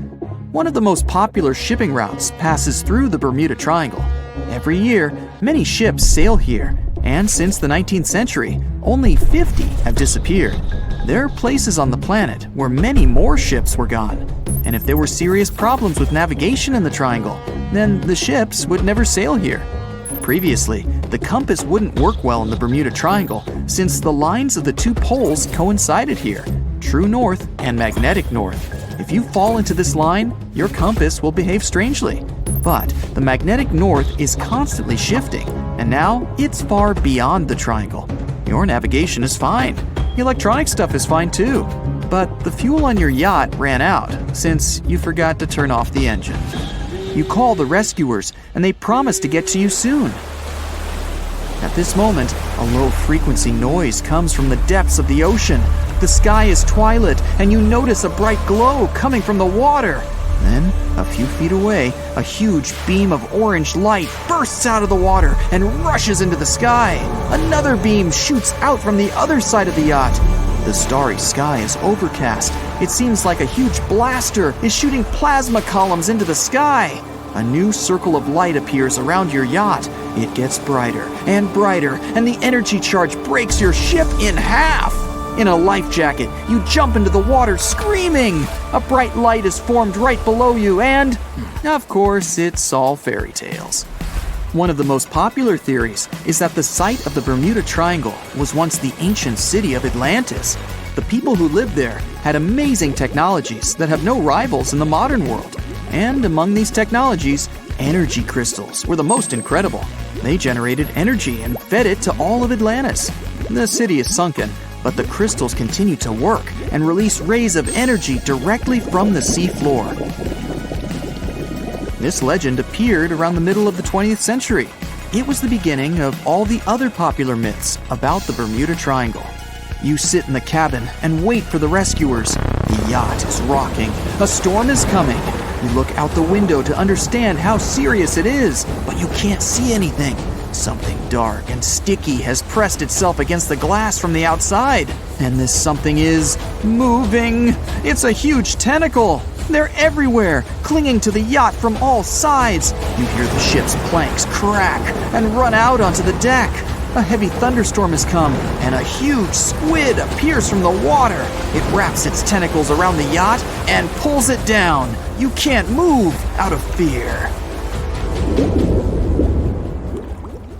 One of the most popular shipping routes passes through the Bermuda Triangle. Every year, many ships sail here, and since the 19th century, only 50 have disappeared. There are places on the planet where many more ships were gone. And if there were serious problems with navigation in the triangle, then the ships would never sail here. Previously, the compass wouldn't work well in the Bermuda Triangle since the lines of the two poles coincided here, true north and magnetic north. If you fall into this line, your compass will behave strangely. But the magnetic north is constantly shifting, and now it's far beyond the triangle. Your navigation is fine. The electronic stuff is fine too. But the fuel on your yacht ran out since you forgot to turn off the engine. You call the rescuers, and they promise to get to you soon. At this moment, a low-frequency noise comes from the depths of the ocean. The sky is twilight, and you notice a bright glow coming from the water. Then, a few feet away, a huge beam of orange light bursts out of the water and rushes into the sky. Another beam shoots out from the other side of the yacht. The starry sky is overcast. It seems like a huge blaster is shooting plasma columns into the sky. A new circle of light appears around your yacht. It gets brighter, and the energy charge breaks your ship in half. In a life jacket, you jump into the water screaming. A bright light is formed right below you, and, of course, it's all fairy tales. One of the most popular theories is that the site of the Bermuda Triangle was once the ancient city of Atlantis. The people who lived there had amazing technologies that have no rivals in the modern world. And among these technologies, energy crystals were the most incredible. They generated energy and fed it to all of Atlantis. The city is sunken, but the crystals continue to work and release rays of energy directly from the seafloor. This legend appeared around the middle of the 20th century. It was the beginning of all the other popular myths about the Bermuda Triangle. You sit in the cabin and wait for the rescuers. The yacht is rocking. A storm is coming. You look out the window to understand how serious it is, but you can't see anything. Something dark and sticky has pressed itself against the glass from the outside, and this something is moving. It's a huge tentacle. They're everywhere, clinging to the yacht from all sides. You hear the ship's planks crack and run out onto the deck. A heavy thunderstorm has come, and a huge squid appears from the water. It wraps its tentacles around the yacht and pulls it down. You can't move out of fear.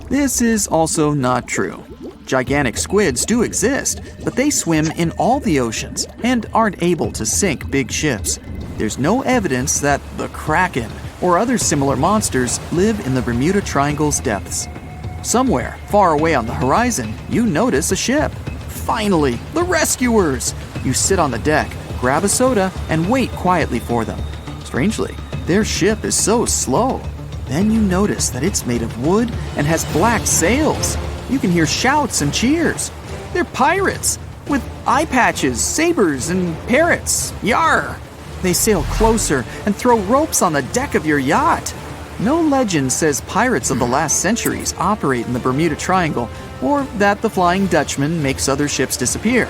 This is also not true. Gigantic squids do exist, but they swim in all the oceans and aren't able to sink big ships. There's no evidence that the Kraken or other similar monsters live in the Bermuda Triangle's depths. Somewhere, far away on the horizon, you notice a ship. Finally, the rescuers! You sit on the deck, grab a soda, and wait quietly for them. Strangely, their ship is so slow. Then you notice that it's made of wood and has black sails. You can hear shouts and cheers. They're pirates, with eye patches, sabers, and parrots. Yar! They sail closer and throw ropes on the deck of your yacht. No legend says pirates of the last centuries operate in the Bermuda Triangle, or that the Flying Dutchman makes other ships disappear.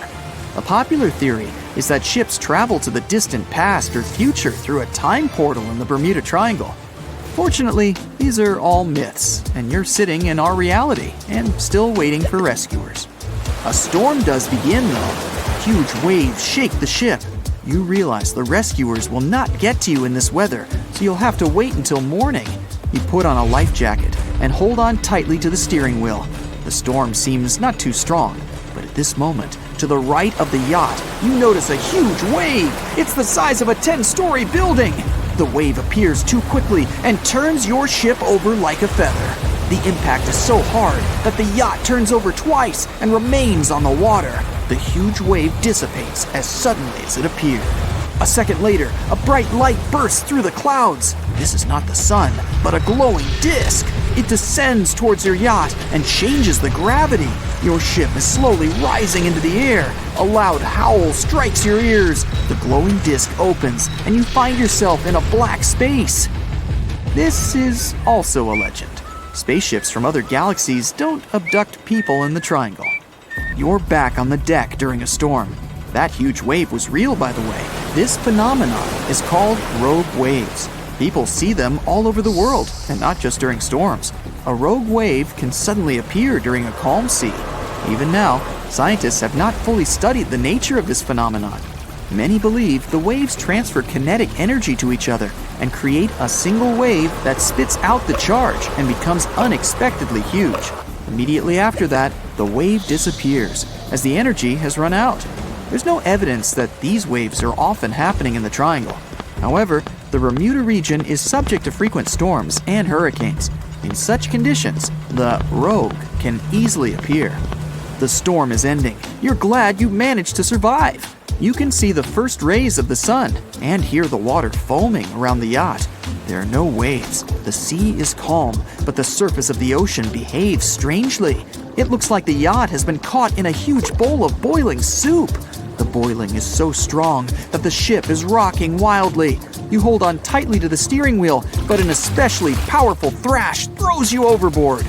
A popular theory is that ships travel to the distant past or future through a time portal in the Bermuda Triangle. Fortunately, these are all myths, and you're sitting in our reality and still waiting for rescuers. A storm does begin, though. Huge waves shake the ship. You realize the rescuers will not get to you in this weather, so you'll have to wait until morning. You put on a life jacket and hold on tightly to the steering wheel. The storm seems not too strong, but at this moment, to the right of the yacht, you notice a huge wave. It's the size of a 10-story building. The wave appears too quickly and turns your ship over like a feather. The impact is so hard that the yacht turns over twice and remains on the water. The huge wave dissipates as suddenly as it appeared. A second later, a bright light bursts through the clouds. This is not the sun, but a glowing disc. It descends towards your yacht and changes the gravity. Your ship is slowly rising into the air. A loud howl strikes your ears. The glowing disc opens, and you find yourself in a black space. This is also a legend. Spaceships from other galaxies don't abduct people in the triangle. You're back on the deck during a storm. That huge wave was real, by the way. This phenomenon is called rogue waves. People see them all over the world, and not just during storms. A rogue wave can suddenly appear during a calm sea. Even now, scientists have not fully studied the nature of this phenomenon. Many believe the waves transfer kinetic energy to each other and create a single wave that spits out the charge and becomes unexpectedly huge. Immediately after that, the wave disappears as the energy has run out. There's no evidence that these waves are often happening in the triangle. However, the Bermuda region is subject to frequent storms and hurricanes. In such conditions, the rogue can easily appear. The storm is ending. You're glad you managed to survive. You can see the first rays of the sun and hear the water foaming around the yacht. There are no waves. The sea is calm, but the surface of the ocean behaves strangely. It looks like the yacht has been caught in a huge bowl of boiling soup. The boiling is so strong that the ship is rocking wildly. You hold on tightly to the steering wheel, but an especially powerful thrash throws you overboard.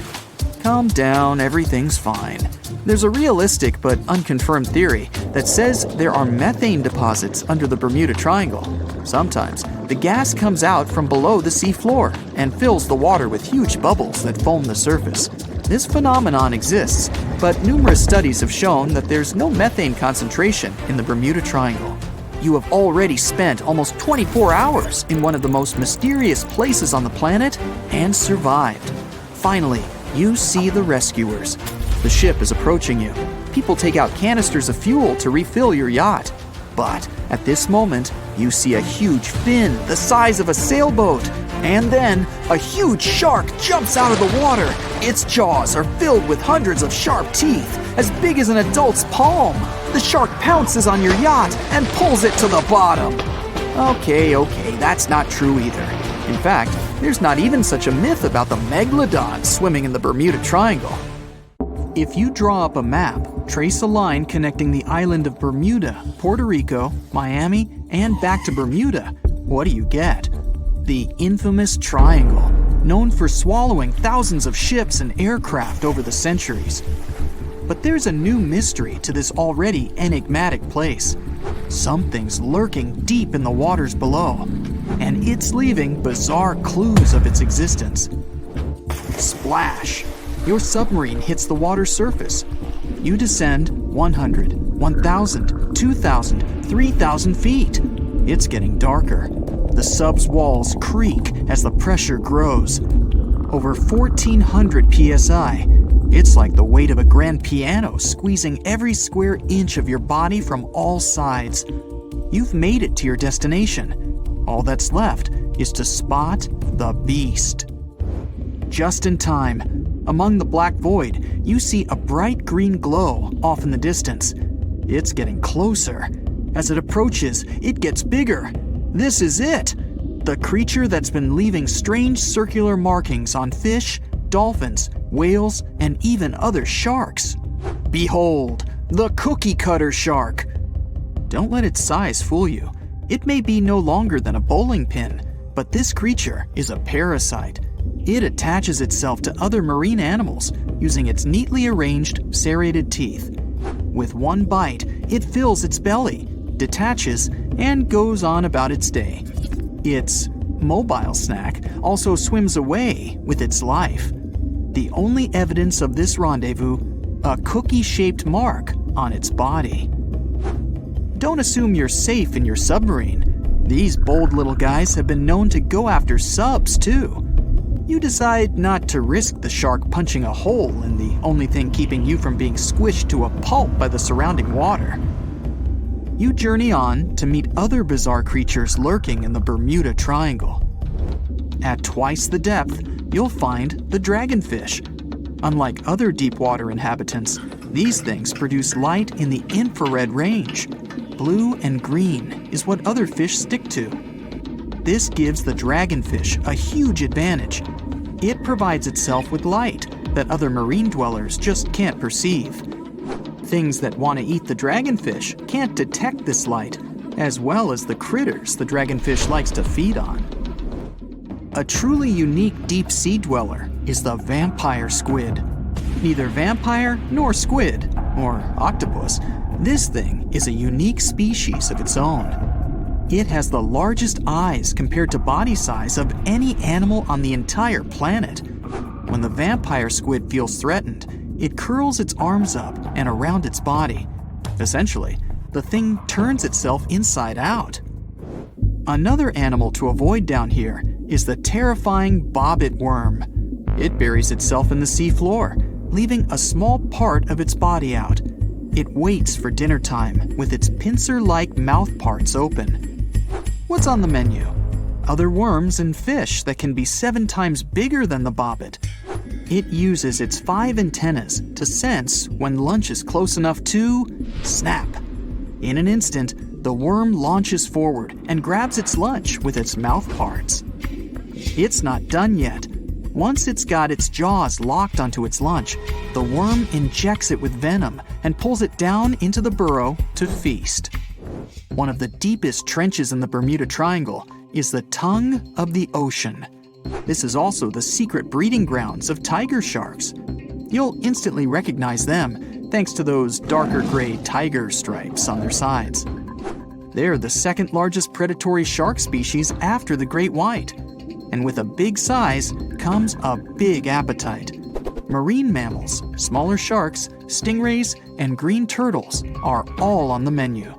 Calm down, everything's fine. There's a realistic but unconfirmed theory that says there are methane deposits under the Bermuda Triangle. Sometimes, the gas comes out from below the sea floor and fills the water with huge bubbles that foam the surface. This phenomenon exists, but numerous studies have shown that there's no methane concentration in the Bermuda Triangle. You have already spent almost 24 hours in one of the most mysterious places on the planet and survived. Finally, you see the rescuers. The ship is approaching you. People take out canisters of fuel to refill your yacht. But at this moment, you see a huge fin the size of a sailboat. And then, a huge shark jumps out of the water. Its jaws are filled with hundreds of sharp teeth, as big as an adult's palm. The shark pounces on your yacht and pulls it to the bottom. Okay, that's not true either. In fact, there's not even such a myth about the megalodon swimming in the Bermuda Triangle. If you draw up a map, trace a line connecting the island of Bermuda, Puerto Rico, Miami, and back to Bermuda, what do you get? The infamous triangle, known for swallowing thousands of ships and aircraft over the centuries. But there's a new mystery to this already enigmatic place. Something's lurking deep in the waters below, and it's leaving bizarre clues of its existence. Splash! Your submarine hits the water surface. You descend 100, 1,000, 2,000, 3,000 feet. It's getting darker. The sub's walls creak as the pressure grows. Over 1,400 psi. It's like the weight of a grand piano squeezing every square inch of your body from all sides. You've made it to your destination. All that's left is to spot the beast. Just in time. Among the black void, you see a bright green glow off in the distance. It's getting closer. As it approaches, it gets bigger. This is it! The creature that's been leaving strange circular markings on fish, dolphins, whales, and even other sharks. Behold, the cookie cutter shark! Don't let its size fool you. It may be no longer than a bowling pin, but this creature is a parasite. It attaches itself to other marine animals using its neatly arranged serrated teeth. With one bite, it fills its belly, detaches, and goes on about its day. Its mobile snack also swims away with its life. The only evidence of this rendezvous, a cookie-shaped mark on its body. Don't assume you're safe in your submarine. These bold little guys have been known to go after subs too. You decide not to risk the shark punching a hole in the only thing keeping you from being squished to a pulp by the surrounding water. You journey on to meet other bizarre creatures lurking in the Bermuda Triangle. At twice the depth, you'll find the dragonfish. Unlike other deep water inhabitants, these things produce light in the infrared range. Blue and green is what other fish stick to. This gives the dragonfish a huge advantage. It provides itself with light that other marine dwellers just can't perceive. Things that want to eat the dragonfish can't detect this light, as well as the critters the dragonfish likes to feed on. A truly unique deep sea dweller is the vampire squid. Neither vampire nor squid, or octopus, this thing is a unique species of its own. It has the largest eyes compared to body size of any animal on the entire planet. When the vampire squid feels threatened, it curls its arms up and around its body. Essentially, the thing turns itself inside out. Another animal to avoid down here is the terrifying bobbit worm. It buries itself in the sea floor, leaving a small part of its body out. It waits for dinner time with its pincer-like mouth parts open. What's on the menu? Other worms and fish that can be 7 times bigger than the bobbit. It uses its 5 antennas to sense when lunch is close enough to snap. In an instant, the worm launches forward and grabs its lunch with its mouth parts. It's not done yet. Once it's got its jaws locked onto its lunch, the worm injects it with venom and pulls it down into the burrow to feast. One of the deepest trenches in the Bermuda Triangle is the tongue of the ocean. This is also the secret breeding grounds of tiger sharks. You'll instantly recognize them thanks to those darker gray tiger stripes on their sides. They're the second largest predatory shark species after the great white. And with a big size comes a big appetite. Marine mammals, smaller sharks, stingrays, and green turtles are all on the menu.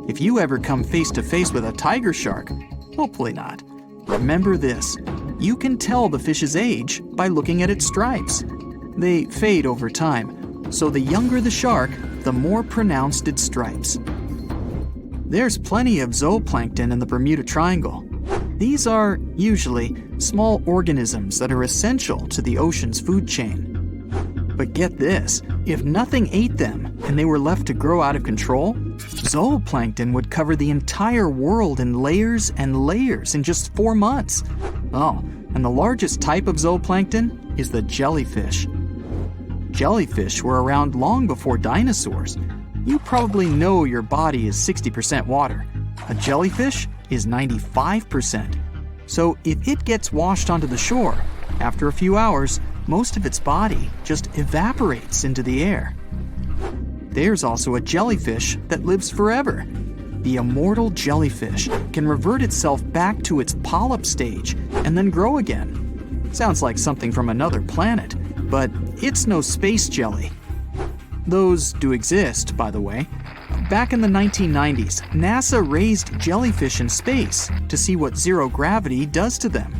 If you ever come face to face with a tiger shark, hopefully not, remember this: you can tell the fish's age by looking at its stripes. They fade over time, so the younger the shark, the more pronounced its stripes. There's plenty of zooplankton in the Bermuda Triangle. These are, usually, small organisms that are essential to the ocean's food chain. But get this, if nothing ate them and they were left to grow out of control, zooplankton would cover the entire world in layers and layers in just 4 months. Oh, and the largest type of zooplankton is the jellyfish. Jellyfish were around long before dinosaurs. You probably know your body is 60% water. A jellyfish is 95%. So if it gets washed onto the shore, after a few hours, most of its body just evaporates into the air. There's also a jellyfish that lives forever. The immortal jellyfish can revert itself back to its polyp stage and then grow again. Sounds like something from another planet, but it's no space jelly. Those do exist, by the way. Back in the 1990s, NASA raised jellyfish in space to see what zero gravity does to them.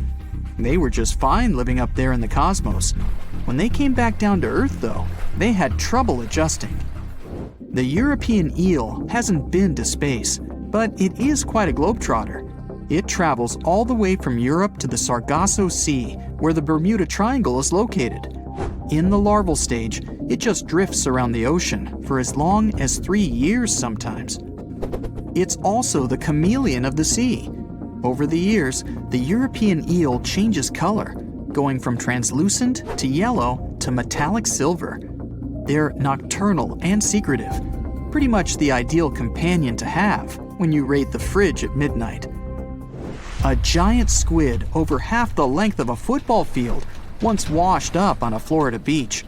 They were just fine living up there in the cosmos. When they came back down to Earth, though, they had trouble adjusting. The European eel hasn't been to space, but it is quite a globetrotter. It travels all the way from Europe to the Sargasso Sea, where the Bermuda Triangle is located. In the larval stage, it just drifts around the ocean for as long as 3 years sometimes. It's also the chameleon of the sea. Over the years, the European eel changes color, going from translucent to yellow to metallic silver. They're nocturnal and secretive, pretty much the ideal companion to have when you raid the fridge at midnight. A giant squid over half the length of a football field once washed up on a Florida beach.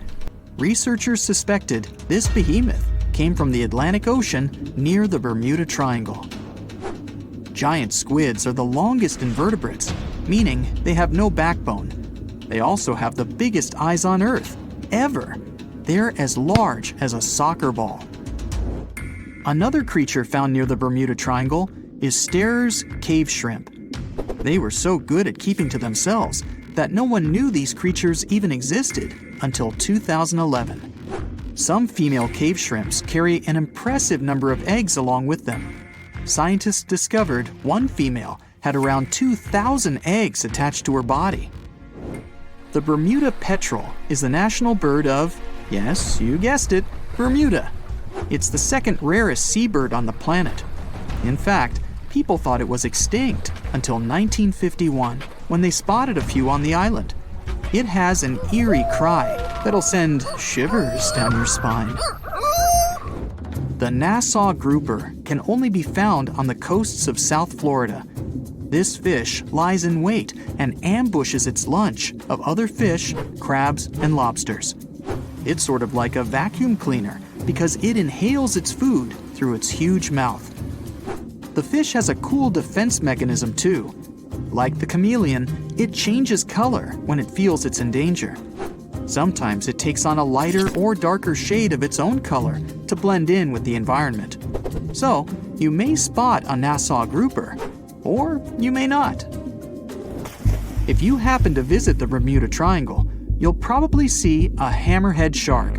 Researchers suspected this behemoth came from the Atlantic Ocean near the Bermuda Triangle. Giant squids are the longest invertebrates, meaning they have no backbone. They also have the biggest eyes on Earth, ever. They're as large as a soccer ball. Another creature found near the Bermuda Triangle is Sterer's cave shrimp. They were so good at keeping to themselves that no one knew these creatures even existed until 2011. Some female cave shrimps carry an impressive number of eggs along with them. Scientists discovered one female had around 2,000 eggs attached to her body. The Bermuda petrel is the national bird of, yes, you guessed it, Bermuda. It's the second rarest seabird on the planet. In fact, people thought it was extinct until 1951, when they spotted a few on the island. It has an eerie cry that'll send shivers down your spine. The Nassau grouper can only be found on the coasts of South Florida. This fish lies in wait and ambushes its lunch of other fish, crabs, and lobsters. It's sort of like a vacuum cleaner because it inhales its food through its huge mouth. The fish has a cool defense mechanism too. Like the chameleon, it changes color when it feels it's in danger. Sometimes it takes on a lighter or darker shade of its own color to blend in with the environment. So, you may spot a Nassau grouper, or you may not. If you happen to visit the Bermuda Triangle, you'll probably see a hammerhead shark.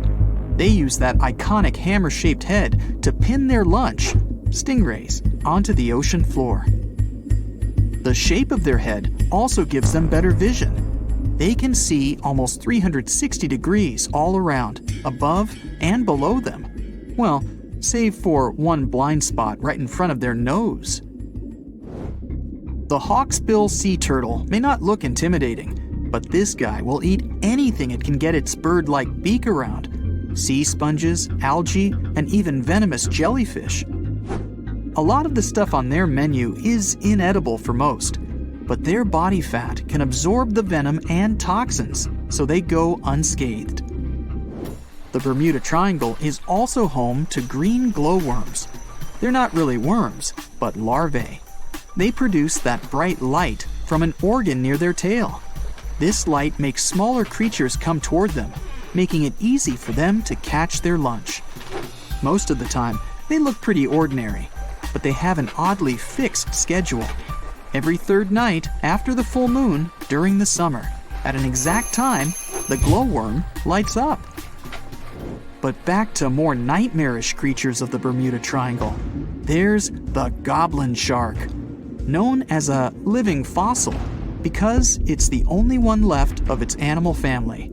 They use that iconic hammer-shaped head to pin their lunch, stingrays, onto the ocean floor. The shape of their head also gives them better vision. They can see almost 360 degrees all around, above and below them. Well, save for one blind spot right in front of their nose. The hawksbill sea turtle may not look intimidating, but this guy will eat anything it can get its bird-like beak around. Sea sponges, algae, and even venomous jellyfish. A lot of the stuff on their menu is inedible for most, but their body fat can absorb the venom and toxins, so they go unscathed. The Bermuda Triangle is also home to green glowworms. They're not really worms, but larvae. They produce that bright light from an organ near their tail. This light makes smaller creatures come toward them, making it easy for them to catch their lunch. Most of the time, they look pretty ordinary, but they have an oddly fixed schedule. Every third night after the full moon during the summer, at an exact time, the glowworm lights up. But back to more nightmarish creatures of the Bermuda Triangle. There's the goblin shark, known as a living fossil because it's the only one left of its animal family.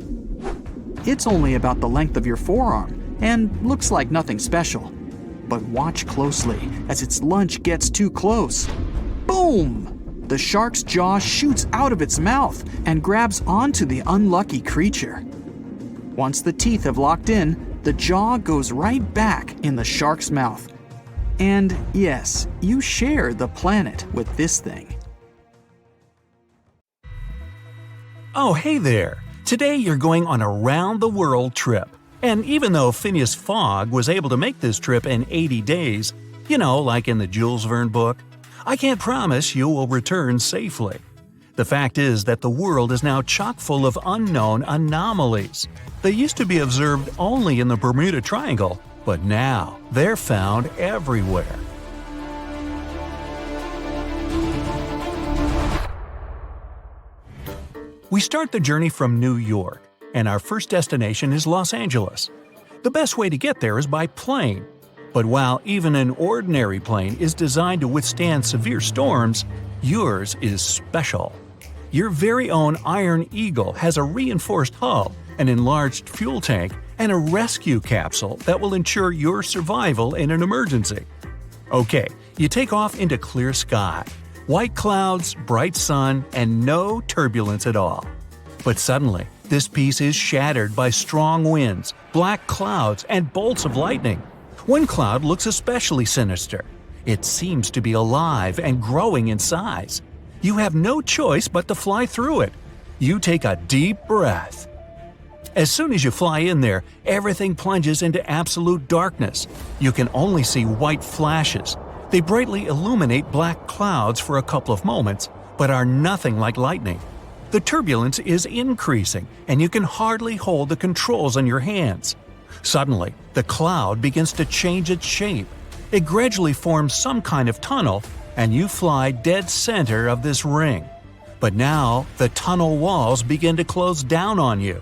It's only about the length of your forearm and looks like nothing special. But watch closely as its lunch gets too close. Boom! The shark's jaw shoots out of its mouth and grabs onto the unlucky creature. Once the teeth have locked in, the jaw goes right back in the shark's mouth. And yes, you share the planet with this thing. Oh, hey there! Today you're going on a round-the-world trip. And even though Phineas Fogg was able to make this trip in 80 days, like in the Jules Verne book, I can't promise you will return safely. The fact is that the world is now chock full of unknown anomalies. They used to be observed only in the Bermuda Triangle, but now they're found everywhere. We start the journey from New York, and our first destination is Los Angeles. The best way to get there is by plane. But while even an ordinary plane is designed to withstand severe storms, yours is special. Your very own Iron Eagle has a reinforced hull, an enlarged fuel tank, and a rescue capsule that will ensure your survival in an emergency. Okay, you take off into clear sky. White clouds, bright sun, and no turbulence at all. But suddenly, this piece is shattered by strong winds, black clouds, and bolts of lightning. One cloud looks especially sinister. It seems to be alive and growing in size. You have no choice but to fly through it. You take a deep breath. As soon as you fly in there, everything plunges into absolute darkness. You can only see white flashes. They brightly illuminate black clouds for a couple of moments, but are nothing like lightning. The turbulence is increasing, and you can hardly hold the controls on your hands. Suddenly, the cloud begins to change its shape. It gradually forms some kind of tunnel, and you fly dead center of this ring. But now, the tunnel walls begin to close down on you.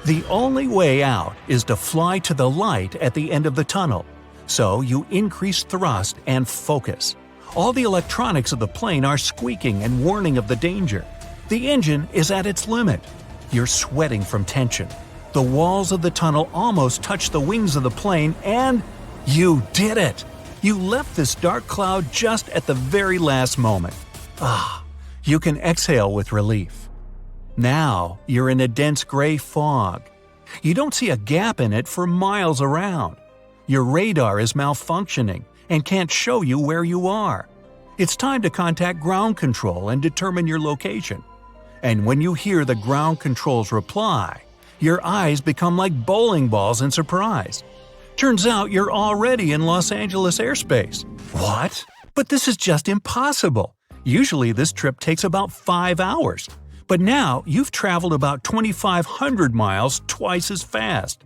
The only way out is to fly to the light at the end of the tunnel. So you increase thrust and focus. All the electronics of the plane are squeaking and warning of the danger. The engine is at its limit. You're sweating from tension. The walls of the tunnel almost touch the wings of the plane, and you did it! You left this dark cloud just at the very last moment. You can exhale with relief. Now you're in a dense gray fog. You don't see a gap in it for miles around. Your radar is malfunctioning and can't show you where you are. It's time to contact ground control and determine your location. And when you hear the ground control's reply, your eyes become like bowling balls in surprise. Turns out you're already in Los Angeles airspace. What? But this is just impossible. Usually this trip takes about 5 hours. But now you've traveled about 2,500 miles twice as fast.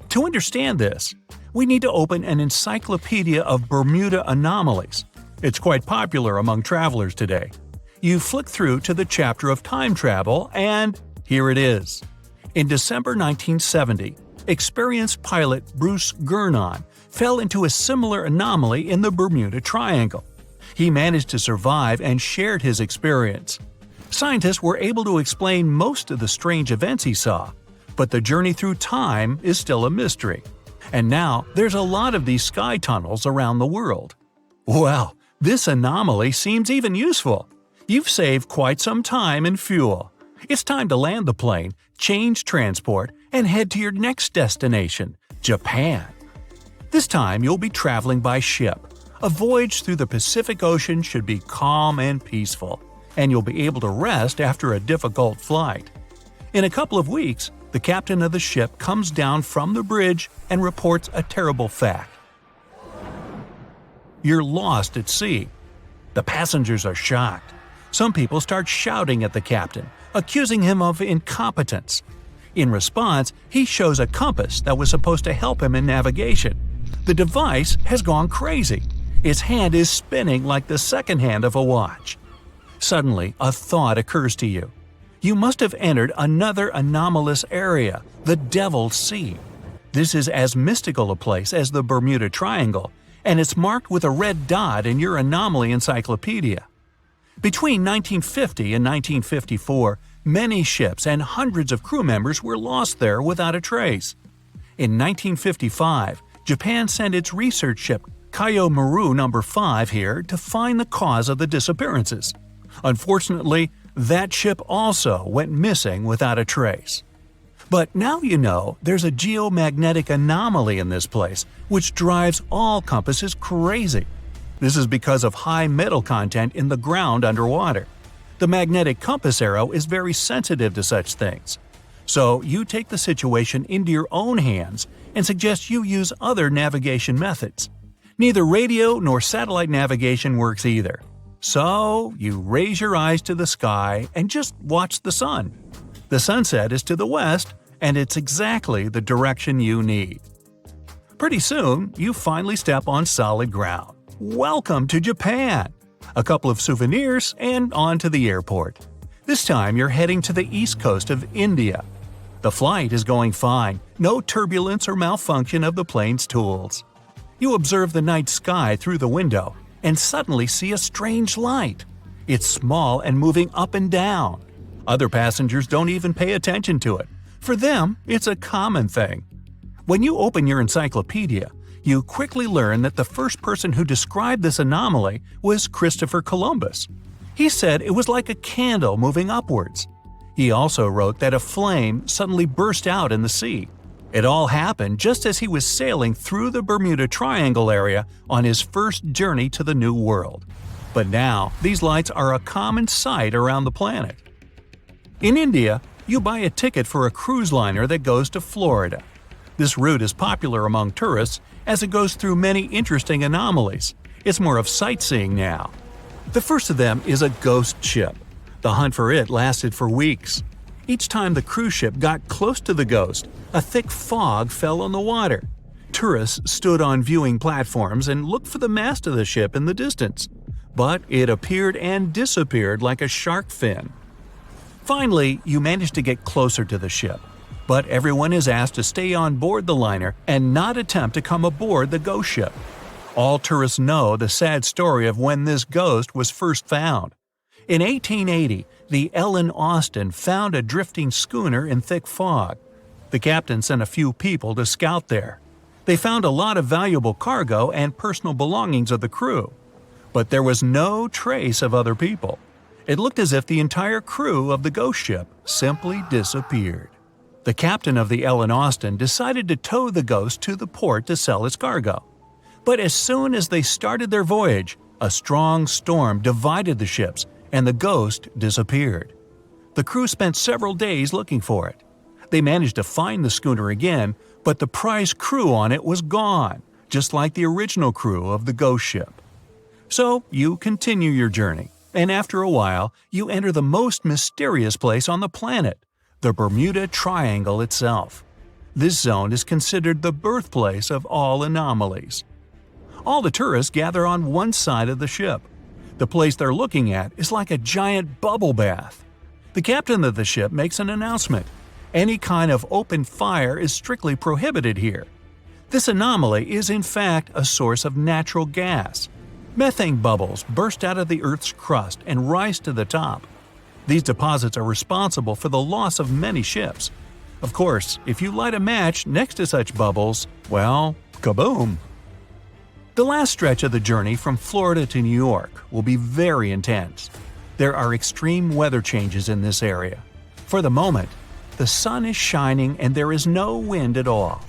To understand this, we need to open an encyclopedia of Bermuda anomalies. It's quite popular among travelers today. You flick through to the chapter of time travel, and here it is. In December 1970, experienced pilot Bruce Gurnon fell into a similar anomaly in the Bermuda Triangle. He managed to survive and shared his experience. Scientists were able to explain most of the strange events he saw, but the journey through time is still a mystery. And now there's a lot of these sky tunnels around the world. Well, this anomaly seems even useful. You've saved quite some time and fuel. It's time to land the plane, change transport, and head to your next destination, Japan. This time you'll be traveling by ship. A voyage through the Pacific Ocean should be calm and peaceful, and you'll be able to rest after a difficult flight. In a couple of weeks, the captain of the ship comes down from the bridge and reports a terrible fact. You're lost at sea. The passengers are shocked. Some people start shouting at the captain, accusing him of incompetence. In response, he shows a compass that was supposed to help him in navigation. The device has gone crazy. Its hand is spinning like the second hand of a watch. Suddenly, a thought occurs to you. You must have entered another anomalous area, the Devil's Sea. This is as mystical a place as the Bermuda Triangle, and it's marked with a red dot in your anomaly encyclopedia. Between 1950 and 1954, many ships and hundreds of crew members were lost there without a trace. In 1955, Japan sent its research ship Kaiomaru No. 5 here to find the cause of the disappearances. Unfortunately, that ship also went missing without a trace. But now you know there's a geomagnetic anomaly in this place, which drives all compasses crazy. This is because of high metal content in the ground underwater. The magnetic compass arrow is very sensitive to such things. So you take the situation into your own hands and suggest you use other navigation methods. Neither radio nor satellite navigation works either. So you raise your eyes to the sky and just watch the sun. The sunset is to the west, and it's exactly the direction you need. Pretty soon, you finally step on solid ground. Welcome to Japan! A couple of souvenirs and on to the airport. This time you're heading to the east coast of India. The flight is going fine, no turbulence or malfunction of the plane's tools. You observe the night sky through the window and suddenly see a strange light. It's small and moving up and down. Other passengers don't even pay attention to it. For them, it's a common thing. When you open your encyclopedia, you quickly learn that the first person who described this anomaly was Christopher Columbus. He said it was like a candle moving upwards. He also wrote that a flame suddenly burst out in the sea. It all happened just as he was sailing through the Bermuda Triangle area on his first journey to the New World. But now, these lights are a common sight around the planet. In India, you buy a ticket for a cruise liner that goes to Florida. This route is popular among tourists as it goes through many interesting anomalies. It's more of sightseeing now. The first of them is a ghost ship. The hunt for it lasted for weeks. Each time the cruise ship got close to the ghost, a thick fog fell on the water. Tourists stood on viewing platforms and looked for the mast of the ship in the distance. But it appeared and disappeared like a shark fin. Finally, you manage to get closer to the ship. But everyone is asked to stay on board the liner and not attempt to come aboard the ghost ship. All tourists know the sad story of when this ghost was first found. In 1880, the Ellen Austin found a drifting schooner in thick fog. The captain sent a few people to scout there. They found a lot of valuable cargo and personal belongings of the crew. But there was no trace of other people. It looked as if the entire crew of the ghost ship simply disappeared. The captain of the Ellen Austin decided to tow the ghost to the port to sell its cargo. But as soon as they started their voyage, a strong storm divided the ships, and the ghost disappeared. The crew spent several days looking for it. They managed to find the schooner again, but the prize crew on it was gone, just like the original crew of the ghost ship. So you continue your journey, and after a while, you enter the most mysterious place on the planet, the Bermuda Triangle itself. This zone is considered the birthplace of all anomalies. All the tourists gather on one side of the ship. The place they're looking at is like a giant bubble bath. The captain of the ship makes an announcement. Any kind of open fire is strictly prohibited here. This anomaly is in fact a source of natural gas. Methane bubbles burst out of the Earth's crust and rise to the top. These deposits are responsible for the loss of many ships. Of course, if you light a match next to such bubbles, well, kaboom! The last stretch of the journey from Florida to New York will be very intense. There are extreme weather changes in this area. For the moment, the sun is shining and there is no wind at all.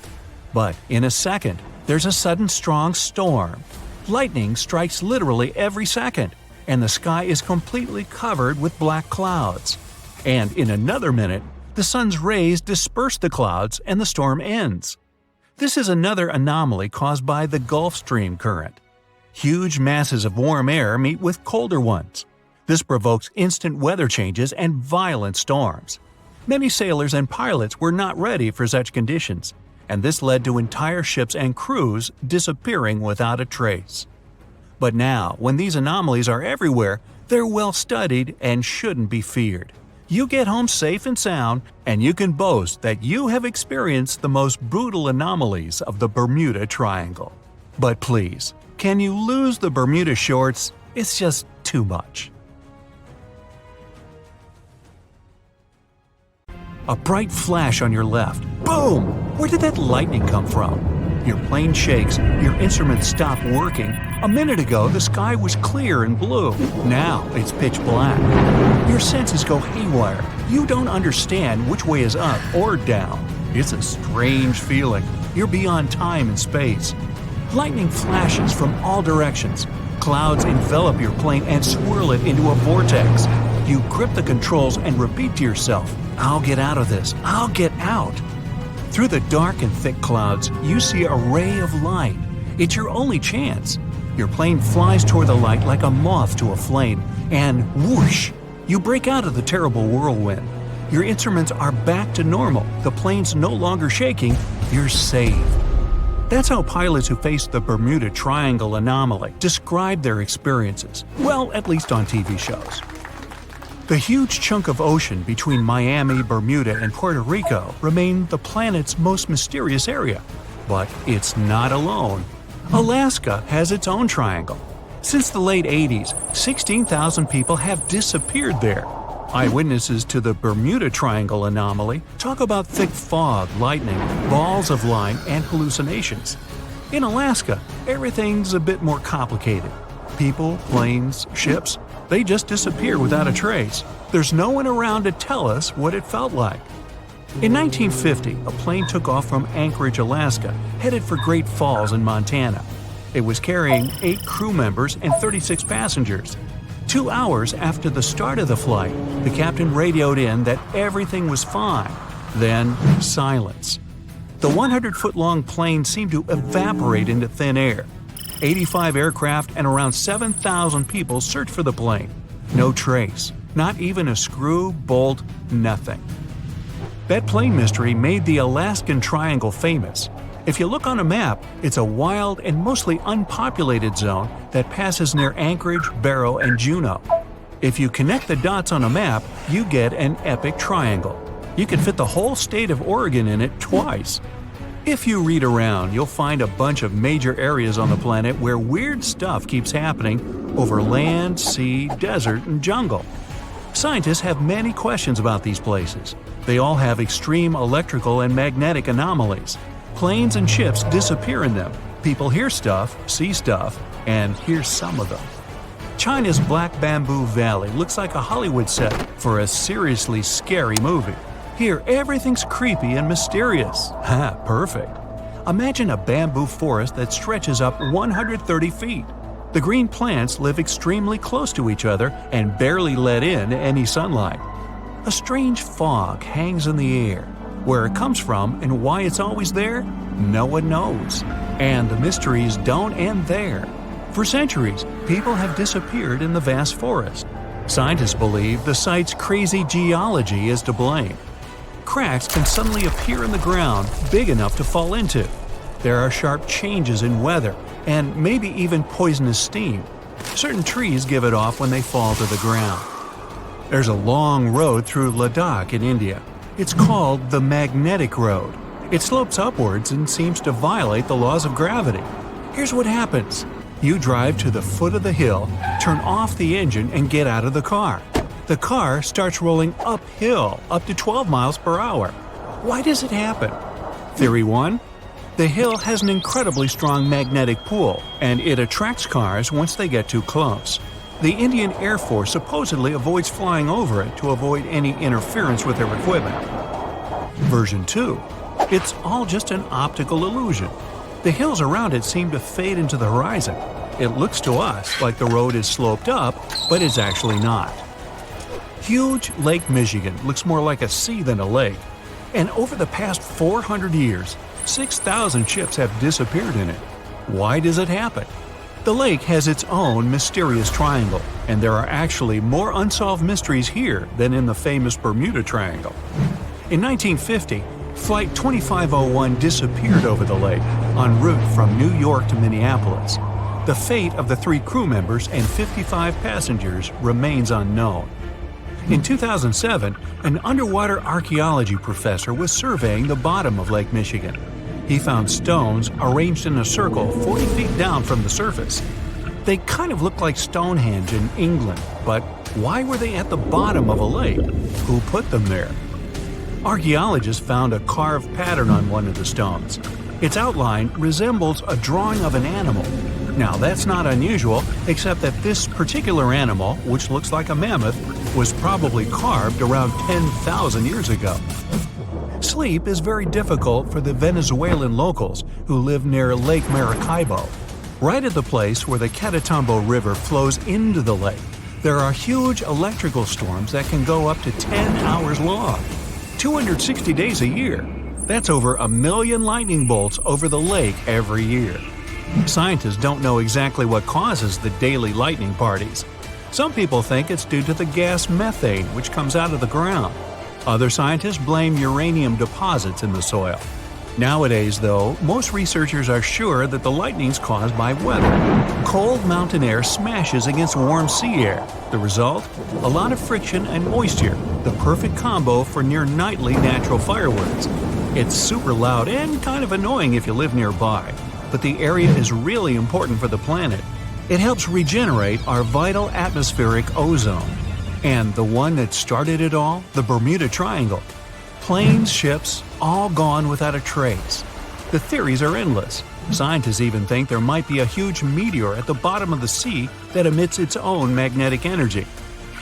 But in a second, there's a sudden strong storm. Lightning strikes literally every second, and the sky is completely covered with black clouds. And in another minute, the sun's rays disperse the clouds and the storm ends. This is another anomaly caused by the Gulf Stream current. Huge masses of warm air meet with colder ones. This provokes instant weather changes and violent storms. Many sailors and pilots were not ready for such conditions, and this led to entire ships and crews disappearing without a trace. But now, when these anomalies are everywhere, they're well studied and shouldn't be feared. You get home safe and sound, and you can boast that you have experienced the most brutal anomalies of the Bermuda Triangle. But please, can you lose the Bermuda shorts? It's just too much. A bright flash on your left. Boom! Where did that lightning come from? Your plane shakes, your instruments stop working. A minute ago, the sky was clear and blue. Now it's pitch black. Your senses go haywire. You don't understand which way is up or down. It's a strange feeling. You're beyond time and space. Lightning flashes from all directions. Clouds envelop your plane and swirl it into a vortex. You grip the controls and repeat to yourself, "I'll get out of this. I'll get out." Through the dark and thick clouds, you see a ray of light. It's your only chance. Your plane flies toward the light like a moth to a flame, and whoosh! You break out of the terrible whirlwind. Your instruments are back to normal. The plane's no longer shaking. You're saved. That's how pilots who faced the Bermuda Triangle anomaly describe their experiences. Well, at least on TV shows. The huge chunk of ocean between Miami, Bermuda, and Puerto Rico remain the planet's most mysterious area. But it's not alone. Alaska has its own triangle. Since the late 80s, 16,000 people have disappeared there. Eyewitnesses to the Bermuda Triangle anomaly talk about thick fog, lightning, balls of light, and hallucinations. In Alaska, everything's a bit more complicated. People, planes, ships, they just disappear without a trace. There's no one around to tell us what it felt like. In 1950, a plane took off from Anchorage, Alaska, headed for Great Falls in Montana. It was carrying 8 crew members and 36 passengers. 2 hours after the start of the flight, the captain radioed in that everything was fine. Then, silence. The 100-foot-long plane seemed to evaporate into thin air. 85 aircraft and around 7,000 people searched for the plane. No trace. Not even a screw, bolt, nothing. That plane mystery made the Alaskan Triangle famous. If you look on a map, it's a wild and mostly unpopulated zone that passes near Anchorage, Barrow, and Juneau. If you connect the dots on a map, you get an epic triangle. You can fit the whole state of Oregon in it twice. If you read around, you'll find a bunch of major areas on the planet where weird stuff keeps happening over land, sea, desert, and jungle. Scientists have many questions about these places. They all have extreme electrical and magnetic anomalies. Planes and ships disappear in them. People hear stuff, see stuff, and here's some of them. China's Black Bamboo Valley looks like a Hollywood set for a seriously scary movie. Here, everything's creepy and mysterious. Ha, perfect. Imagine a bamboo forest that stretches up 130 feet. The green plants live extremely close to each other and barely let in any sunlight. A strange fog hangs in the air. Where it comes from and why it's always there, no one knows. And the mysteries don't end there. For centuries, people have disappeared in the vast forest. Scientists believe the site's crazy geology is to blame. Cracks can suddenly appear in the ground big enough to fall into. There are sharp changes in weather, and maybe even poisonous steam. Certain trees give it off when they fall to the ground. There's a long road through Ladakh in India. It's called the magnetic road. It slopes upwards and seems to violate the laws of gravity. Here's what happens. You drive to the foot of the hill, turn off the engine, and get out of the car. The car starts rolling uphill up to 12 miles per hour. Why does it happen? Theory 1. The hill has an incredibly strong magnetic pull, and it attracts cars once they get too close. The Indian Air Force supposedly avoids flying over it to avoid any interference with their equipment. Version 2. It's all just an optical illusion. The hills around it seem to fade into the horizon. It looks to us like the road is sloped up, but it's actually not. Huge Lake Michigan looks more like a sea than a lake. And over the past 400 years, 6,000 ships have disappeared in it. Why does it happen? The lake has its own mysterious triangle, and there are actually more unsolved mysteries here than in the famous Bermuda Triangle. In 1950, Flight 2501 disappeared over the lake en route from New York to Minneapolis. The fate of the 3 crew members and 55 passengers remains unknown. In 2007, an underwater archaeology professor was surveying the bottom of Lake Michigan. He found stones arranged in a circle 40 feet down from the surface. They kind of look like Stonehenge in England, but why were they at the bottom of a lake? Who put them there? Archaeologists found a carved pattern on one of the stones. Its outline resembles a drawing of an animal. Now, that's not unusual, except that this particular animal, which looks like a mammoth, was probably carved around 10,000 years ago. Sleep is very difficult for the Venezuelan locals who live near Lake Maracaibo. Right at the place where the Catatumbo River flows into the lake, there are huge electrical storms that can go up to 10 hours long. 260 days a year. That's over 1 million lightning bolts over the lake every year. Scientists don't know exactly what causes the daily lightning parties. Some people think it's due to the gas methane, which comes out of the ground. Other scientists blame uranium deposits in the soil. Nowadays, though, most researchers are sure that the lightning's caused by weather. Cold mountain air smashes against warm sea air. The result? A lot of friction and moisture, the perfect combo for near-nightly natural fireworks. It's super loud and kind of annoying if you live nearby, but the area is really important for the planet. It helps regenerate our vital atmospheric ozone. And the one that started it all, the Bermuda Triangle. Planes, ships, all gone without a trace. The theories are endless. Scientists even think there might be a huge meteor at the bottom of the sea that emits its own magnetic energy.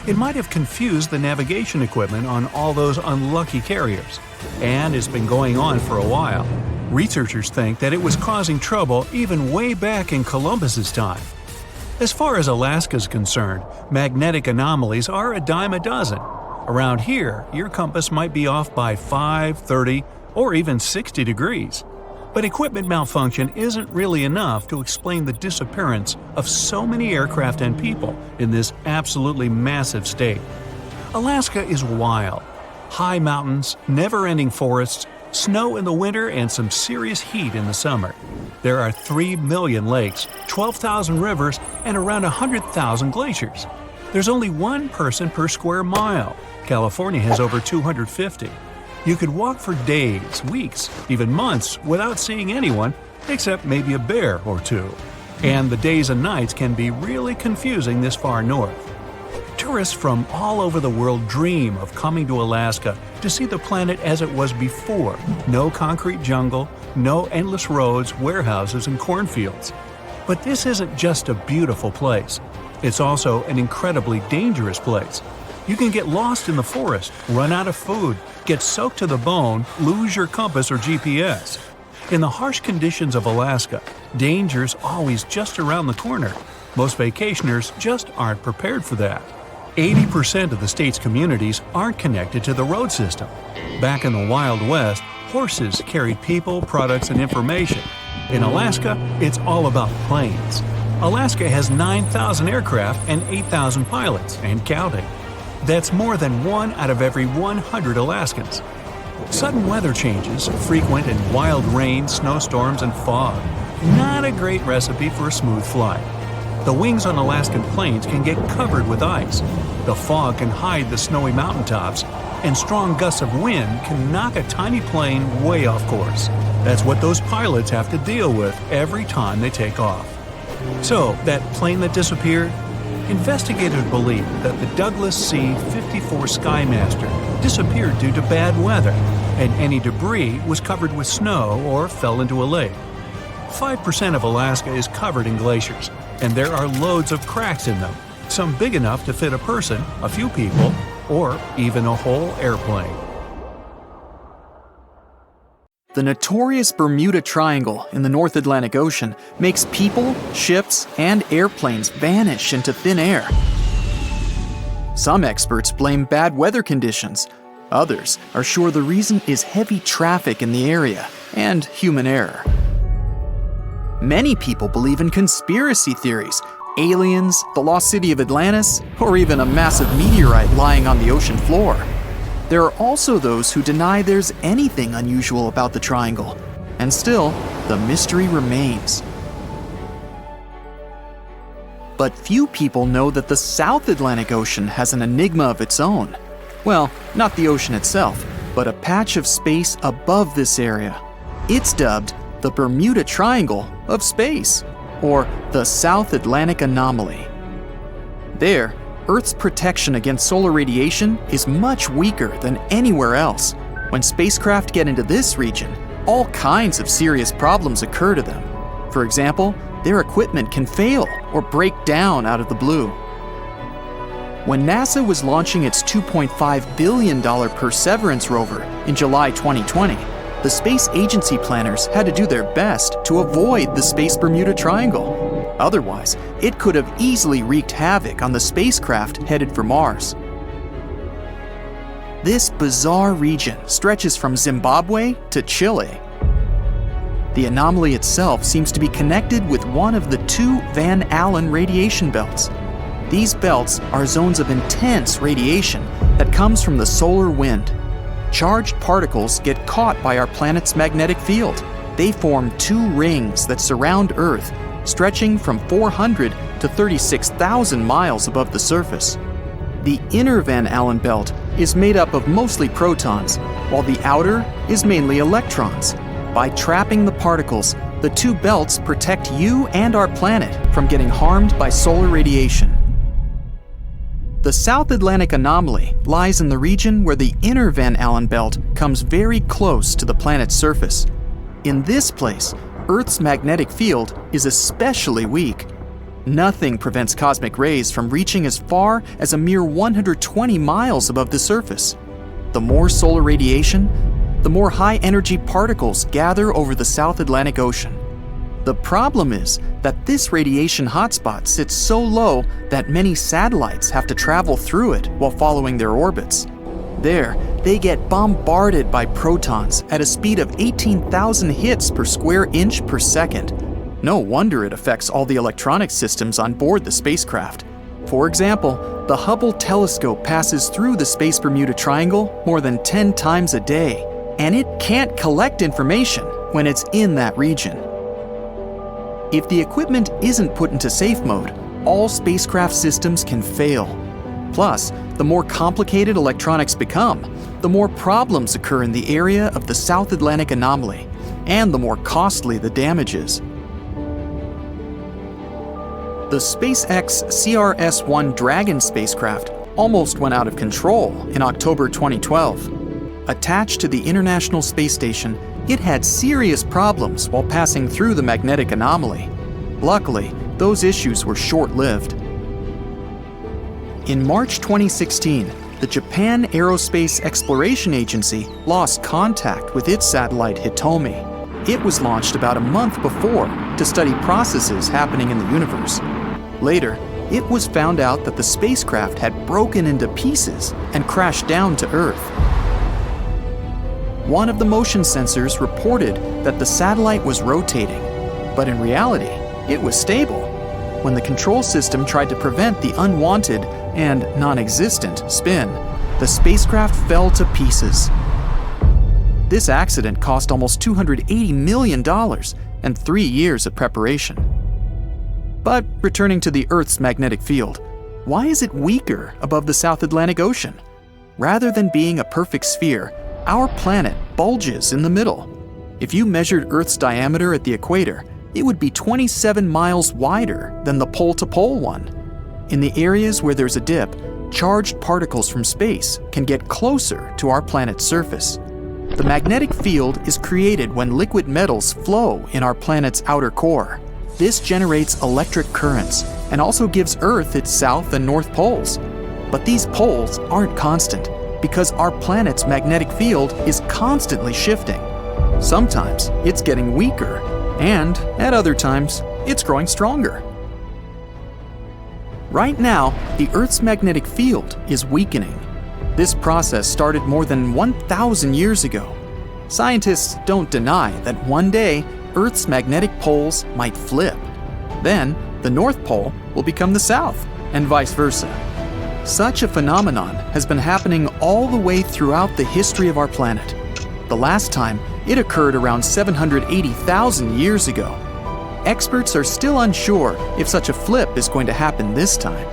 It might have confused the navigation equipment on all those unlucky carriers. And it's been going on for a while. Researchers think that it was causing trouble even way back in Columbus's time. As far as Alaska's concerned, magnetic anomalies are a dime a dozen. Around here, your compass might be off by 5, 30, or even 60 degrees. But equipment malfunction isn't really enough to explain the disappearance of so many aircraft and people in this absolutely massive state. Alaska is wild. High mountains, never-ending forests, snow in the winter, and some serious heat in the summer. There are 3 million lakes, 12,000 rivers, and around 100,000 glaciers. There's only 1 person per square mile. California has over 250. You could walk for days, weeks, even months without seeing anyone, except maybe a bear or 2. And the days and nights can be really confusing this far north. Tourists from all over the world dream of coming to Alaska to see the planet as it was before. No concrete jungle, no endless roads, warehouses, and cornfields. But this isn't just a beautiful place. It's also an incredibly dangerous place. You can get lost in the forest, run out of food, get soaked to the bone, lose your compass or GPS. In the harsh conditions of Alaska, danger's always just around the corner. Most vacationers just aren't prepared for that. 80% of the state's communities aren't connected to the road system. Back in the Wild West, horses carried people, products, and information. In Alaska, it's all about planes. Alaska has 9,000 aircraft and 8,000 pilots, and counting. That's more than 1 out of every 100 Alaskans. Sudden weather changes, frequent and wild rain, snowstorms, and fog. Not a great recipe for a smooth flight. The wings on Alaskan plains can get covered with ice. The fog can hide the snowy mountaintops, and strong gusts of wind can knock a tiny plane way off course. That's what those pilots have to deal with every time they take off. So, that plane that disappeared? Investigators believe that the Douglas C-54 Skymaster disappeared due to bad weather, and any debris was covered with snow or fell into a lake. 5% of Alaska is covered in glaciers, and there are loads of cracks in them, some big enough to fit a person, a few people, or even a whole airplane. The notorious Bermuda Triangle in the North Atlantic Ocean makes people, ships, and airplanes vanish into thin air. Some experts blame bad weather conditions. Others are sure the reason is heavy traffic in the area and human error. Many people believe in conspiracy theories, aliens, the lost city of Atlantis, or even a massive meteorite lying on the ocean floor. There are also those who deny there's anything unusual about the triangle, and still, the mystery remains. But few people know that the South Atlantic Ocean has an enigma of its own. Well, not the ocean itself, but a patch of space above this area. It's dubbed the Bermuda Triangle of space, or the South Atlantic Anomaly. There, Earth's protection against solar radiation is much weaker than anywhere else. When spacecraft get into this region, all kinds of serious problems occur to them. For example, their equipment can fail or break down out of the blue. When NASA was launching its $2.5 billion Perseverance rover in July 2020, the space agency planners had to do their best to avoid the Space Bermuda Triangle. Otherwise, it could have easily wreaked havoc on the spacecraft headed for Mars. This bizarre region stretches from Zimbabwe to Chile. The anomaly itself seems to be connected with one of the two Van Allen radiation belts. These belts are zones of intense radiation that comes from the solar wind. Charged particles get caught by our planet's magnetic field. They form two rings that surround Earth, stretching from 400 to 36,000 miles above the surface. The inner Van Allen belt is made up of mostly protons, while the outer is mainly electrons. By trapping the particles, the two belts protect you and our planet from getting harmed by solar radiation. The South Atlantic Anomaly lies in the region where the inner Van Allen belt comes very close to the planet's surface. In this place, Earth's magnetic field is especially weak. Nothing prevents cosmic rays from reaching as far as a mere 120 miles above the surface. The more solar radiation, the more high-energy particles gather over the South Atlantic Ocean. The problem is that this radiation hotspot sits so low that many satellites have to travel through it while following their orbits. There, they get bombarded by protons at a speed of 18,000 hits per square inch per second. No wonder it affects all the electronic systems on board the spacecraft. For example, the Hubble telescope passes through the Space Bermuda Triangle more than 10 times a day, and it can't collect information when it's in that region. If the equipment isn't put into safe mode, all spacecraft systems can fail. Plus, the more complicated electronics become, the more problems occur in the area of the South Atlantic Anomaly, and the more costly the damage is. The SpaceX CRS-1 Dragon spacecraft almost went out of control in October 2012. Attached to the International Space Station, it had serious problems while passing through the magnetic anomaly. Luckily, those issues were short-lived. In March 2016, the Japan Aerospace Exploration Agency lost contact with its satellite Hitomi. It was launched about a month before to study processes happening in the universe. Later, it was found out that the spacecraft had broken into pieces and crashed down to Earth. One of the motion sensors reported that the satellite was rotating, but in reality, it was stable. When the control system tried to prevent the unwanted and non-existent spin, the spacecraft fell to pieces. This accident cost almost $280 million and 3 years of preparation. But returning to the Earth's magnetic field, why is it weaker above the South Atlantic Ocean? Rather than being a perfect sphere, our planet bulges in the middle. If you measured Earth's diameter at the equator, it would be 27 miles wider than the pole-to-pole one. In the areas where there's a dip, charged particles from space can get closer to our planet's surface. The magnetic field is created when liquid metals flow in our planet's outer core. This generates electric currents and also gives Earth its south and north poles. But these poles aren't constant because our planet's magnetic field is constantly shifting. Sometimes it's getting weaker, and at other times, it's growing stronger. Right now, the Earth's magnetic field is weakening. This process started more than 1,000 years ago. Scientists don't deny that one day, Earth's magnetic poles might flip. Then, the North Pole will become the South, and vice versa. Such a phenomenon has been happening all the way throughout the history of our planet. The last time, it occurred around 780,000 years ago. Experts are still unsure if such a flip is going to happen this time.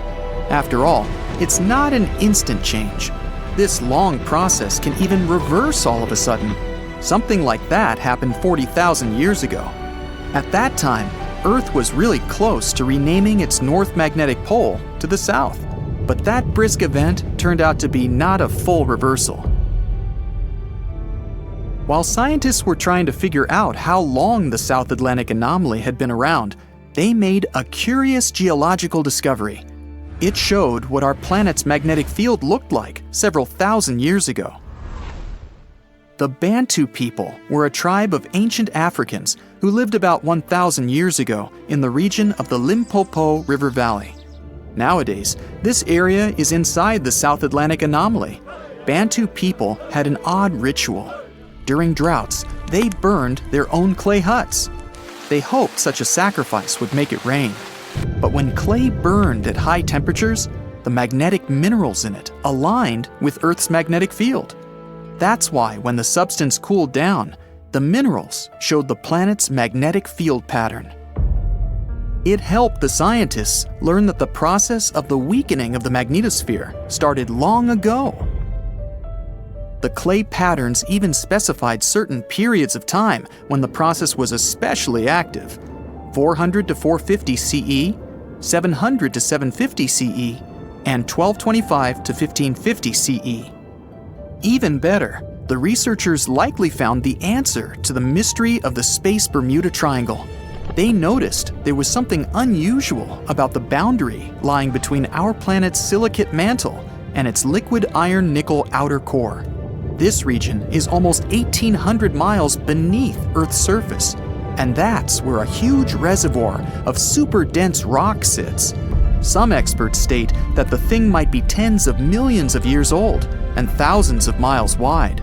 After all, it's not an instant change. This long process can even reverse all of a sudden. Something like that happened 40,000 years ago. At that time, Earth was really close to renaming its north magnetic pole to the south. But that brisk event turned out to be not a full reversal. While scientists were trying to figure out how long the South Atlantic anomaly had been around, they made a curious geological discovery. It showed what our planet's magnetic field looked like several thousand years ago. The Bantu people were a tribe of ancient Africans who lived about 1,000 years ago in the region of the Limpopo River Valley. Nowadays, this area is inside the South Atlantic anomaly. Bantu people had an odd ritual. During droughts, they burned their own clay huts. They hoped such a sacrifice would make it rain. But when clay burned at high temperatures, the magnetic minerals in it aligned with Earth's magnetic field. That's why when the substance cooled down, the minerals showed the planet's magnetic field pattern. It helped the scientists learn that the process of the weakening of the magnetosphere started long ago. The clay patterns even specified certain periods of time when the process was especially active: 400 to 450 CE, 700 to 750 CE, and 1225 to 1550 CE. Even better, the researchers likely found the answer to the mystery of the space Bermuda Triangle. They noticed there was something unusual about the boundary lying between our planet's silicate mantle and its liquid iron-nickel outer core. This region is almost 1,800 miles beneath Earth's surface, and that's where a huge reservoir of super dense rock sits. Some experts state that the thing might be tens of millions of years old and thousands of miles wide.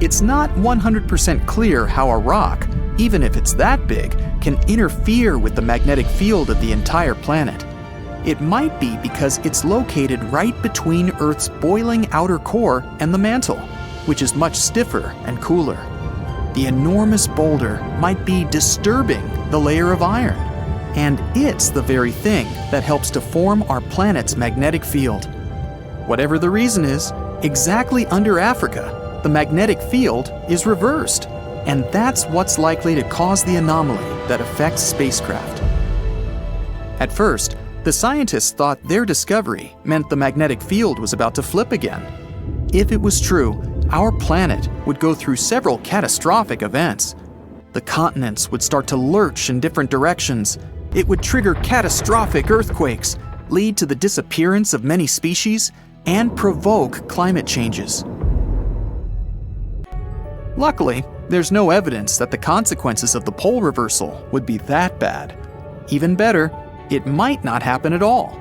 It's not 100% clear how a rock, even if it's that big, can interfere with the magnetic field of the entire planet. It might be because it's located right between Earth's boiling outer core and the mantle, which is much stiffer and cooler. The enormous boulder might be disturbing the layer of iron, and it's the very thing that helps to form our planet's magnetic field. Whatever the reason is, exactly under Africa, the magnetic field is reversed, and that's what's likely to cause the anomaly that affects spacecraft. At first, the scientists thought their discovery meant the magnetic field was about to flip again. If it was true, our planet would go through several catastrophic events. The continents would start to lurch in different directions. It would trigger catastrophic earthquakes, lead to the disappearance of many species, and provoke climate changes. Luckily, there's no evidence that the consequences of the pole reversal would be that bad. Even better, it might not happen at all.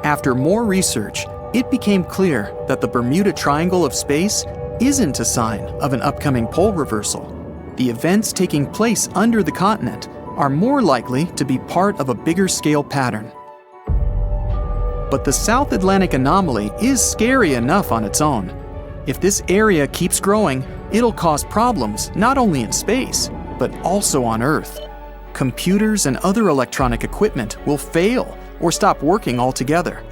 After more research, it became clear that the Bermuda Triangle of space isn't a sign of an upcoming pole reversal. The events taking place under the continent are more likely to be part of a bigger scale pattern. But the South Atlantic anomaly is scary enough on its own. If this area keeps growing, it'll cause problems not only in space, but also on Earth. Computers and other electronic equipment will fail or stop working altogether.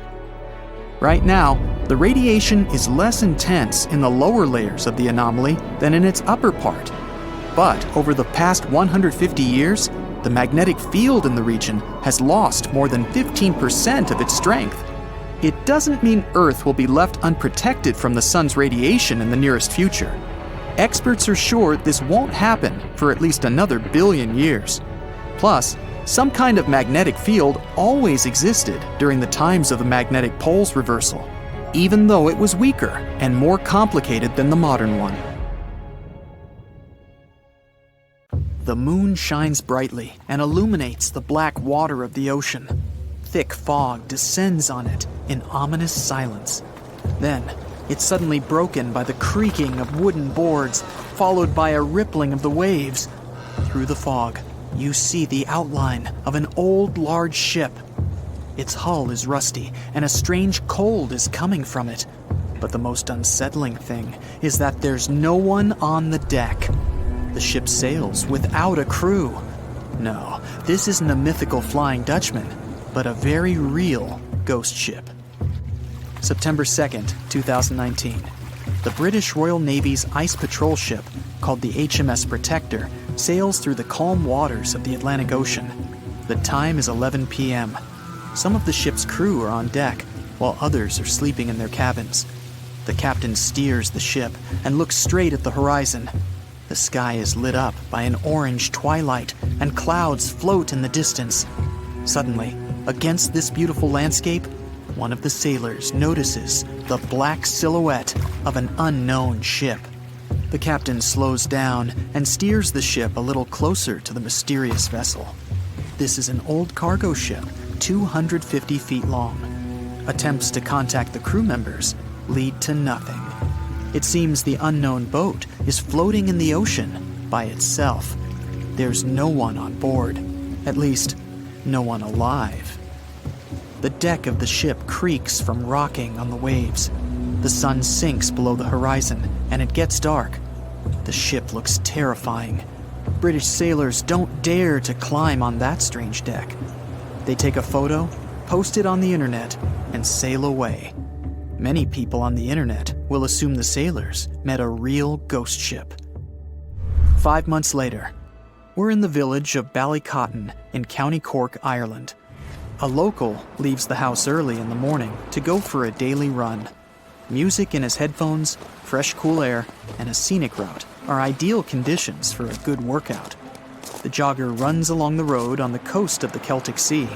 Right now, the radiation is less intense in the lower layers of the anomaly than in its upper part. But over the past 150 years, the magnetic field in the region has lost more than 15% of its strength. It doesn't mean Earth will be left unprotected from the sun's radiation in the nearest future. Experts are sure this won't happen for at least another billion years. Plus, some kind of magnetic field always existed during the times of the magnetic poles reversal, even though it was weaker and more complicated than the modern one. The moon shines brightly and illuminates the black water of the ocean. Thick fog descends on it in ominous silence. Then, it's suddenly broken by the creaking of wooden boards, followed by a rippling of the waves. Through the fog, you see the outline of an old, large ship. Its hull is rusty, and a strange cold is coming from it. But the most unsettling thing is that there's no one on the deck. The ship sails without a crew. No, this isn't a mythical Flying Dutchman, but a very real ghost ship. September 2nd, 2019. The British Royal Navy's ice patrol ship, called the HMS Protector, sails through the calm waters of the Atlantic Ocean. The time is 11 p.m. Some of the ship's crew are on deck, while others are sleeping in their cabins. The captain steers the ship and looks straight at the horizon. The sky is lit up by an orange twilight, and clouds float in the distance. Suddenly, against this beautiful landscape, one of the sailors notices the black silhouette of an unknown ship. The captain slows down and steers the ship a little closer to the mysterious vessel. This is an old cargo ship, 250 feet long. Attempts to contact the crew members lead to nothing. It seems the unknown boat is floating in the ocean by itself. There's no one on board, at least, no one alive. The deck of the ship creaks from rocking on the waves. The sun sinks below the horizon, and it gets dark. The ship looks terrifying. British sailors don't dare to climb on that strange deck. They take a photo, post it on the internet, and sail away. Many people on the internet will assume the sailors met a real ghost ship. 5 months later, we're in the village of Ballycotton in County Cork, Ireland. A local leaves the house early in the morning to go for a daily run. Music in his headphones, fresh cool air, and a scenic route are ideal conditions for a good workout. The jogger runs along the road on the coast of the Celtic Sea.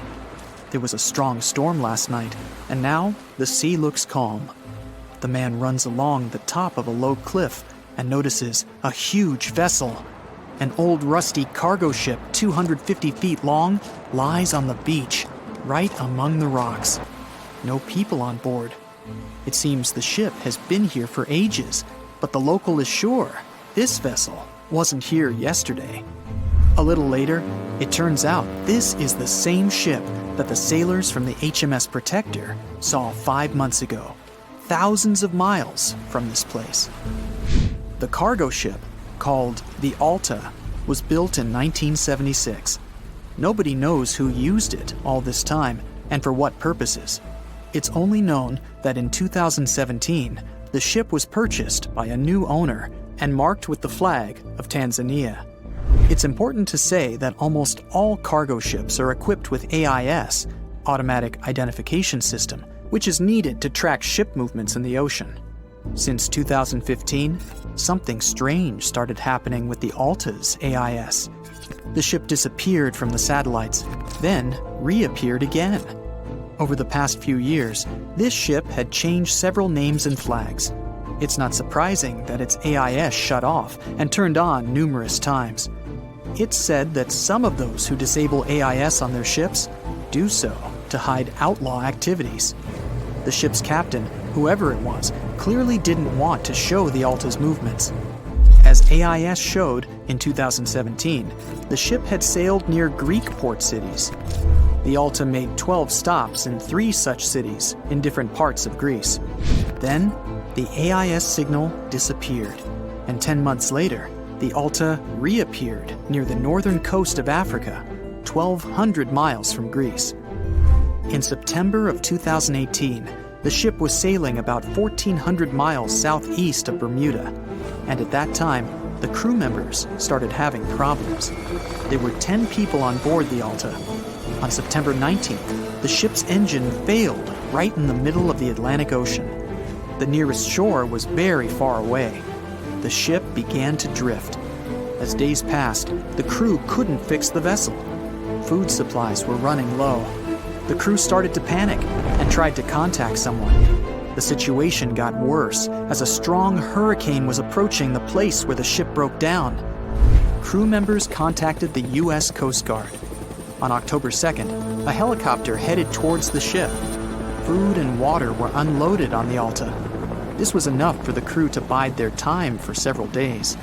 There was a strong storm last night, and now the sea looks calm. The man runs along the top of a low cliff and notices a huge vessel. An old rusty cargo ship 250 feet long lies on the beach, right among the rocks. No people on board. It seems the ship has been here for ages, but the local is sure this vessel wasn't here yesterday. A little later, it turns out this is the same ship that the sailors from the HMS Protector saw 5 months ago, thousands of miles from this place. The cargo ship, called the Alta, was built in 1976. Nobody knows who used it all this time and for what purposes. It's only known that in 2017, the ship was purchased by a new owner and marked with the flag of Tanzania. It's important to say that almost all cargo ships are equipped with AIS, Automatic Identification System, which is needed to track ship movements in the ocean. Since 2015, something strange started happening with the Alta's AIS. The ship disappeared from the satellites, then reappeared again. Over the past few years, this ship had changed several names and flags. It's not surprising that its AIS shut off and turned on numerous times. It's said that some of those who disable AIS on their ships do so to hide outlaw activities. The ship's captain, whoever it was, clearly didn't want to show the Alta's movements. As AIS showed in 2017, the ship had sailed near Greek port cities. The Alta made 12 stops in 3 such cities in different parts of Greece. Then, the AIS signal disappeared, and 10 months later, the Alta reappeared near the northern coast of Africa, 1,200 miles from Greece. In September of 2018, The ship was sailing about 1,400 miles southeast of Bermuda, and at that time, the crew members started having problems. There were 10 people on board the Alta. On September 19th, the ship's engine failed right in the middle of the Atlantic Ocean. The nearest shore was very far away. The ship began to drift. As days passed, the crew couldn't fix the vessel. Food supplies were running low. The crew started to panic and tried to contact someone. The situation got worse as a strong hurricane was approaching the place where the ship broke down. Crew members contacted the U.S. Coast Guard. On October 2nd, a helicopter headed towards the ship. Food and water were unloaded on the Alta. This was enough for the crew to bide their time for several days.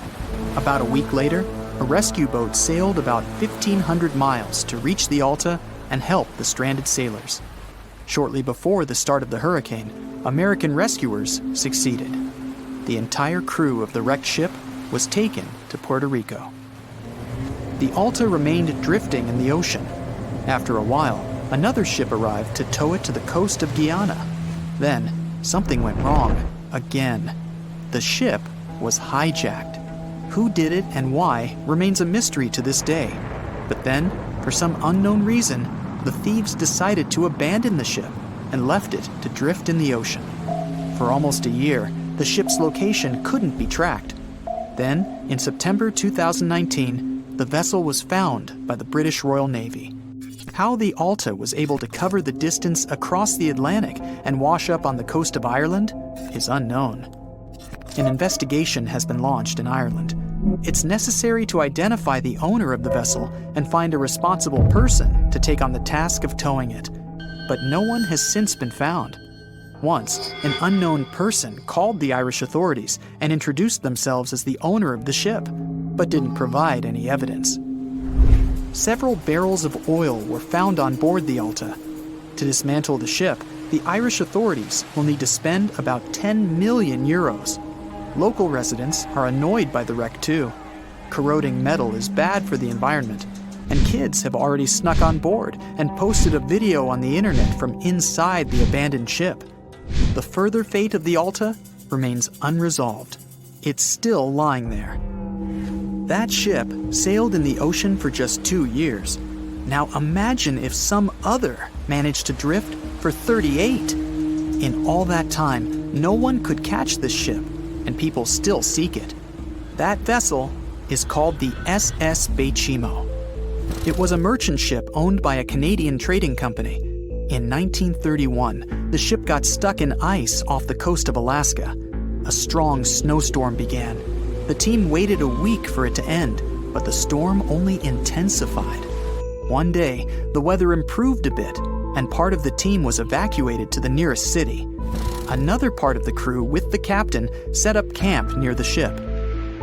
About a week later, a rescue boat sailed about 1,500 miles to reach the Alta and help the stranded sailors. Shortly before the start of the hurricane, American rescuers succeeded. The entire crew of the wrecked ship was taken to Puerto Rico. The Alta remained drifting in the ocean. After a while, another ship arrived to tow it to the coast of Guyana. Then, something went wrong again. The ship was hijacked. Who did it and why remains a mystery to this day. But then, for some unknown reason, the thieves decided to abandon the ship and left it to drift in the ocean. For almost a year, the ship's location couldn't be tracked. Then, in September 2019, the vessel was found by the British Royal Navy. How the Alta was able to cover the distance across the Atlantic and wash up on the coast of Ireland is unknown. An investigation has been launched in Ireland. It's necessary to identify the owner of the vessel and find a responsible person to take on the task of towing it. But no one has since been found. Once, an unknown person called the Irish authorities and introduced themselves as the owner of the ship, but didn't provide any evidence. Several barrels of oil were found on board the Alta. To dismantle the ship, the Irish authorities will need to spend about 10 million euros. Local residents are annoyed by the wreck too. Corroding metal is bad for the environment, and kids have already snuck on board and posted a video on the internet from inside the abandoned ship. The further fate of the Alta remains unresolved. It's still lying there. That ship sailed in the ocean for just 2 years. Now imagine if some other managed to drift for 38. In all that time, no one could catch this ship, and people still seek it. That vessel is called the SS Baychimo. It was a merchant ship owned by a Canadian trading company. In 1931, the ship got stuck in ice off the coast of Alaska. A strong snowstorm began. The team waited a week for it to end, but the storm only intensified. One day, the weather improved a bit, and part of the team was evacuated to the nearest city. Another part of the crew, with the captain, set up camp near the ship.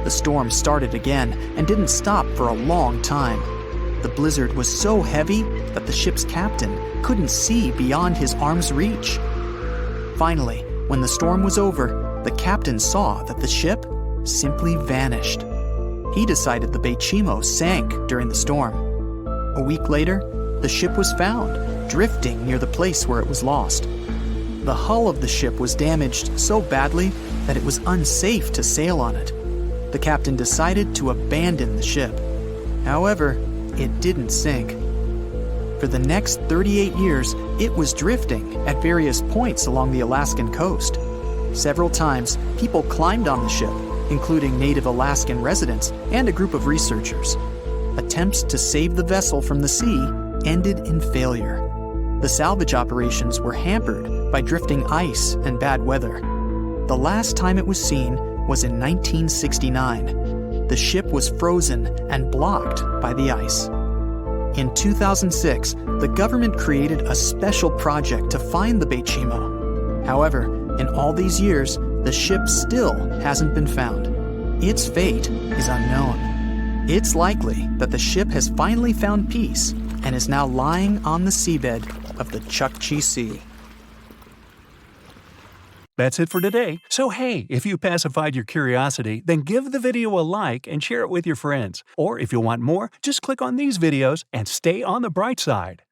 The storm started again and didn't stop for a long time. The blizzard was so heavy that the ship's captain couldn't see beyond his arm's reach. Finally, when the storm was over, the captain saw that the ship simply vanished. He decided the Baychimo sank during the storm. A week later, the ship was found, drifting near the place where it was lost. The hull of the ship was damaged so badly that it was unsafe to sail on it. The captain decided to abandon the ship. However, it didn't sink. For the next 38 years, it was drifting at various points along the Alaskan coast. Several times, people climbed on the ship, including native Alaskan residents and a group of researchers. Attempts to save the vessel from the sea ended in failure. The salvage operations were hampered by drifting ice and bad weather. The last time it was seen was in 1969. The ship was frozen and blocked by the ice. In 2006, the government created a special project to find the Baychimo. However, in all these years, the ship still hasn't been found. Its fate is unknown. It's likely that the ship has finally found peace and is now lying on the seabed of the Chukchi Sea. That's it for today. So hey, if you pacified your curiosity, then give the video a like and share it with your friends. Or if you want more, just click on these videos and stay on the bright side.